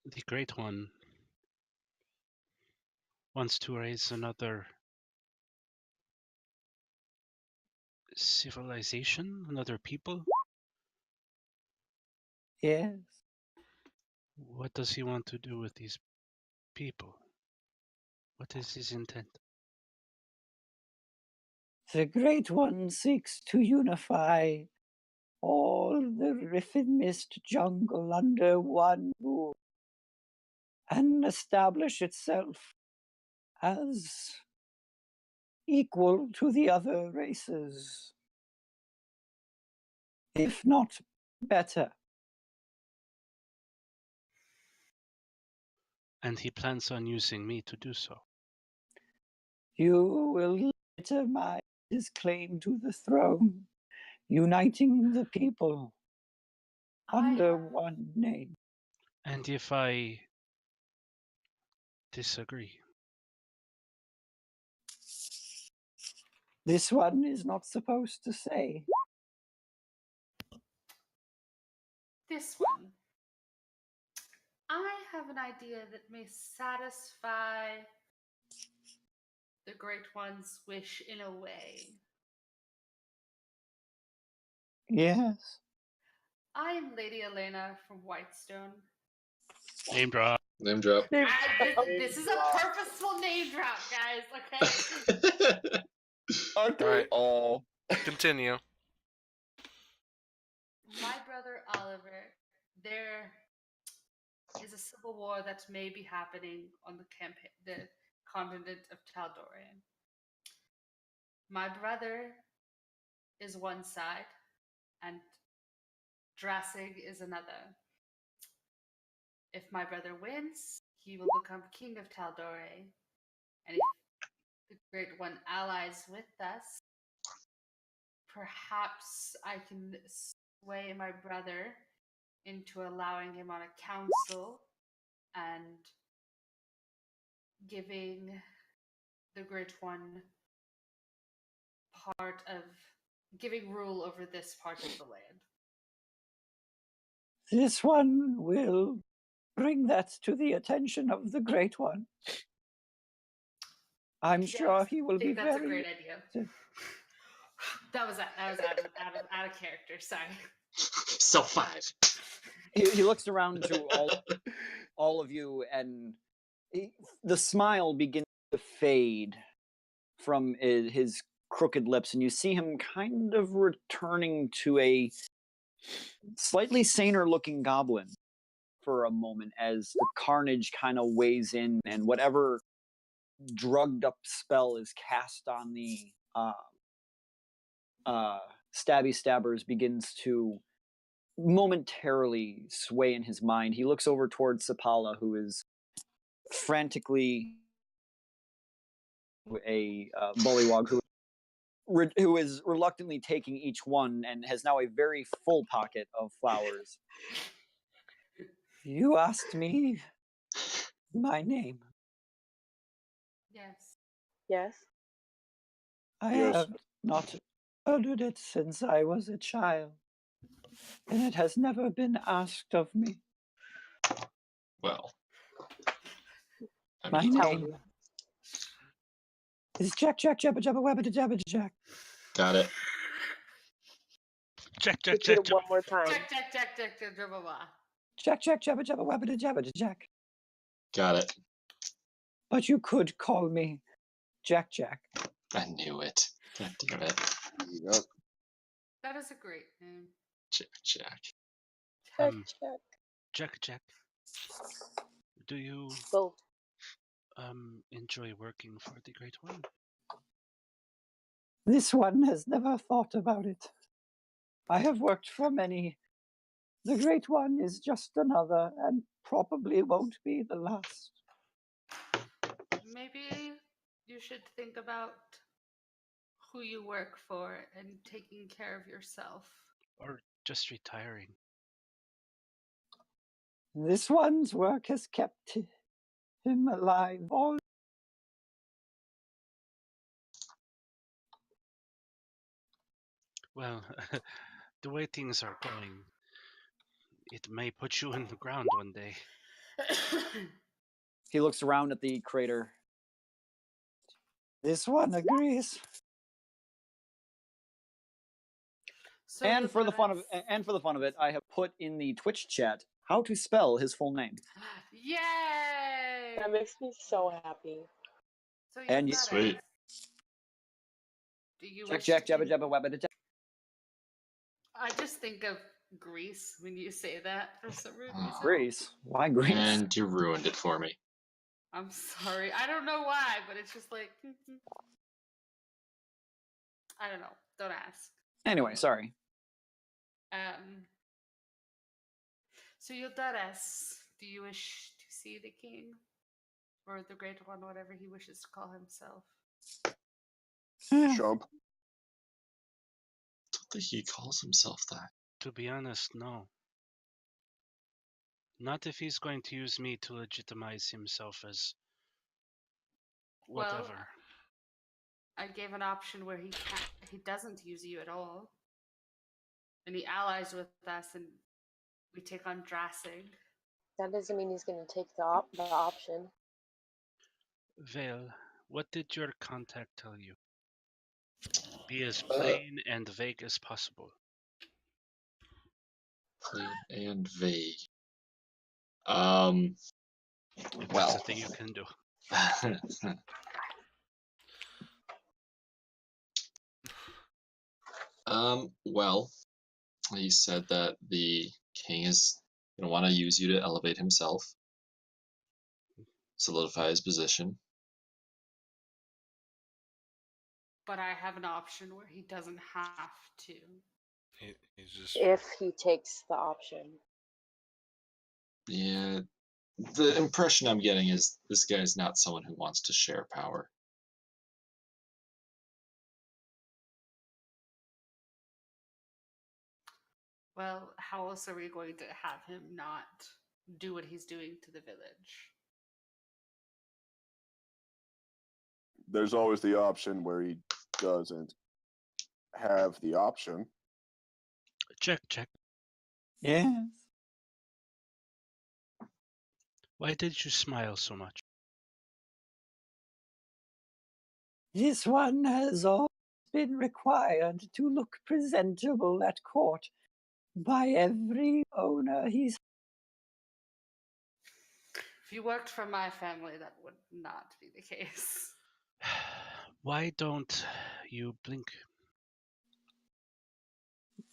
the Great One wants to raise another civilization, another people. Yes. What does he want to do with these people? What is his intent? The Great One seeks to unify all the Riffin Mist jungle under one rule and establish itself as equal to the other races, if not better. And he plans on using me to do so. You will legitimize his claim to the throne, uniting the people under one name. And if I disagree? This one is not supposed to say. This one. I have an idea that may satisfy the Great One's wish in a way. Yes. I am Lady Elena from Whitestone. Name drop. Name drop. This is a purposeful name drop, guys, okay? Aren't they Alright. all? Continue. My brother Oliver, there is a civil war that may be happening on the continent of Tal'Dorei. My brother is one side, and Drasig is another. If my brother wins, he will become king of Tal'Dorei, and if the Great One allies with us, perhaps I can sway my brother into allowing him on a council and giving the Great One giving rule over this part of the land. This one will bring that to the attention of the Great One. I'm sure Yes, he will I think be that's very. a great idea. That was out of character. Sorry. So 5. He looks around to all of you, and the smile begins to fade from his crooked lips, and you see him kind of returning to a slightly saner looking goblin for a moment as the carnage kind of weighs in, and whatever drugged up spell is cast on the stabby stabbers begins to momentarily sway in his mind. He looks over towards Sapala, who is frantically a bullywog who is reluctantly taking each one and has now a very full pocket of flowers. You asked me my name. Yes. Yes. I Yes. have not uttered it since I was a child, and it has never been asked of me. Well. I My mean, Tell name me. is Jack Jack Jabba Jabba Wabba Jabba Jack. got it. Check. Repeat it one more time. Check, blah, blah, blah. Jack Jack Jabba Jabba Wabba Jabba Jack. Got it. But you could call me Jack Jack. I knew it. God damn it. Yep. That is a great name. Jack. Check, check. Jack. Do you Go. enjoy working for the Great One? This one has never thought about it. I have worked for many. The Great One is just another, and probably won't be the last. Maybe you should think about who you work for and taking care of yourself. Or just retiring? This one's work has kept him alive all. Well, the way things are going, it may put you in the ground one day. He looks around at the crater. This one agrees. So And you'll for the fun let of it, I have put in the Twitch chat how to spell his full name. Yay! That makes me so happy. So you'll And let Sweet. us. Do you Jack wish Jack to Jabba Jabba Wabba Jack. I just think of Greece when you say that for some reason. Greece. Why Greece? And you ruined it for me. I'm sorry. I don't know why, but it's just like I don't know. Don't ask. Anyway, sorry. So Yildiz, do you wish to see the king or the great one, whatever he wishes to call himself. Chump. I don't think he calls himself that. To be honest, no. Not if he's going to use me to legitimize himself as whatever. Well, I gave an option where he doesn't use you at all, and he allies with us, and we take on Drassig. That doesn't mean he's going to take the option. Vale, what did your contact tell you? Be as plain and vague as possible. Plain and vague. If Well. that's a thing you can do. Well, he said that the king is going to want to use you to elevate himself, solidify his position. But I have an option where he doesn't have to. He's just If he takes the option. Yeah, the impression I'm getting is this guy's not someone who wants to share power. Well, how else are we going to have him not do what he's doing to the village? There's always the option where he doesn't have the option. Check. Yes. Why did you smile so much? This one has always been required to look presentable at court by every owner he's. If you worked for my family, that would not be the case. Why don't you blink?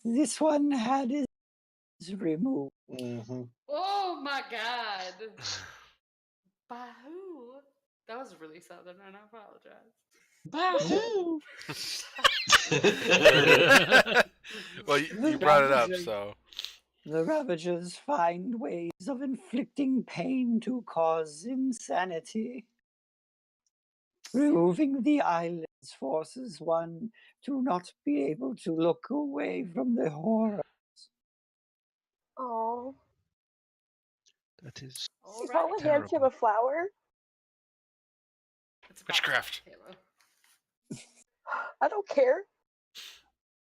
This one had his removed. Oh my god! By who? That was really southern, and I apologize. Bahoo! well, you brought it up, so. The Ravagers find ways of inflicting pain to cause insanity. Removing the eyelids forces one to not be able to look away from the horror. Oh, That is All Paula right. hands him a flower. It's about Witchcraft. Halo. I don't care.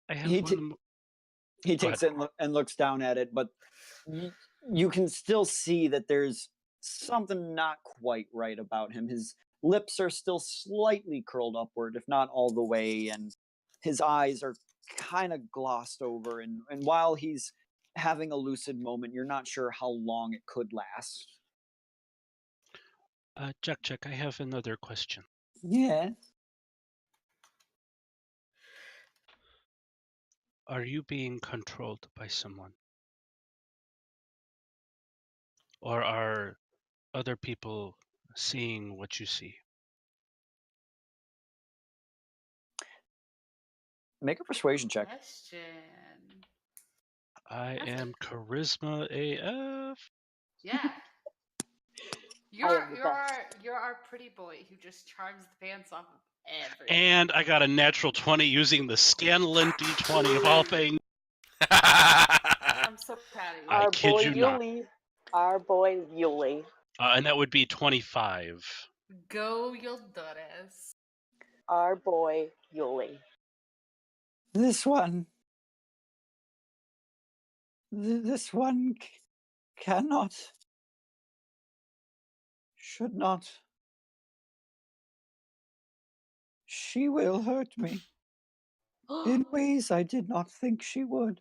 I have He one mo- He Go takes ahead. it and looks down at it, but you can still see that there's something not quite right about him. His lips are still slightly curled upward, if not all the way, and his eyes are kind of glossed over. And while he's having a lucid moment, you're not sure how long it could last. Check. I have another question. Yes. Are you being controlled by someone? Or are other people seeing what you see? Make a persuasion check. Question. I That's am charisma AF. Yeah. am the You're our pretty boy who just charms the pants off of everyone. And I got a natural 20 using the Scanlan D20 of all things. I'm so proud of you. I Our kid boy you not. Yuli. Our boy Yuli. And that would be 25. Go Yildores. Our boy Yuli. This one. This one cannot. Should not. She will hurt me in ways I did not think she would.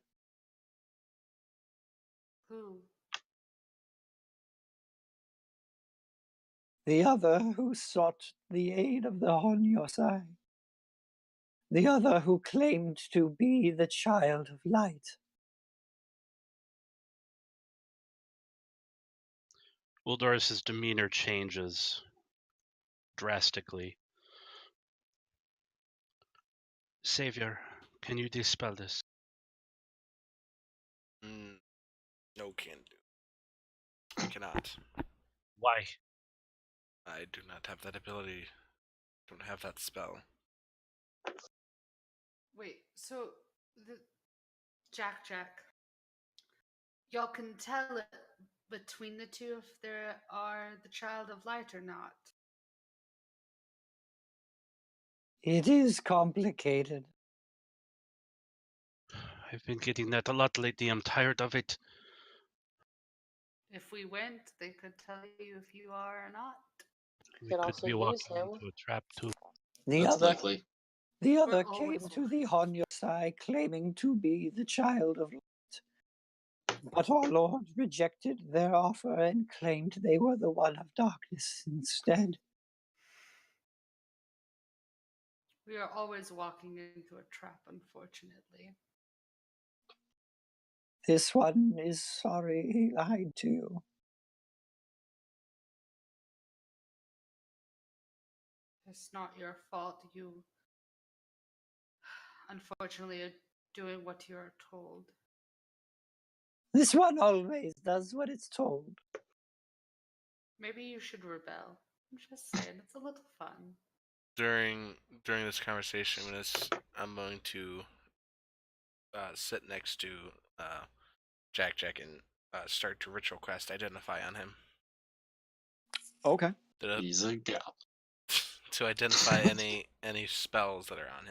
Who? The other who sought the aid of the Honyosai. The other who claimed to be the child of light. Uldoris's demeanor changes drastically. Savior, can you dispel this? No can do. I cannot. Why? I do not have that ability. Don't have that spell. Wait, so the Jack, y'all can tell it between the two if they are the child of light or not. It is complicated. I've been getting that a lot lately. I'm tired of it. If we went, they could tell you if you are or not. We Could could also be use walking him. into a trap too. The That's other, likely. the We're other always came to the Honyosai claiming to be the child of light. But our Lord rejected their offer and claimed they were the one of darkness instead. We are always walking into a trap, unfortunately. This one is sorry he lied to you. It's not your fault. You, unfortunately, are doing what you are told. This one always does what it's told. Maybe you should rebel. I'm just saying, it's a little fun. During this conversation, I'm going to sit next to Jack and start to ritual quest identify on him. Okay. He's a gal. To identify any spells that are on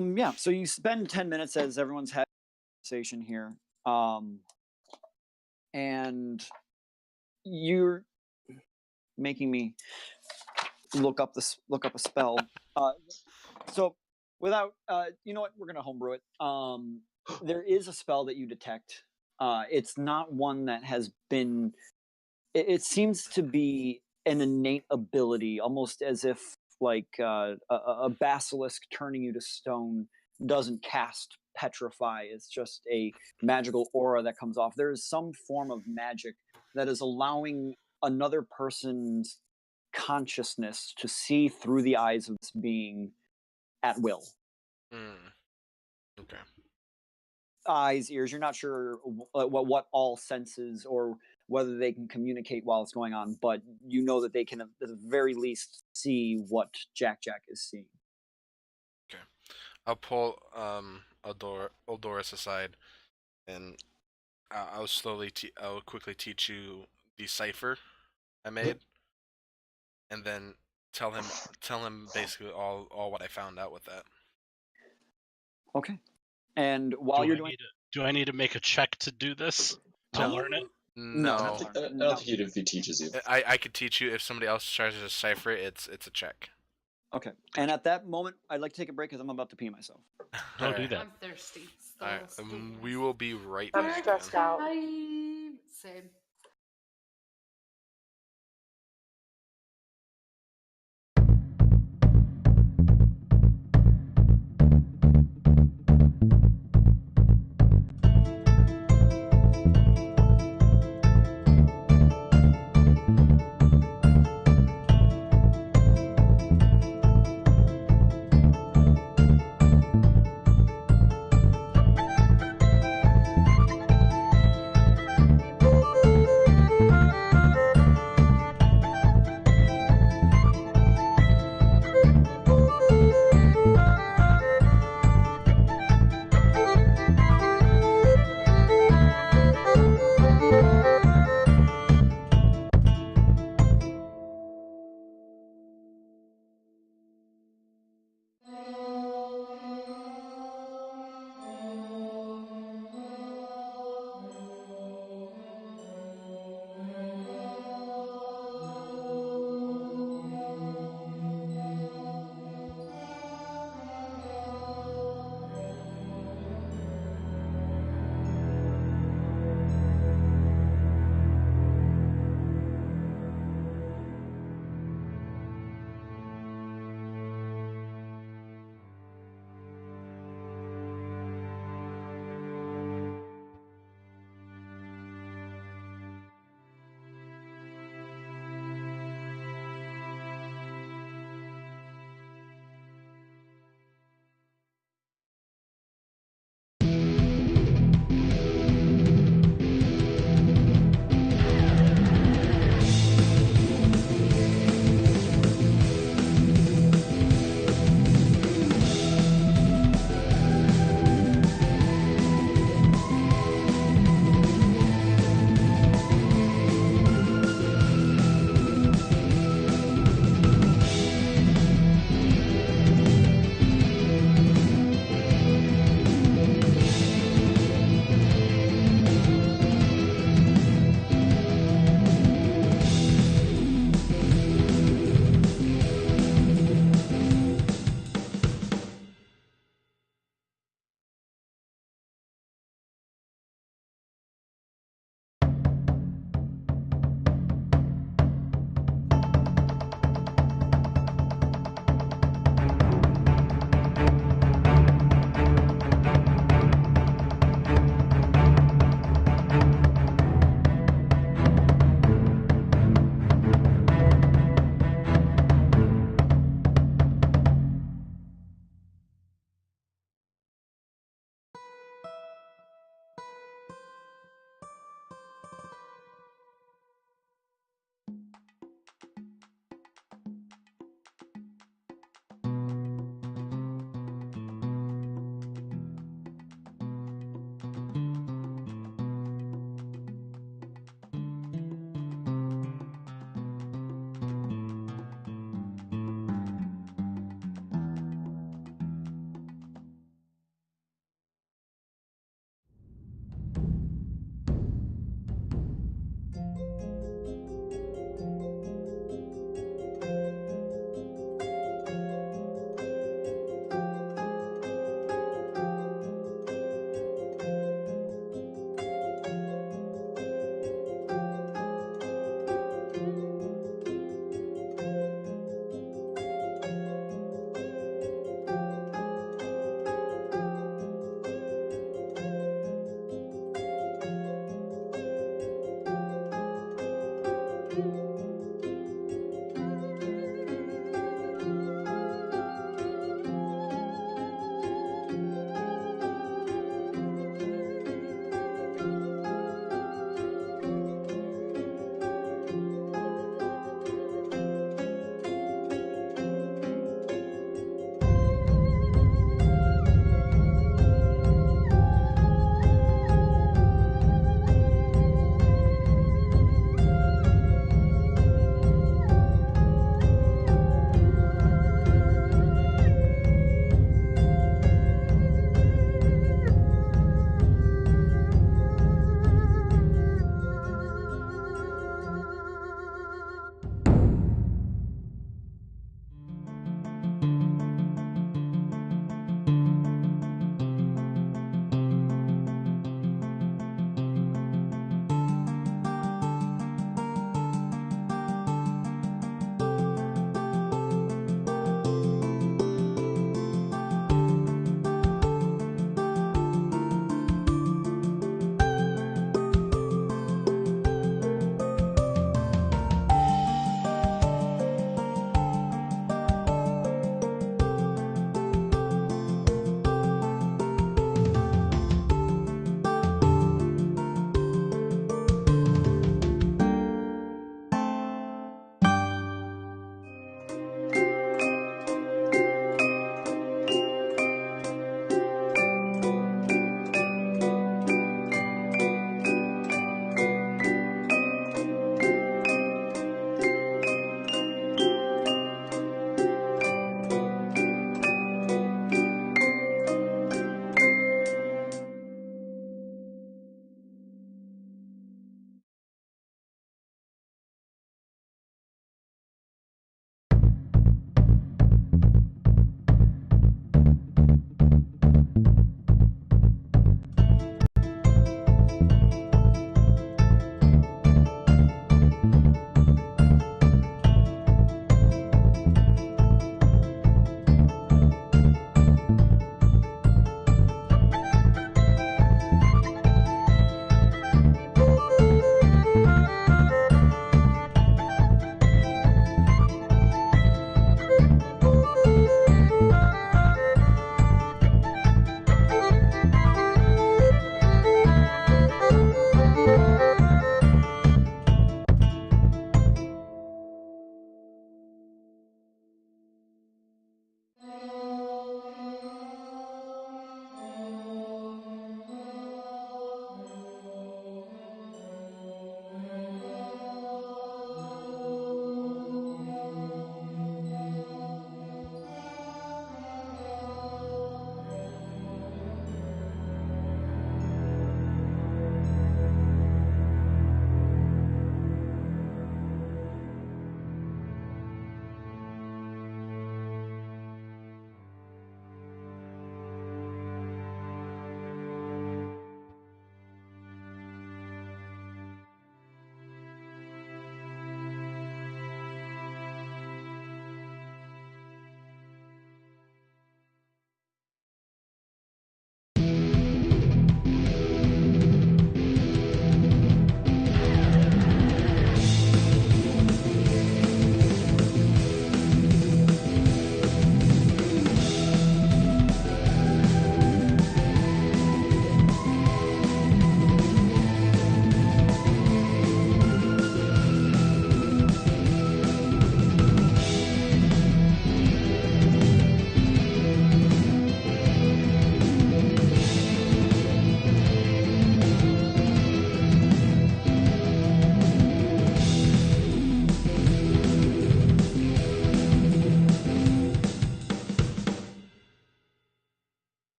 him. Yeah, so you spend 10 minutes as everyone's having a conversation here. And you're making me look up a spell. So without you know what, we're gonna homebrew it. There is a spell that you detect. It's not one that has been it seems to be an innate ability, almost as if like a basilisk turning you to stone doesn't cast petrify. It's just a magical aura that comes off. There is some form of magic that is allowing another person's consciousness to see through the eyes of this being at will. Okay. Eyes, ears, you're not sure what all senses or whether they can communicate while it's going on, but you know that they can at the very least see what Jack is seeing. Okay. I'll pull Oldoris aside, and I'll quickly teach you the cipher I made, and then tell him basically all what I found out with that. Okay. And while you're doing, Do I need to make a check to do this? To learn it? No. I don't think if he teaches you. I could teach you. If somebody else tries to decipher it, it's a check. okay. And at that moment, I'd like to take a break because I'm about to pee myself. Don't do that. I'm thirsty. So All right. We will be right I'm back. stressed out. Same.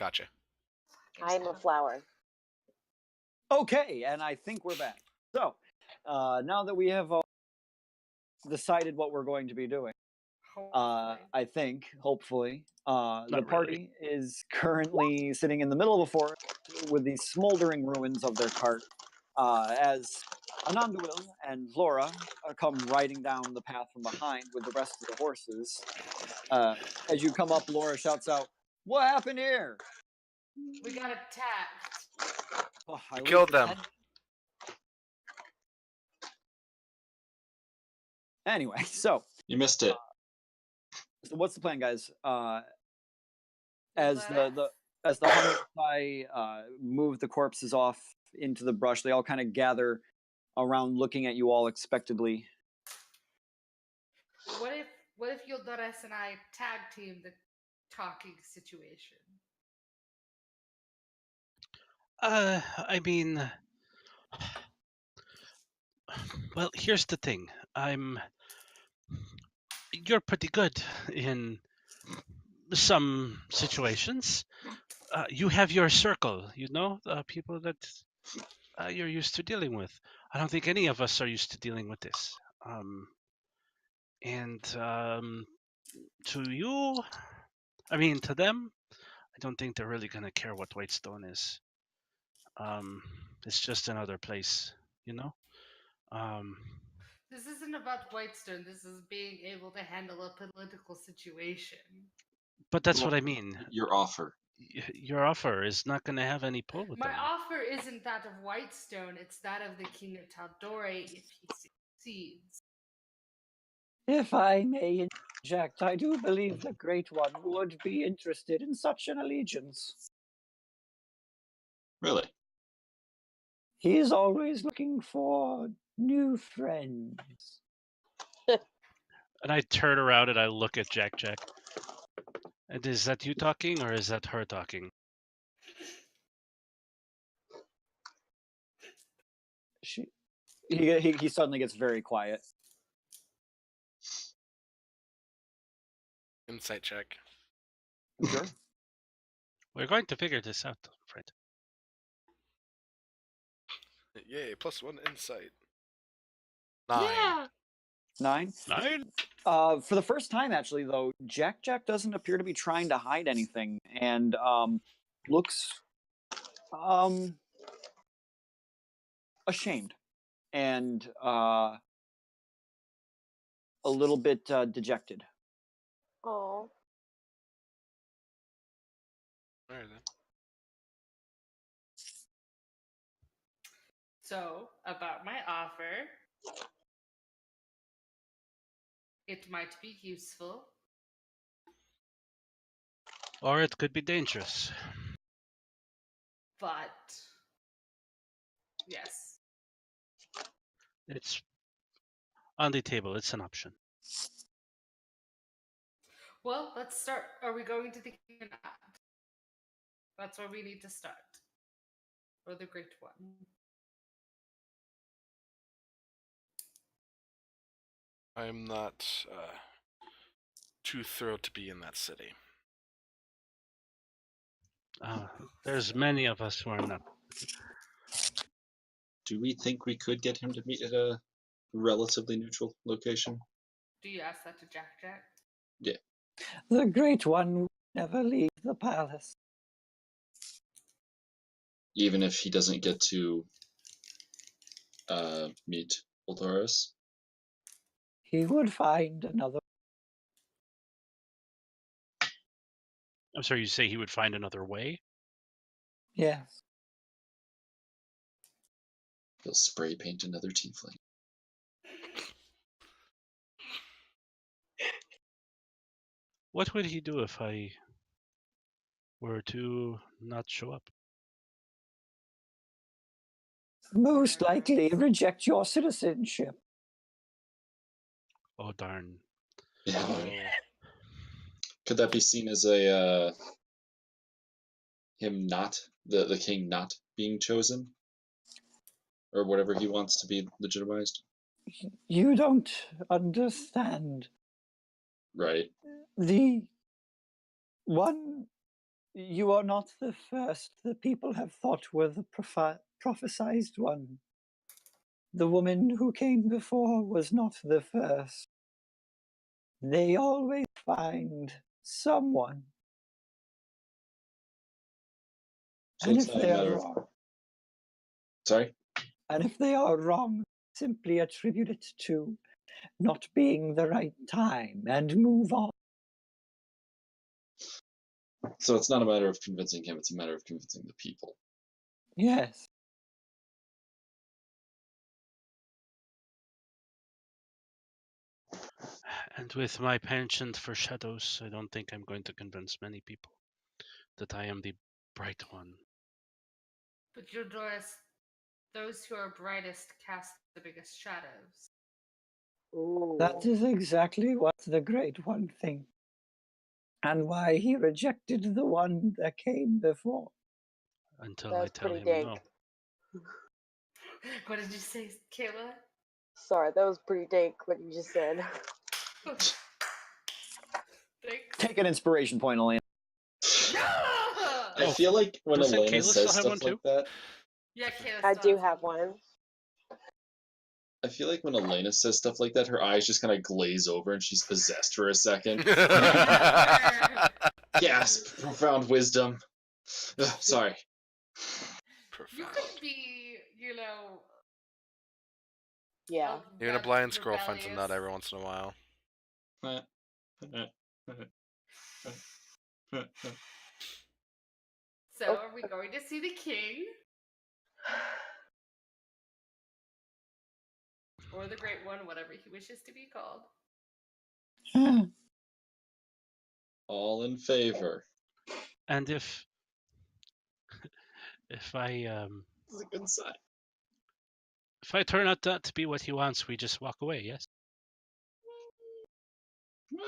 Gotcha. I'm a flower. Okay, and I think we're back. So, now that we have decided what we're going to be doing, Hopefully. I think, hopefully, the Not really. party is currently sitting in the middle of a forest with the smoldering ruins of their cart, as Anandawil and Laura come riding down the path from behind with the rest of the horses. As you come up, Laura shouts out, "What happened here?" We got attacked. Oh, I We wish killed it them. had- Anyway, so You missed it. what's the plan, guys? Kill As that the ass. as the hunter move the corpses off into the brush, they all kind of gather around, looking at you all expectantly. What if Yildiris and I tag team the talking situation? I mean, well, here's the thing. You're pretty good in some situations. You have your circle, people that you're used to dealing with. I don't think any of us are used to dealing with this. To you, to them, I don't think they're really gonna care what Whitestone is. It's just another place, you know. This isn't about Whitestone. This is being able to handle a political situation. But that's Well, what I mean. Your offer. Your offer is not going to have any pull with My them. offer isn't that of Whitestone, it's that of the King of Taldore if he succeeds. If I may interject, I do believe the Great One would be interested in such an allegiance. Really? He's always looking for new friends. And I turn around and I look at Jack. And is that you talking or is that her talking? He suddenly gets very quiet. Insight check. Sure. We're going to figure this out, friend. Yay, +1 insight. 9. Yeah. 9. 9? For the first time, actually, though, Jack doesn't appear to be trying to hide anything, and looks ashamed and a little bit dejected. Oh. Alright then. So, about my offer, it might be useful. Or it could be dangerous. But yes. It's on the table. It's an option. Well, let's start. Are we going to the King or not? That's where we need to start. Or the Great One. I'm not too thrilled to be in that city. There's many of us who are not. Do we think we could get him to meet at a relatively neutral location? Do you ask that to Jack? Yeah. The Great One would never leave the palace. Even if he doesn't get to meet Ultaris? He would find another. I'm sorry, you say he would find another way? Yes. He'll spray paint another tiefling. What would he do if I were to not show up? Most likely reject your citizenship. Oh, darn. Yeah. Oh, Could that be seen as a him not the king not being chosen, or whatever he wants to be legitimized? You don't understand. Right. The one You are not the first the people have thought were the prophesied one. The woman who came before was not the first. They always find someone. So And it's if not a they are matter of. wrong, Sorry? and if they are wrong, simply attribute it to not being the right time and move on. So it's not a matter of convincing him, it's a matter of convincing the people. Yes. And with my penchant for shadows, I don't think I'm going to convince many people that I am the bright one. But Eudorus, those who are brightest cast the biggest shadows. Ooh. That is exactly what the Great One thinks, and why he rejected the one that came before. Until That I was tell pretty him dank. no. What did you say, Kayla? Sorry, that was pretty dank what you just said. Thanks. Take an inspiration point, Elena. Ah! I Oh, feel like when doesn't Elena Kayla says still have one stuff like too? that, Yeah, Kayla. I still do has have one. I feel like when Elena says stuff like that, her eyes just kind of glaze over and she's possessed for a second. Gasp! Profound wisdom. Ugh, sorry. You Profound. could be, you know. Yeah. Even a blind squirrel finds a nut rebellious. every once in a while. So, Oh. are we going to see the king? Or the Great One, whatever he wishes to be called. All in favor. And if I This is a good sign. if I turn out that to be what he wants, we just walk away. Yes.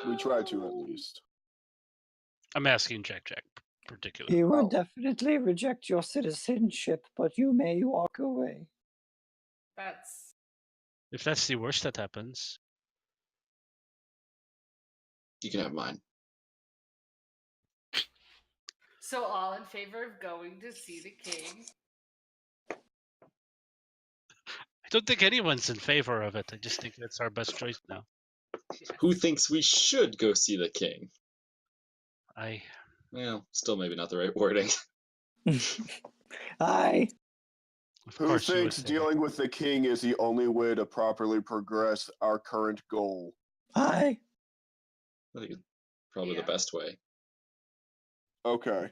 We try to at least. I'm asking Jack particularly. He would Oh. definitely reject your citizenship, but you may walk away. That's. If that's the worst that happens, You can have mine. So, all in favor of going to see the king? I don't think anyone's in favor of it. I just think that's our best choice now. Yes. Who thinks we should go see the king? I Well, still maybe not the right wording. Aye. of Who course you would thinks say that. dealing with the king is the only way to properly progress our current goal? Aye. I think it's probably Yeah. the best way. Okay.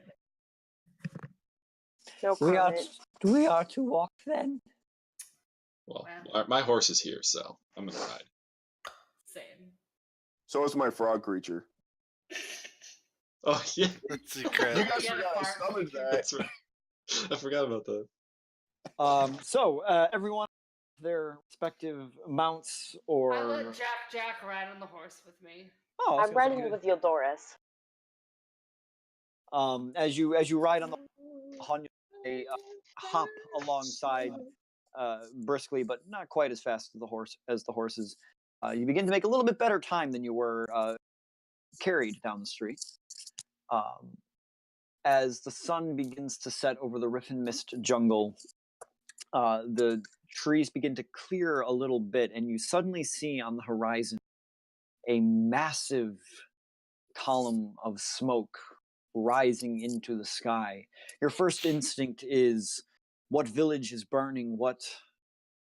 No We comment. are to walk then. Well, Well. my horse is here, so I'm gonna ride. Same. So is my frog creature. Oh yeah, Secret. You guys Yeah, forgot I farm summoned creature. that. that's right. I forgot about that. So everyone, their respective mounts or. I let Jack ride on the horse with me. Oh, I was I'm gonna say, riding with Eudorus. as you ride on the Hun, they hop alongside briskly, but not quite as fast as the horses. You begin to make a little bit better time than you were carried down the street. As the sun begins to set over the Riffin Mist jungle, the trees begin to clear a little bit, and you suddenly see on the horizon a massive column of smoke rising into the sky. Your first instinct is, what village is burning? What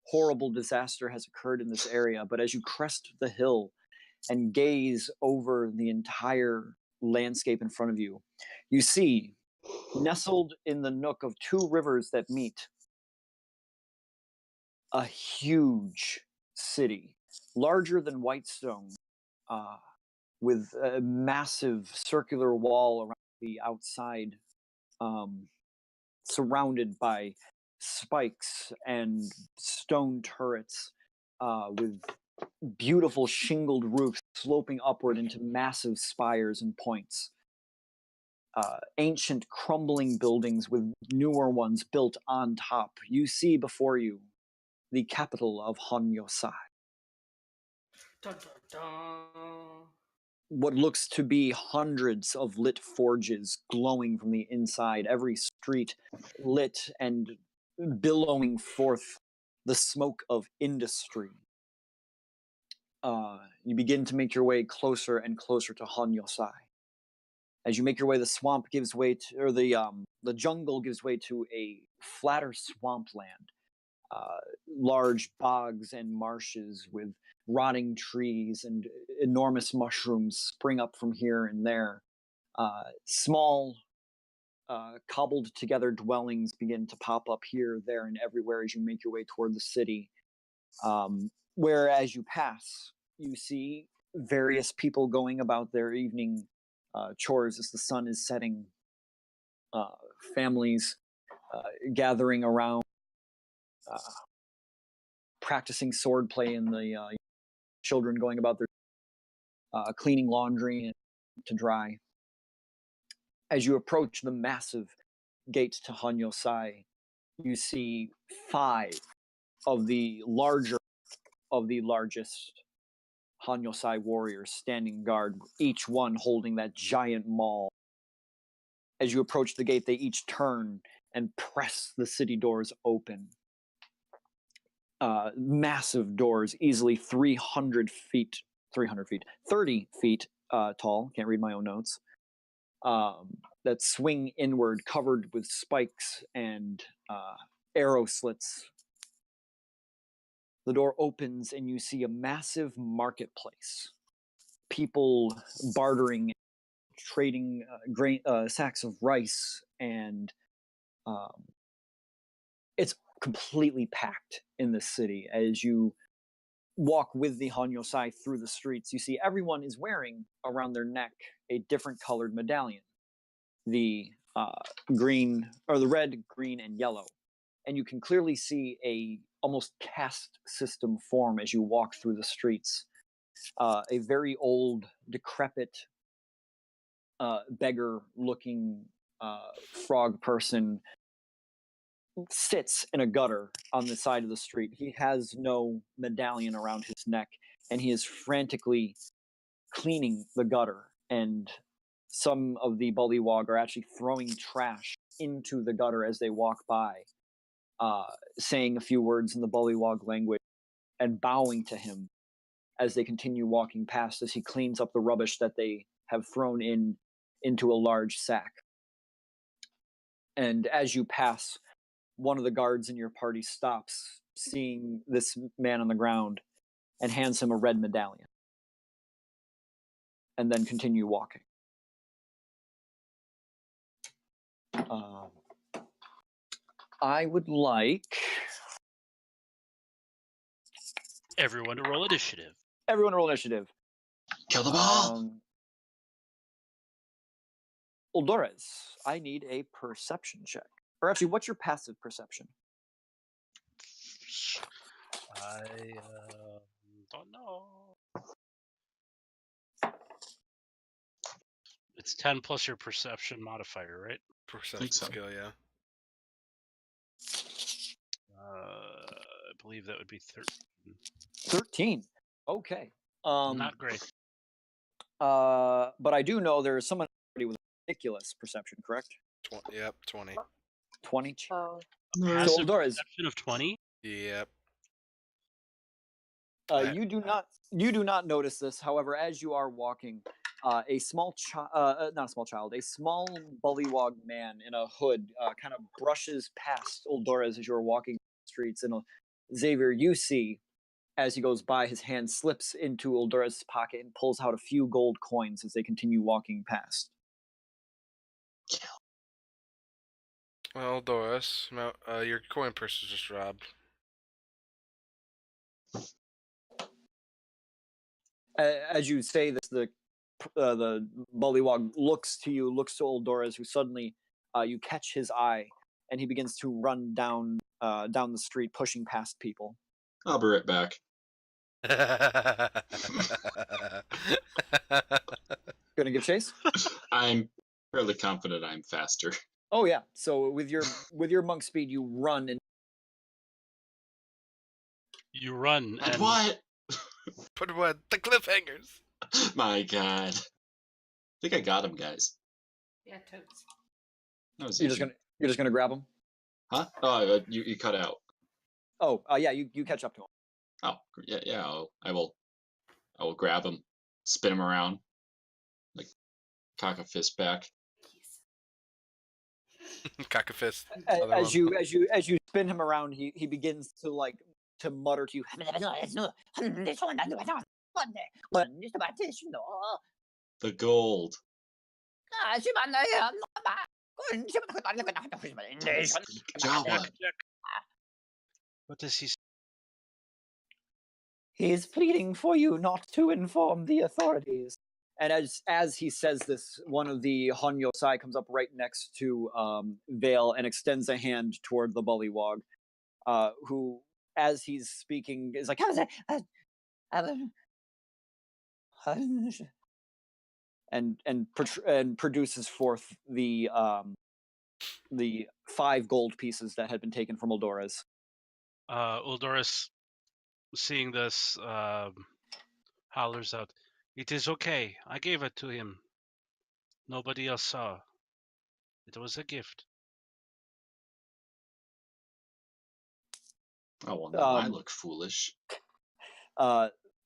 horrible disaster has occurred in this area? But as you crest the hill and gaze over the entire landscape in front of you, you see, nestled in the nook of two rivers that meet, a huge city, larger than Whitestone, with a massive circular wall around the outside, surrounded by spikes and stone turrets, with beautiful shingled roofs sloping upward into massive spires and points. Ancient crumbling buildings with newer ones built on top. You see before you the capital of Hon Yosai. Dun, dun, dun. what looks to be hundreds of lit forges glowing from the inside, every street lit and billowing forth the smoke of industry. You begin to make your way closer and closer to Hanyosai. As you make your way, the swamp gives way to, or the jungle gives way to a flatter swampland. Large bogs and marshes with rotting trees and enormous mushrooms spring up from here and there. Small, cobbled together dwellings begin to pop up here, there, and everywhere as you make your way toward the city. Where as you pass, you see various people going about their evening chores as the sun is setting. Families gathering around, practicing swordplay, and the children going about their cleaning laundry to dry. As you approach the massive gate to Hanyosai, you see 5 of the largest Hanyosai warriors standing guard, each one holding that giant maul. As you approach the gate, they each turn and press the city doors open. Massive doors, easily 30 feet tall, can't read my own notes, that swing inward, covered with spikes and arrow slits. The door opens and you see a massive marketplace. People bartering, trading grain, sacks of rice, and it's completely packed in this city. As you walk with the Hanyosai through the streets, you see everyone is wearing around their neck a different colored medallion. The green, or the red, green, and yellow. And you can clearly see a almost caste system form as you walk through the streets. A very old, decrepit, beggar-looking frog person sits in a gutter on the side of the street. He has no medallion around his neck, and he is frantically cleaning the gutter. And some of the bullywog are actually throwing trash into the gutter as they walk by, saying a few words in the bullywog language and bowing to him as they continue walking past, as he cleans up the rubbish that they have thrown into a large sack. And as you pass, one of the guards in your party stops, seeing this man on the ground, and hands him a red medallion, and then continue walking. I would like Everyone to roll initiative. everyone roll initiative. Kill them all. Uldores, I need a perception check. Or actually, what's your passive perception? I don't know. It's 10 plus your perception modifier, right? Perception so. skill, yeah. I believe that would be 13. 13. Okay. Not great. But I do know there is someone with ridiculous perception, correct? Yep, 20. 20. Oh, Passive Uldores, perception of 20? Yep. you do not notice this. However, as you are walking, a small bullywog man in a hood kind of brushes past Uldores as you're walking the streets. And Xavier, you see, as he goes by, his hand slips into Uldores' pocket and pulls out a few gold coins as they continue walking past. Well, Doris, your coin purse is just robbed. As you say this, the bullywog looks to Uldores, who suddenly you catch his eye, and he begins to run down the street, pushing past people. I'll be right back. Gonna give chase? I'm fairly confident I'm faster. Oh yeah. So with your monk speed, you run and You run and What? Put what? The cliffhangers. My God. I think I got him, guys. Yeah, totes. That was You're easy. just gonna grab him. Huh? Oh, you cut out. Oh, yeah, you catch up to him. Oh, yeah. I will grab him, spin him around, like cock a fist back. Cock a fist. A- Other As one. you spin him around, he begins to mutter to you. The gold. Java. What does he? He is pleading for you not to inform the authorities. And as he says this, one of the Honyosai comes up right next to Vale and extends a hand toward the Bullywog, who, as he's speaking, is like, and produces forth the 5 gold pieces that had been taken from Eldorus. Uldoris, seeing this, hollers out, "It is okay. I gave it to him. Nobody else saw. It was a gift." Oh well, now I Um, look foolish.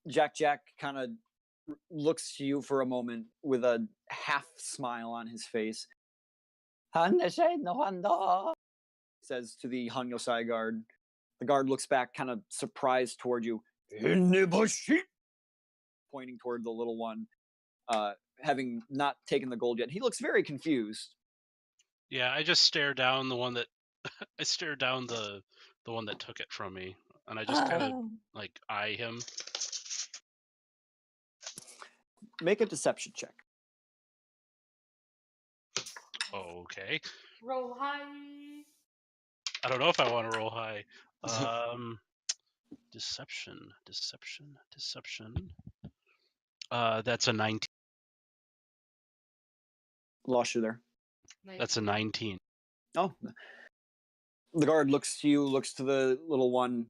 Jack kind of looks to you for a moment with a half smile on his face. Says to the Hanyosai guard. The guard looks back, kind of surprised toward you. Pointing toward the little one, having not taken the gold yet. He looks very confused. Yeah, I just stare down the one that I stare down the one that took it from me, and I just kind of like eye him. Make a deception check. Okay. Roll high. I don't know if I want to roll high. Deception. That's a 19. Lost you there. That's a 19. Oh. The guard looks to you, looks to the little one,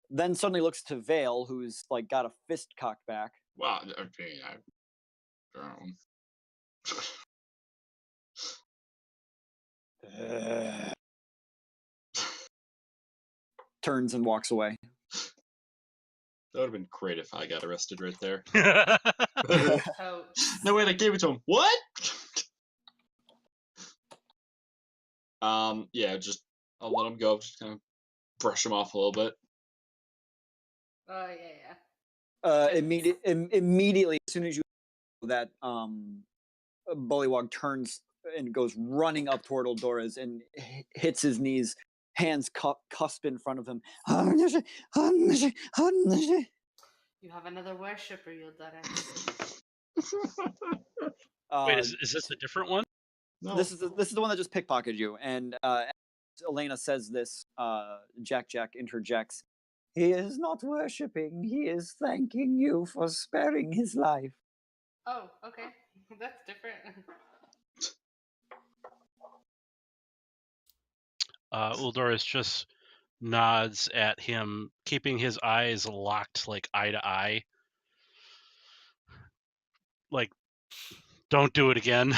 then suddenly looks to Vale, who's like got a fist cocked back. Wow. Okay. Um, Turns and walks away. That would have been great if I got arrested right there. Totes. No, wait, I gave it to him. What? Yeah, just I'll let him go. Just kind of brush him off a little bit. Oh yeah. Immediately, as soon as you that Bullywog turns and goes running up toward Eldorus and hits his knees, hands cusp in front of him. You have another worshipper, Eldorus. Wait, is this a different one? No. This is the one that just pickpocketed you. And as Elena says this, Jack interjects. He is not worshipping. He is thanking you for sparing his life. Oh, okay. That's different. Uldoris just nods at him, keeping his eyes locked, like eye to eye. Like, don't do it again.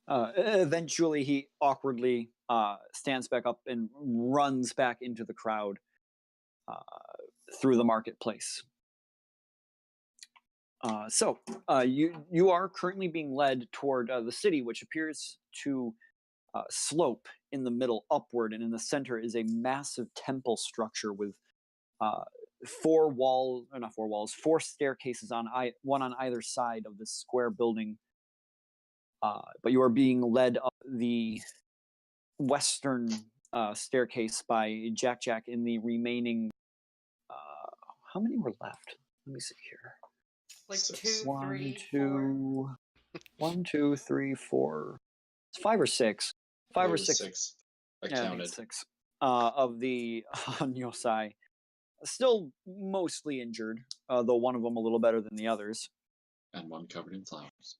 Eventually, he awkwardly stands back up and runs back into the crowd through the marketplace. So you are currently being led toward the city, which appears to slope in the middle upward, and in the center is a massive temple structure with 4 staircases one on either side of this square building. But you are being led up the western staircase by Jack in the remaining. How many were left? Let me see here. Like 6. 2, 1, 3, 4. 2, 1, 2, 3, 4. It's 5 or 6. 5 or 6. 6. I Yeah, I think counted. it's 6. Of the Hanyosai. Still mostly injured, though one of them a little better than the others. And one covered in flowers.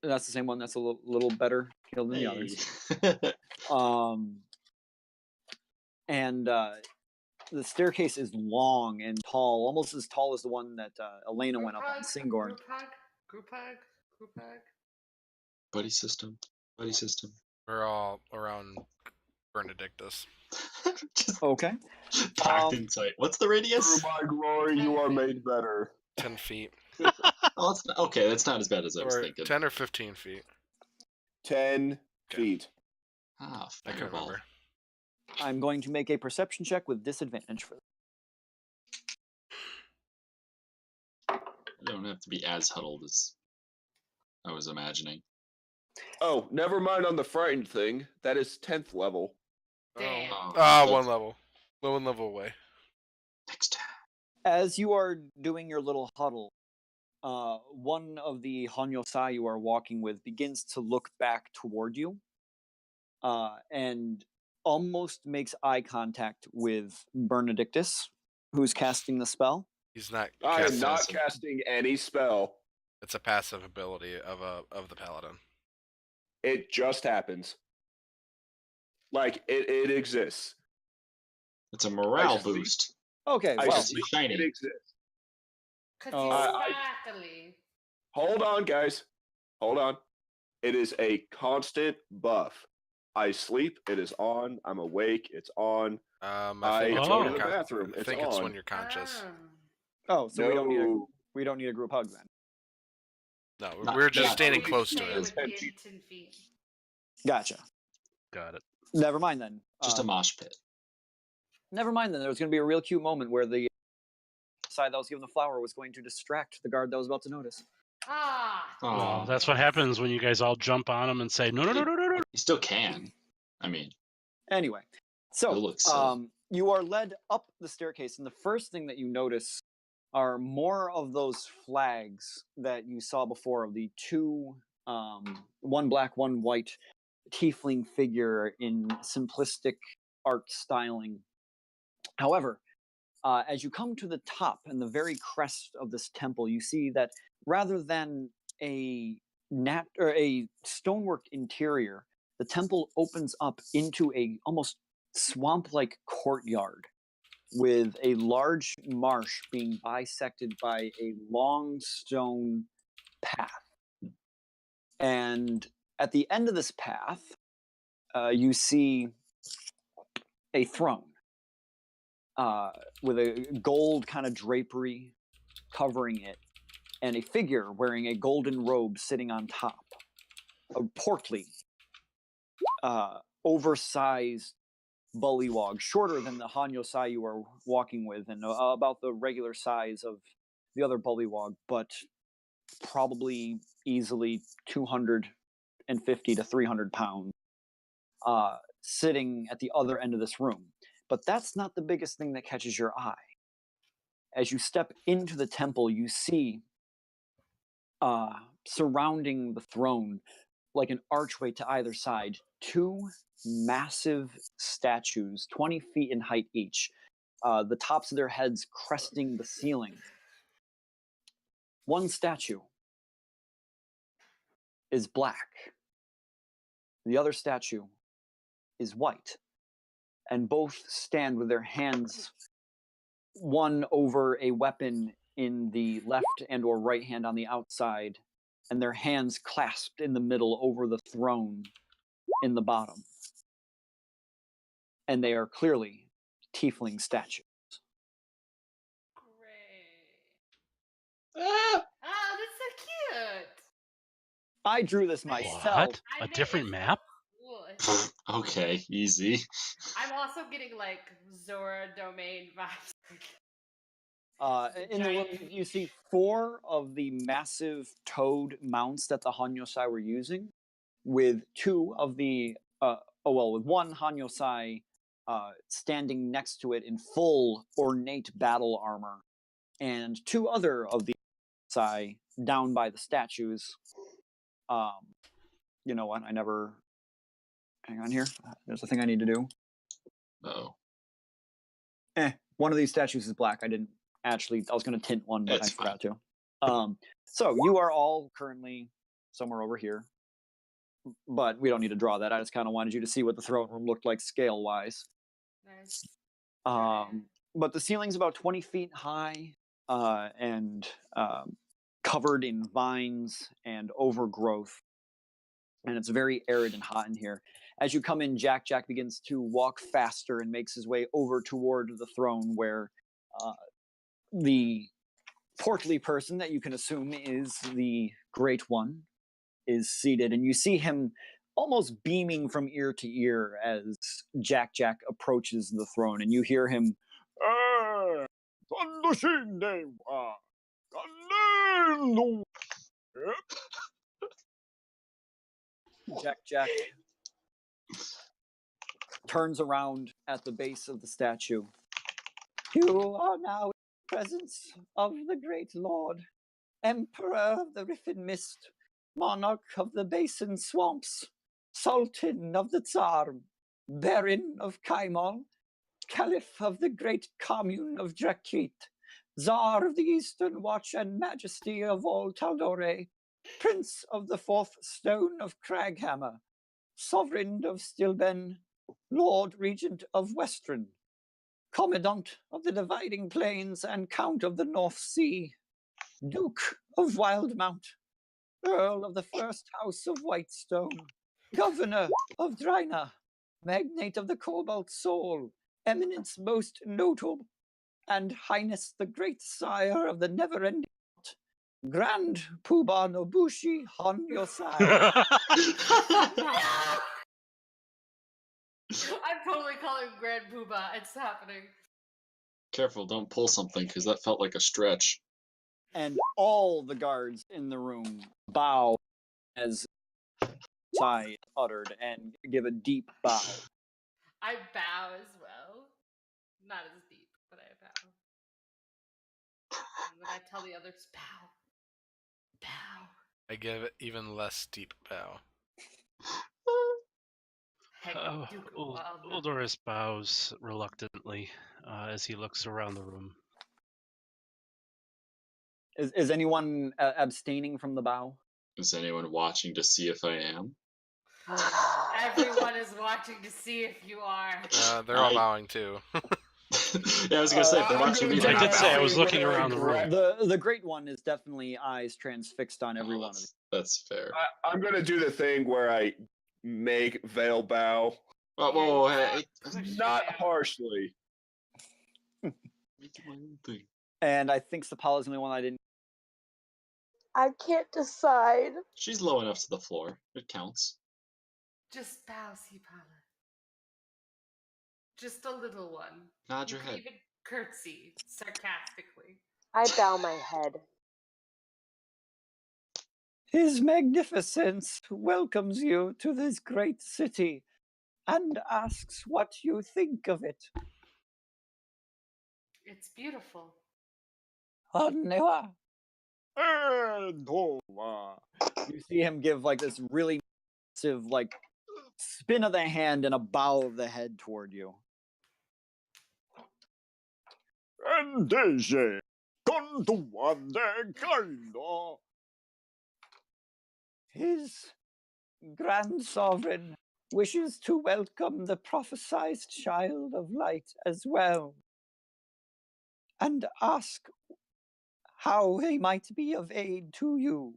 That's the same one that's a little better healed than the others. Hey. And the staircase is long and tall, almost as tall as the one that Elena went up on Singorn. Group hug. Buddy system. Buddy system. We're all around Benedictus. Just Okay. packed in sight. What's the Through radius? my glory, you are made better. 10 feet. Oh, it's not, okay, that's not as bad as I was Or thinking. 10 or 15 feet. 10 Okay. feet. Ah, I can fireball. remember. I'm going to make a perception check with disadvantage for I don't have to be as huddled as I was imagining. Oh, never mind on the frightened thing. That is 10th level. Damn. So One level. One level away. next time. As you are doing your little huddle, one of the Hanyosai you are walking with begins to look back toward you and almost makes eye contact with Benedictus, who's casting the spell. He's not I am casting. not Passive. casting any spell. It's a passive ability of the paladin. It just happens. Like, it exists. It's a morale just think- boost. Okay, I well, see It's shiny. it exists. Cause Oh. he's I- sparkly. Hold on, guys. Hold on. It is a constant buff. I sleep, it is on. I'm awake, it's on. I I think it's go when to you're the bathroom, I it's think it's when on. you're conscious. so No, we don't need a group hug then. No, Not- we're just not standing always. close to Stay it. It's 10 within feet. 10 feet. Gotcha. Got it. Never mind then. Just a mosh pit. Never mind then. There was going to be a real cute moment where the side that was given the flower was going to distract the guard that was about to notice. Ah. Oh, That's what happens when you guys all jump on him and say, no, no, no, no, no, no. You still can. I mean, Anyway, so It looks silly. you are led up the staircase, and the first thing that you notice are more of those flags that you saw before of the two, one black, one white tiefling figure in simplistic art styling. However, as you come to the top and the very crest of this temple, you see that rather than a stonework interior, the temple opens up into a almost swamp-like courtyard with a large marsh being bisected by a long stone path. And at the end of this path, you see a throne with a gold kind of drapery covering it, and a figure wearing a golden robe sitting on top. A portly, oversized bullywog, shorter than the Hanyosai you are walking with, and about the regular size of the other bullywog, but probably easily 250 to 300 pounds, sitting at the other end of this room. But that's not the biggest thing that catches your eye. As you step into the temple, you see surrounding the throne, like an archway to either side, two massive statues, 20 feet in height each, the tops of their heads cresting the ceiling. One statue is black. The other statue is white. And both stand with their hands, one over a weapon in the left and or right hand on the outside, and their hands clasped in the middle over the throne in the bottom. And they are clearly tiefling statues. Great. ah! Oh, that's so cute. I drew this myself. What? I A made different it map? cool. Okay, easy. I'm also getting like Zora domain vibes. In the room, you see 4 of the massive toad mounts that the Hanyosai were using, with 2 of the, with one Hanyosai standing next to it in full ornate battle armor, and 2 other of the Hanyosai down by the statues. You know what? Hang on here. There's a thing I need to do. Oh, One of these statues is black. I was going to tint one, but It's I forgot to. So you are all currently somewhere over here, but we don't need to draw that. I just kind of wanted you to see what the throne room looked like scale-wise. Nice. but the ceiling's about 20 feet high and covered in vines and overgrowth. And it's very arid and hot in here. As you come in, Jack begins to walk faster and makes his way over toward the throne where the portly person that you can assume is the Great One is seated. And you see him almost beaming from ear to ear as Jack approaches the throne. And you hear him, Jack turns around at the base of the statue. You are now in the presence of the great lord, emperor of the Riffin Mist, monarch of the Basin Swamps, sultan of the Tsar, baron of Kaimal, caliph of the great commune of Drakit, czar of the Eastern Watch and majesty of all Taldore, prince of the fourth stone of Craghammer, sovereign of Stilben, lord regent of Western, commandant of the Dividing Plains and count of the North Sea, duke of Wildmount, earl of the first house of Whitestone, governor of Drina, magnate of the Cobalt Soul, eminence most notable, and highness the great sire of the never-ending Grand Poobah Nobushi on your side. I'm totally calling Grand Poobah. It's happening. Careful, don't pull something, because that felt like a stretch. And all the guards in the room bow as sigh uttered and give a deep bow. I bow as well. Not as deep, but I bow. And then I tell the others, bow. Bow. I give it even less deep bow. Heck, Duke of Wildmount. Uldoris bows reluctantly as he looks around the room. Is anyone abstaining from the bow? Is anyone watching to see if I am? Everyone is watching to see if you are. They're all I- bowing too. Yeah, I was gonna say, if they're I'm watching me, gonna they're I do did not say I bowing. was looking around the room. The Great One is definitely eyes transfixed on every Oh, one of you. that's fair. I'm gonna do the thing where I make Vale bow, Whoa, hey. not harshly. Making my own thing. And I think Sapala's the only one I didn't. I can't decide. She's low enough to the floor. It counts. Just bow, Sipala. Just a little one. Nod You your can head. even curtsy sarcastically. I bow my head. His Magnificence welcomes you to this great city and asks what you think of it. It's beautiful. Anewa. You see him give like this really massive like spin of the hand and a bow of the head toward you. His Grand Sovereign wishes to welcome the prophesied child of light as well, and ask how he might be of aid to you.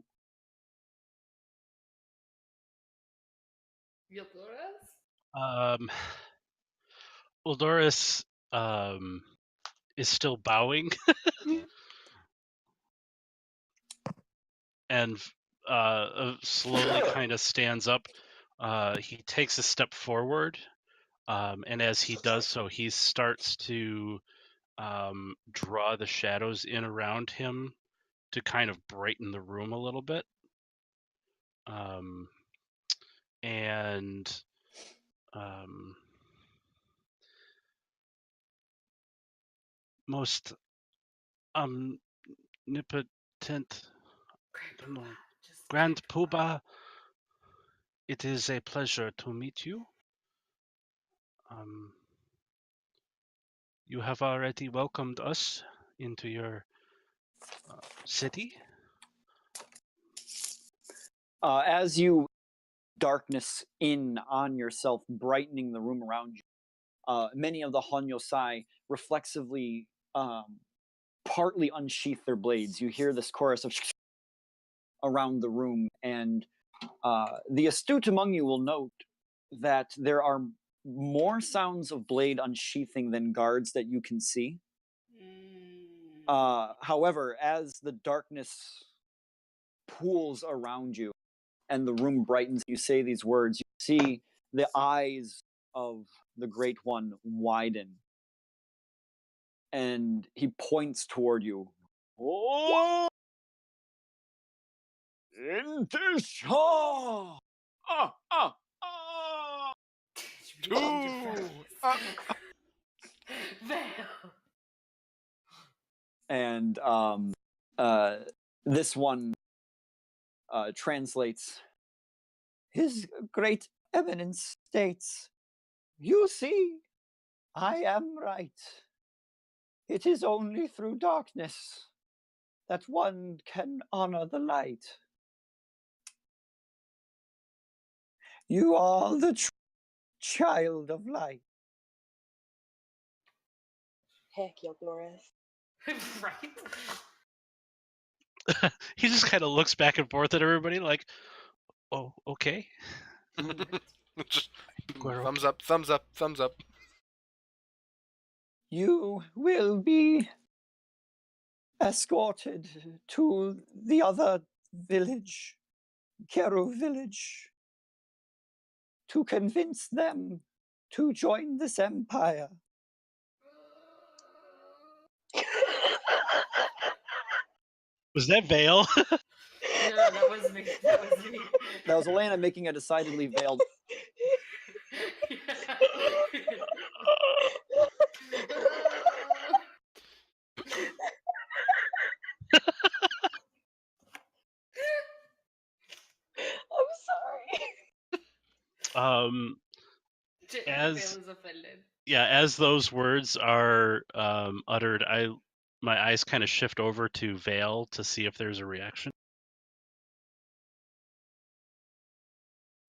Yildoras? Uldoris is still bowing and slowly kind of stands up. He takes a step forward, and as he does so, he starts to draw the shadows in around him to kind of brighten the room a little bit. And most omnipotent Grand Poobah, it is a pleasure to meet you. You have already welcomed us into your city. As you darkness in on yourself, brightening the room around you, many of the Honyosai reflexively partly unsheath their blades. You hear this chorus of around the room, and the astute among you will note that there are more sounds of blade unsheathing than guards that you can see. However, as the darkness pools around you and the room brightens, you say these words, you see the eyes of the Great One widen. And he points toward you. Oh! Intisha! Ah, ah, ah! Veil. And this one translates, His Great Eminence states, you see, I am right. It is only through darkness that one can honor the light. You are the child of light. Heck, Yoglorath. Right? He just kind of looks back and forth at everybody like, oh, okay. Just Guero. thumbs up, thumbs up, thumbs up. You will be escorted to the other village, Keru village, to convince them to join this empire. Was that Vale? No, that was me. That was me. That was Elena making a decidedly veiled. I'm sorry. As- Veil is offended. Yeah, as those words are uttered, my eyes kind of shift over to Vale to see if there's a reaction.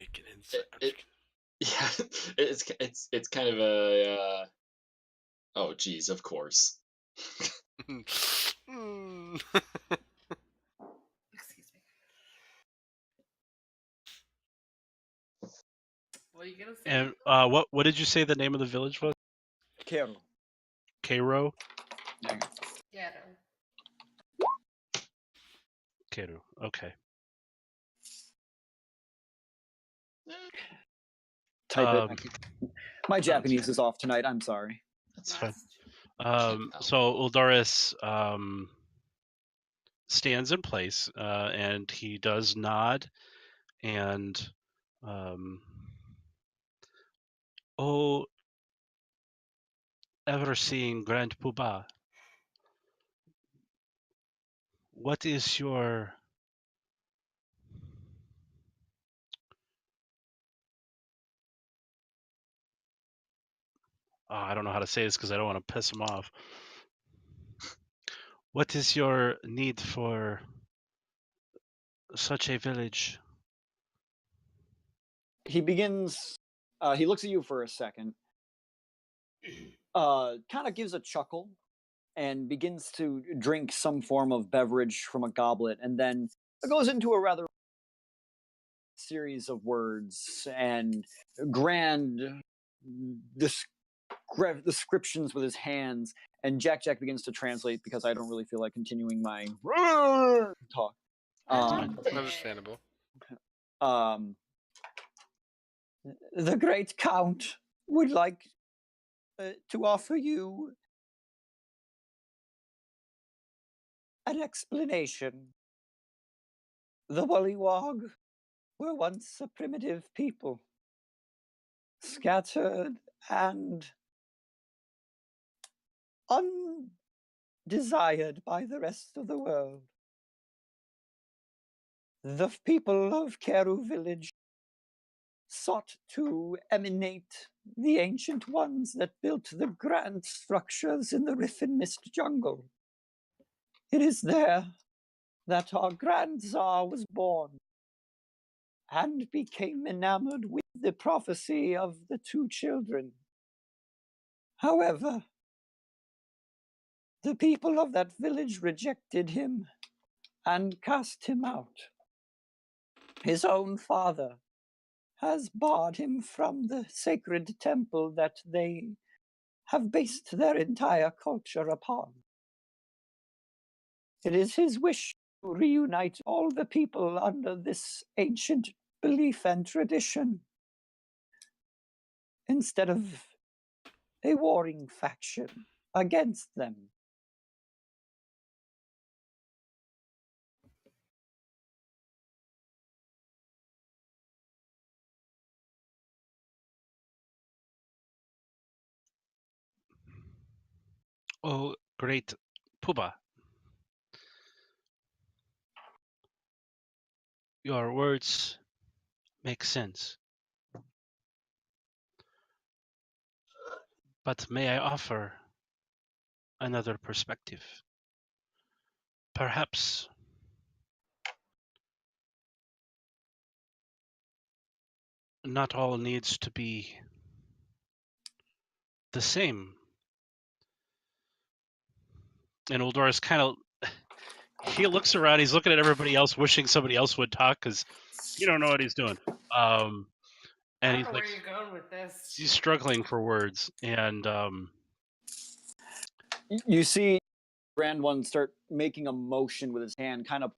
Make an insight. Yeah, it's kind of a. Oh, geez, of course. Hmm. Excuse me. What are you gonna say? And what did you say the name of the village was? Keru. Cairo? Yeah. Keru. Okay. Type it. My Japanese is off tonight. I'm sorry. That's fine. fine. So Uldoris stands in place, and he does nod, and oh, ever-seeing Grand Poobah, what is your I don't know how to say this because I don't want to piss him off. What is your need for such a village? He begins. He looks at you for a second. Kind of gives a chuckle, and begins to drink some form of beverage from a goblet, and then goes into a rather series of words and grand descriptions with his hands, and Jack begins to translate because I don't really feel like continuing my talk. Understandable. The great count would like to offer you an explanation. The Wollywog were once a primitive people, scattered and undesired by the rest of the world. The people of Keru village sought to emanate the ancient ones that built the grand structures in the Riffin Mist jungle. It is there that our Grand Tsar was born and became enamored with the prophecy of the two children. However, the people of that village rejected him and cast him out. His own father has barred him from the sacred temple that they have based their entire culture upon. It is his wish to reunite all the people under this ancient belief and tradition, instead of a warring faction against them. Oh, great Puba. Your words make sense. But may I offer another perspective? Perhaps not all needs to be the same. And Uldoris kind of, he looks around, he's looking at everybody else, wishing somebody else would talk because you don't know what he's doing. I And don't he's know like, where you're going with this. he's struggling for words. And You see Grand One start making a motion with his hand, kind of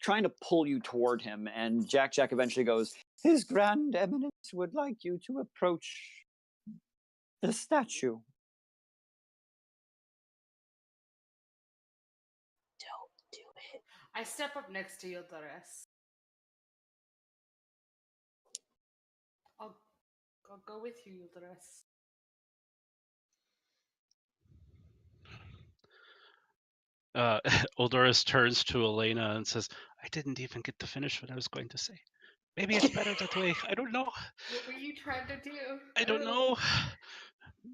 trying to pull you toward him, and Jack eventually goes, His Grand Eminence would like you to approach the statue. Don't do it. I step up next to Yildiris. I'll go with you, Yildiris. Uldoris turns to Elena and says, I didn't even get to finish what I was going to say. Maybe it's better that way. I don't know. What were you trying to do? I don't know.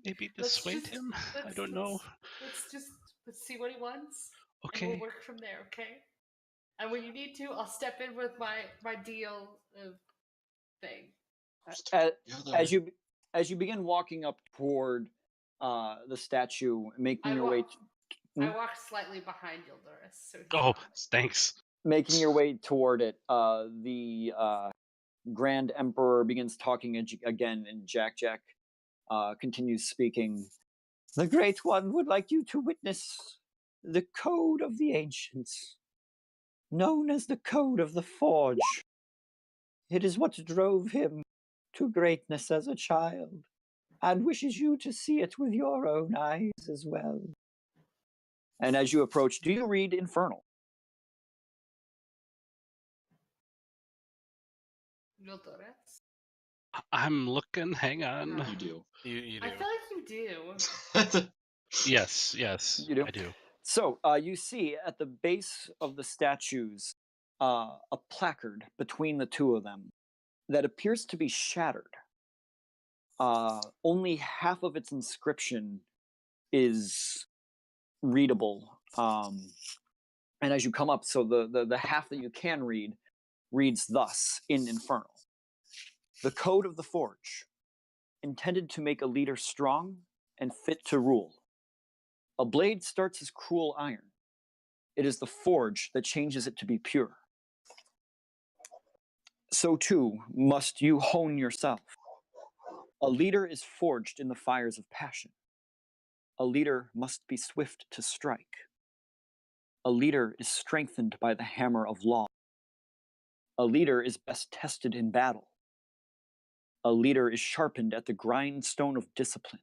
Maybe Let's dissuade just- him. I let's- don't know. Let's see what he wants. And Okay. we'll work from there, okay? And when you need to, I'll step in with my deal of thing. As you begin walking up toward the statue, making I your way I walk slightly behind Yildiris. So he's Oh, not- thanks. making your way toward it, the Grand Emperor begins talking again, and Jack continues speaking. The Great One would like you to witness the Code of the Ancients, known as the Code of the Forge. It is what drove him to greatness as a child, and wishes you to see it with your own eyes as well. And as you approach, do you read Infernal? Yildiris. I'm looking. Hang on. You do. You do. I feel like you do. Yes, You do? I do. So you see at the base of the statues a placard between the two of them that appears to be shattered. Only half of its inscription is readable. And as you come up, so the half that you can read reads thus in Infernal. The Code of the Forge, intended to make a leader strong and fit to rule. A blade starts as cruel iron. It is the forge that changes it to be pure. So too must you hone yourself. A leader is forged in the fires of passion. A leader must be swift to strike. A leader is strengthened by the hammer of law. A leader is best tested in battle. A leader is sharpened at the grindstone of discipline.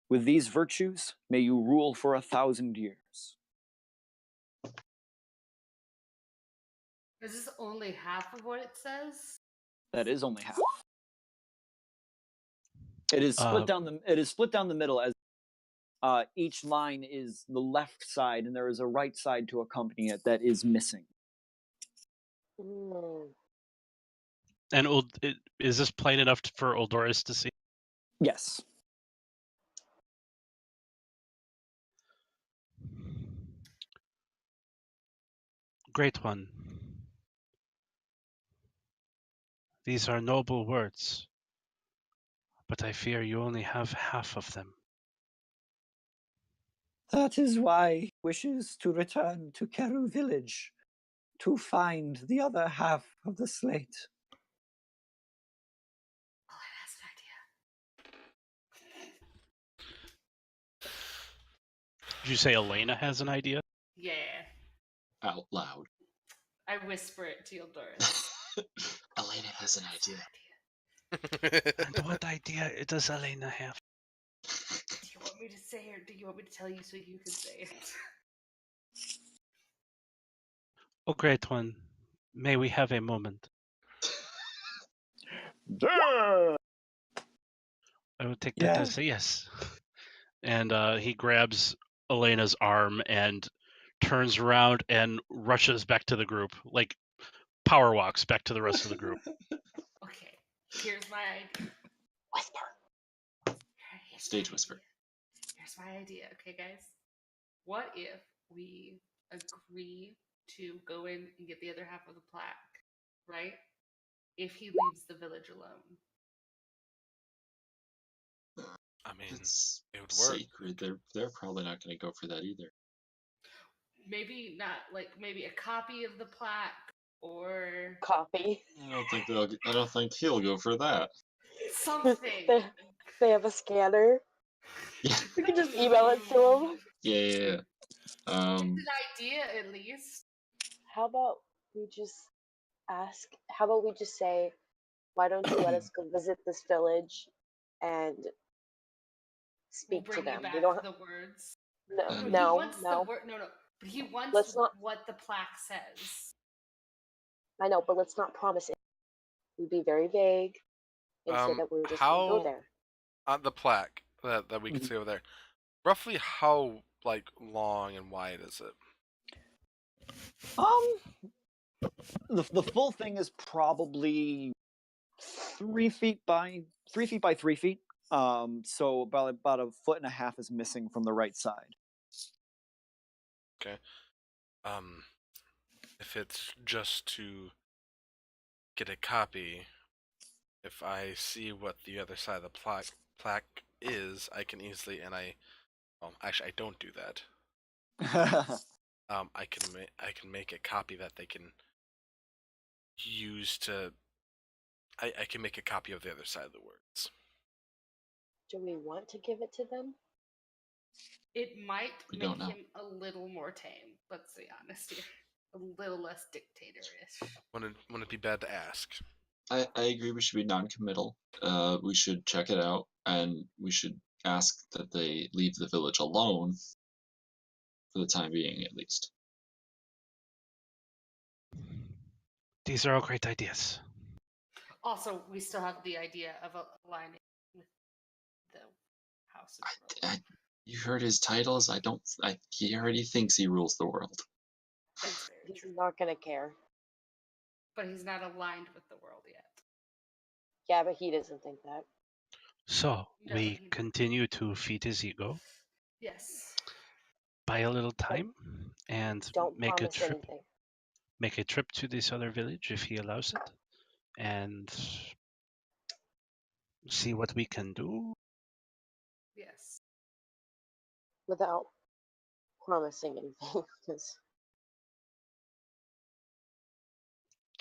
With these virtues, may you rule for 1,000 years. Is this only half of what it says? That is only half. It is split down the. It is split down the middle as each line is the left side, and there is a right side to accompany it that is missing. And is this plain enough for Uldoris to see? Yes. Great One. These are noble words, but I fear you only have half of them. That is why he wishes to return to Keru village to find the other half of the slate. Olena has an idea. Did you say Elena has an idea? Yeah. Out loud. I whisper it to Eldorus. Elena has an idea. And what idea does Elena have? Do you want me to say it, or do you want me to tell you so you can say it? Oh, great one. May we have a moment? Duh! I will take that as Yes. a yes. And he grabs Elena's arm and turns around and rushes back to the group, like power walks back to the rest of the group. Okay, here's my idea. Whisper. Here's my Stage whisper. idea. Here's my idea, okay, guys? What if we agree to go in and get the other half of the plaque, right? If he leaves the village alone. I mean, It's it would work. sacred. They're probably not going to go for that either. Maybe not, like, maybe a copy of the plaque, or Copy. I don't think he'll go for that. something. They have a scanner. Yeah. We can just email it to them. Yeah. It's an idea, at least. How about we just ask? How about we just say, why don't you let us go visit this village and We'll speak bring to them? you back We don't. the words. No, He no, wants no. the word. No. But he wants Let's not- what the plaque says. I know, but let's not promise it. We'd be very vague and say that we're just gonna go how- there. On the plaque that we can see over there, roughly how long and wide is it? The full thing is probably 3 feet by 3 feet by 3 feet. So about a foot and a half is missing from the right side. If it's just to get a copy, if I see what the other side of the plaque is, I can easily, and actually I don't do that. I can make a copy that they can use to. I can make a copy of the other side of the words. Do we want to give it to them? It might We make don't know. him a little more tame. Let's be honest here. A little less dictatorish. Wouldn't it be bad to ask? I agree. We should be non-committal. We should check it out, and we should ask that they leave the village alone for the time being, at least. These are all great ideas. Also, we still have the idea of aligning with the House of Rome. You heard his titles. He already thinks he rules the world. That's very He's true. not gonna care. But he's not aligned with the world yet. Yeah, but he doesn't think that. So No, we he- continue to feed his ego, Yes. buy a little time, and Don't make a promise trip. anything. Make a trip to this other village if he allows it, and see what we can do. Yes. Without promising anything, because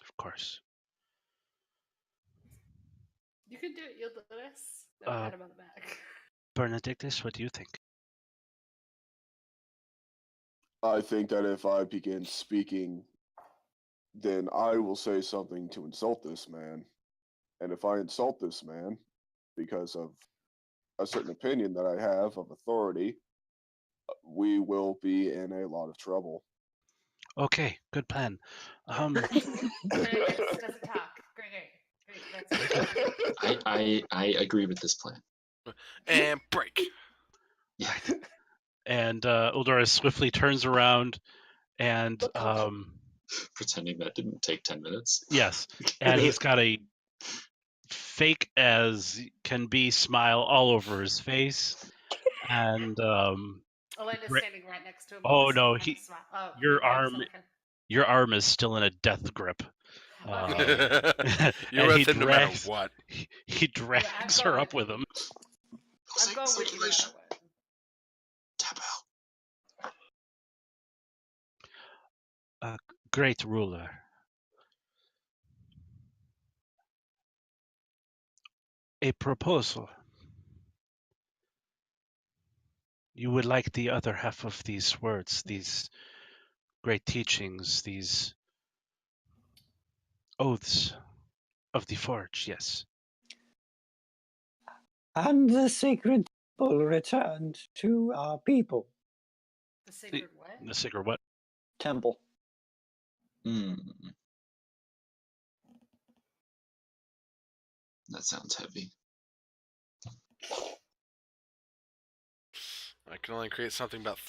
Of course. You can do it, you'll let us. Pat him on the back. Bernadictus, what do you think? I think that if I begin speaking, then I will say something to insult this man. And if I insult this man because of a certain opinion that I have of authority, we will be in a lot of trouble. Okay, good plan. Great, doesn't talk. Great. That's I agree with this plan. And break. Yeah. And Uldorus swiftly turns around and Pretending that didn't take 10 minutes. yes, and he's got a fake as can be smile all over his face, and Elena's Gra- standing right next to him. Oh, with the no, same kind of smile. Oh, your yeah, arm- okay. your arm is still in a death grip. Okay. You're and he with him no matter drags- what. He drags her going up with him. I'm going with you no matter what. Tap out. great ruler. A proposal. You would like the other half of these words, these great teachings, these oaths of the forge, yes. And the sacred temple returned to our people. The sacred what? The sacred what? Temple. Hmm. That sounds heavy. I can only create something about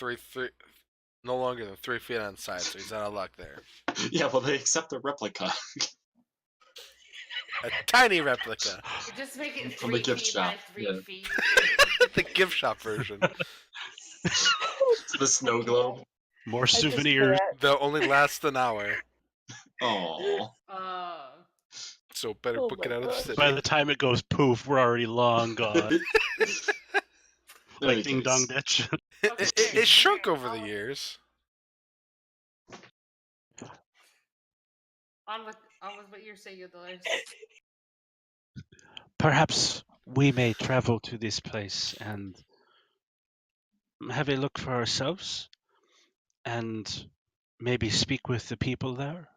no longer than 3 feet on side, so he's out of luck there. Yeah, well, they accept the replica. A tiny replica. You just make it From 3 the gift feet by shop, 3 yeah. feet. The gift shop version. The snow globe. More I just souvenirs. can't. They'll only last an hour, Oh. so better Oh book my it out of the gosh. city. By the time it goes poof, we're already long gone. Like Ding Dong Ditch. It shrunk over the years. On with what you're saying, Dolores. Perhaps we may travel to this place and have a look for ourselves and maybe speak with the people there.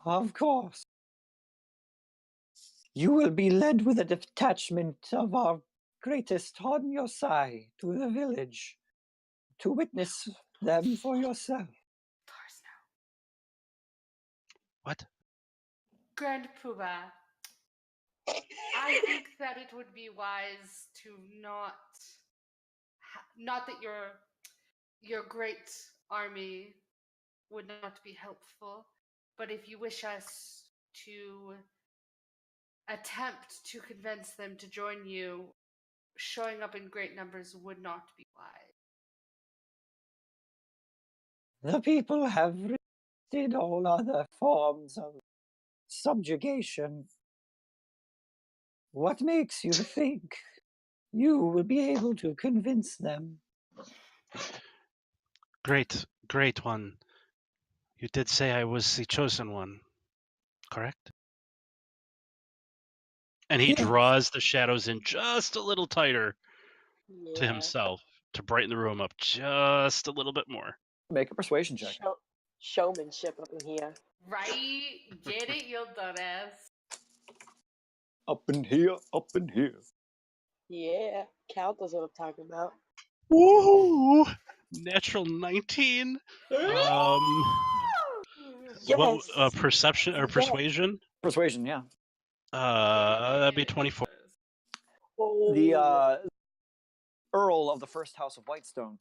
Of course. You will be led with a detachment of our greatest on your side to the village to witness them for yourself. Dolores now. What? Grand Poobah, I think that it would be wise to not that your great army would not be helpful, but if you wish us to attempt to convince them to join you, showing up in great numbers would not be wise. The people have resisted all other forms of subjugation. What makes you think you will be able to convince them? Great one. You did say I was the chosen one, correct? And he Yes. draws the shadows in just a little tighter to Yeah. himself to brighten the room up just a little bit more. Make a persuasion check. Showmanship up in here. Right? Get it, you dumbass. Up in here, up in here. Yeah. Count is what I'm talking about. Woo! Natural 19. What, Yes. perception or Yes. persuasion? Persuasion, yeah. That'd be 24. Oh. The Earl of the First House of Whitestone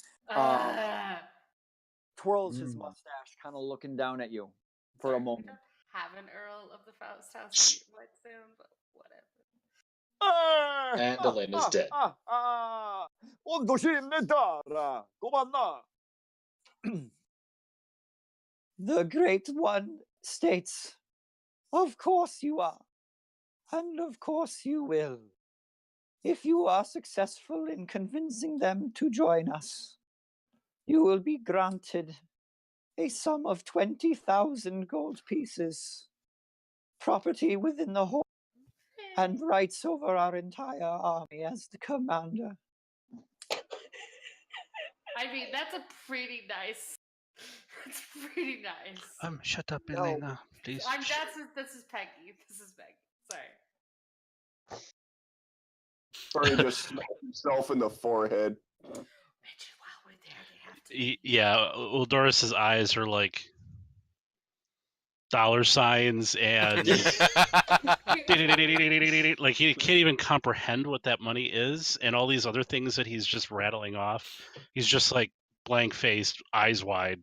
twirls his mustache, kind of looking down at you for a We moment. don't have an Earl of the Faust House in Whitestone, but whatever. And Elena's dead. The Great One states, of course you are, and of course you will. If you are successful in convincing them to join us, you will be granted a sum of 20,000 gold pieces, property within the whole, and rights over our entire army as the commander. I mean, that's a pretty nice. It's pretty nice. Shut up, No. Elena, please. This is Peggy. This is Peggy. Sorry. Furry just smacked himself in the forehead. Richard, while we're there, they have to. Yeah, Uldoris's eyes are like dollar signs and like he can't even comprehend what that money is and all these other things that he's just rattling off. He's just like blank faced, eyes wide.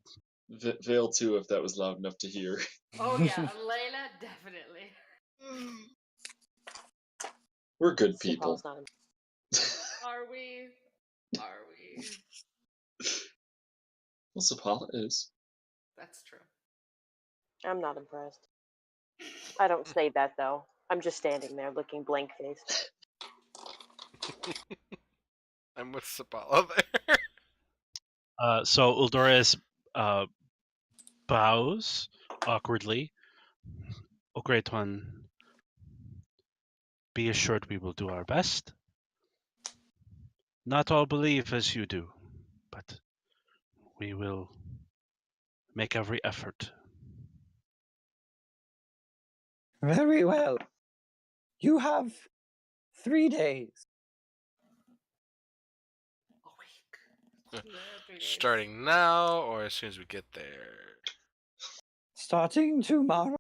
Veil too, if that was loud enough to hear. Oh yeah, Layla definitely. We're good people. Paul's not in- Are we? Are we? Well, Sapala is. That's true. I'm not impressed. I don't say that though. I'm just standing there looking blank faced. I'm with Sapala there. So Uldores bows awkwardly. Oh, Great One, be assured we will do our best. Not all believe as you do, but we will make every effort. Very well. You have 3 days. A week. Yeah, 3 days. Starting now, or as soon as we get there. Starting tomorrow.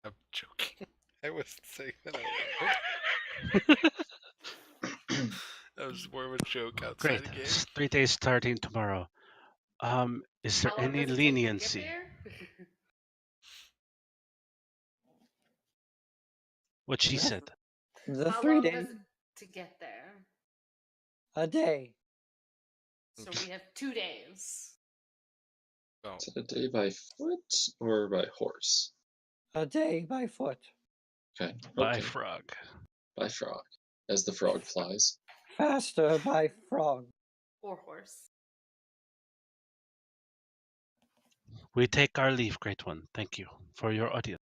I'm joking. I wasn't saying that out loud. That was more of a joke outside Great. the game. 3 days starting tomorrow. Is there How long any does it take to get leniency? there? What she Yes. said. The How 3 long days. does it to get there? A day. So we have 2 days. Oh, Is it a day by foot or by horse? A day by foot. Okay. By Okay. frog. By frog. As the frog flies. Faster by frog. Or horse. We take our leave, Great One. Thank you for your audience.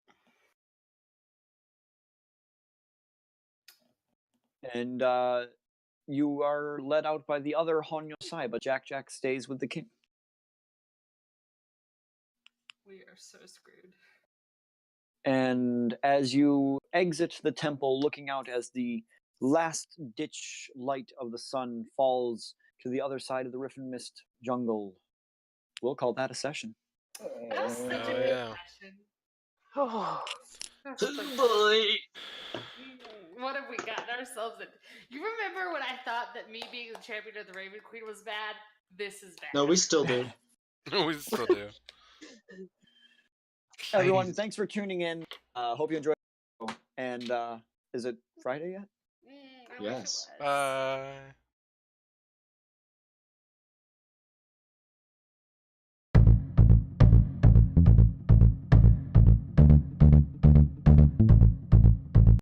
And you are led out by the other Honyosai, but Jack stays with the king. We are so screwed. And as you exit the temple, looking out as the last ditch light of the sun falls to the other side of the Rift and Mist jungle, we'll call that a session. That was such a Oh, good yeah. session. Oh, That was such- Boy. What have we gotten ourselves in? You remember when I thought that me being the champion of the Raven Queen was bad? This is bad. No, we still do. we still do. Everyone, thanks for tuning in. Hope you enjoyed the show. And is it Friday yet? I wish it Yes. was. Bye.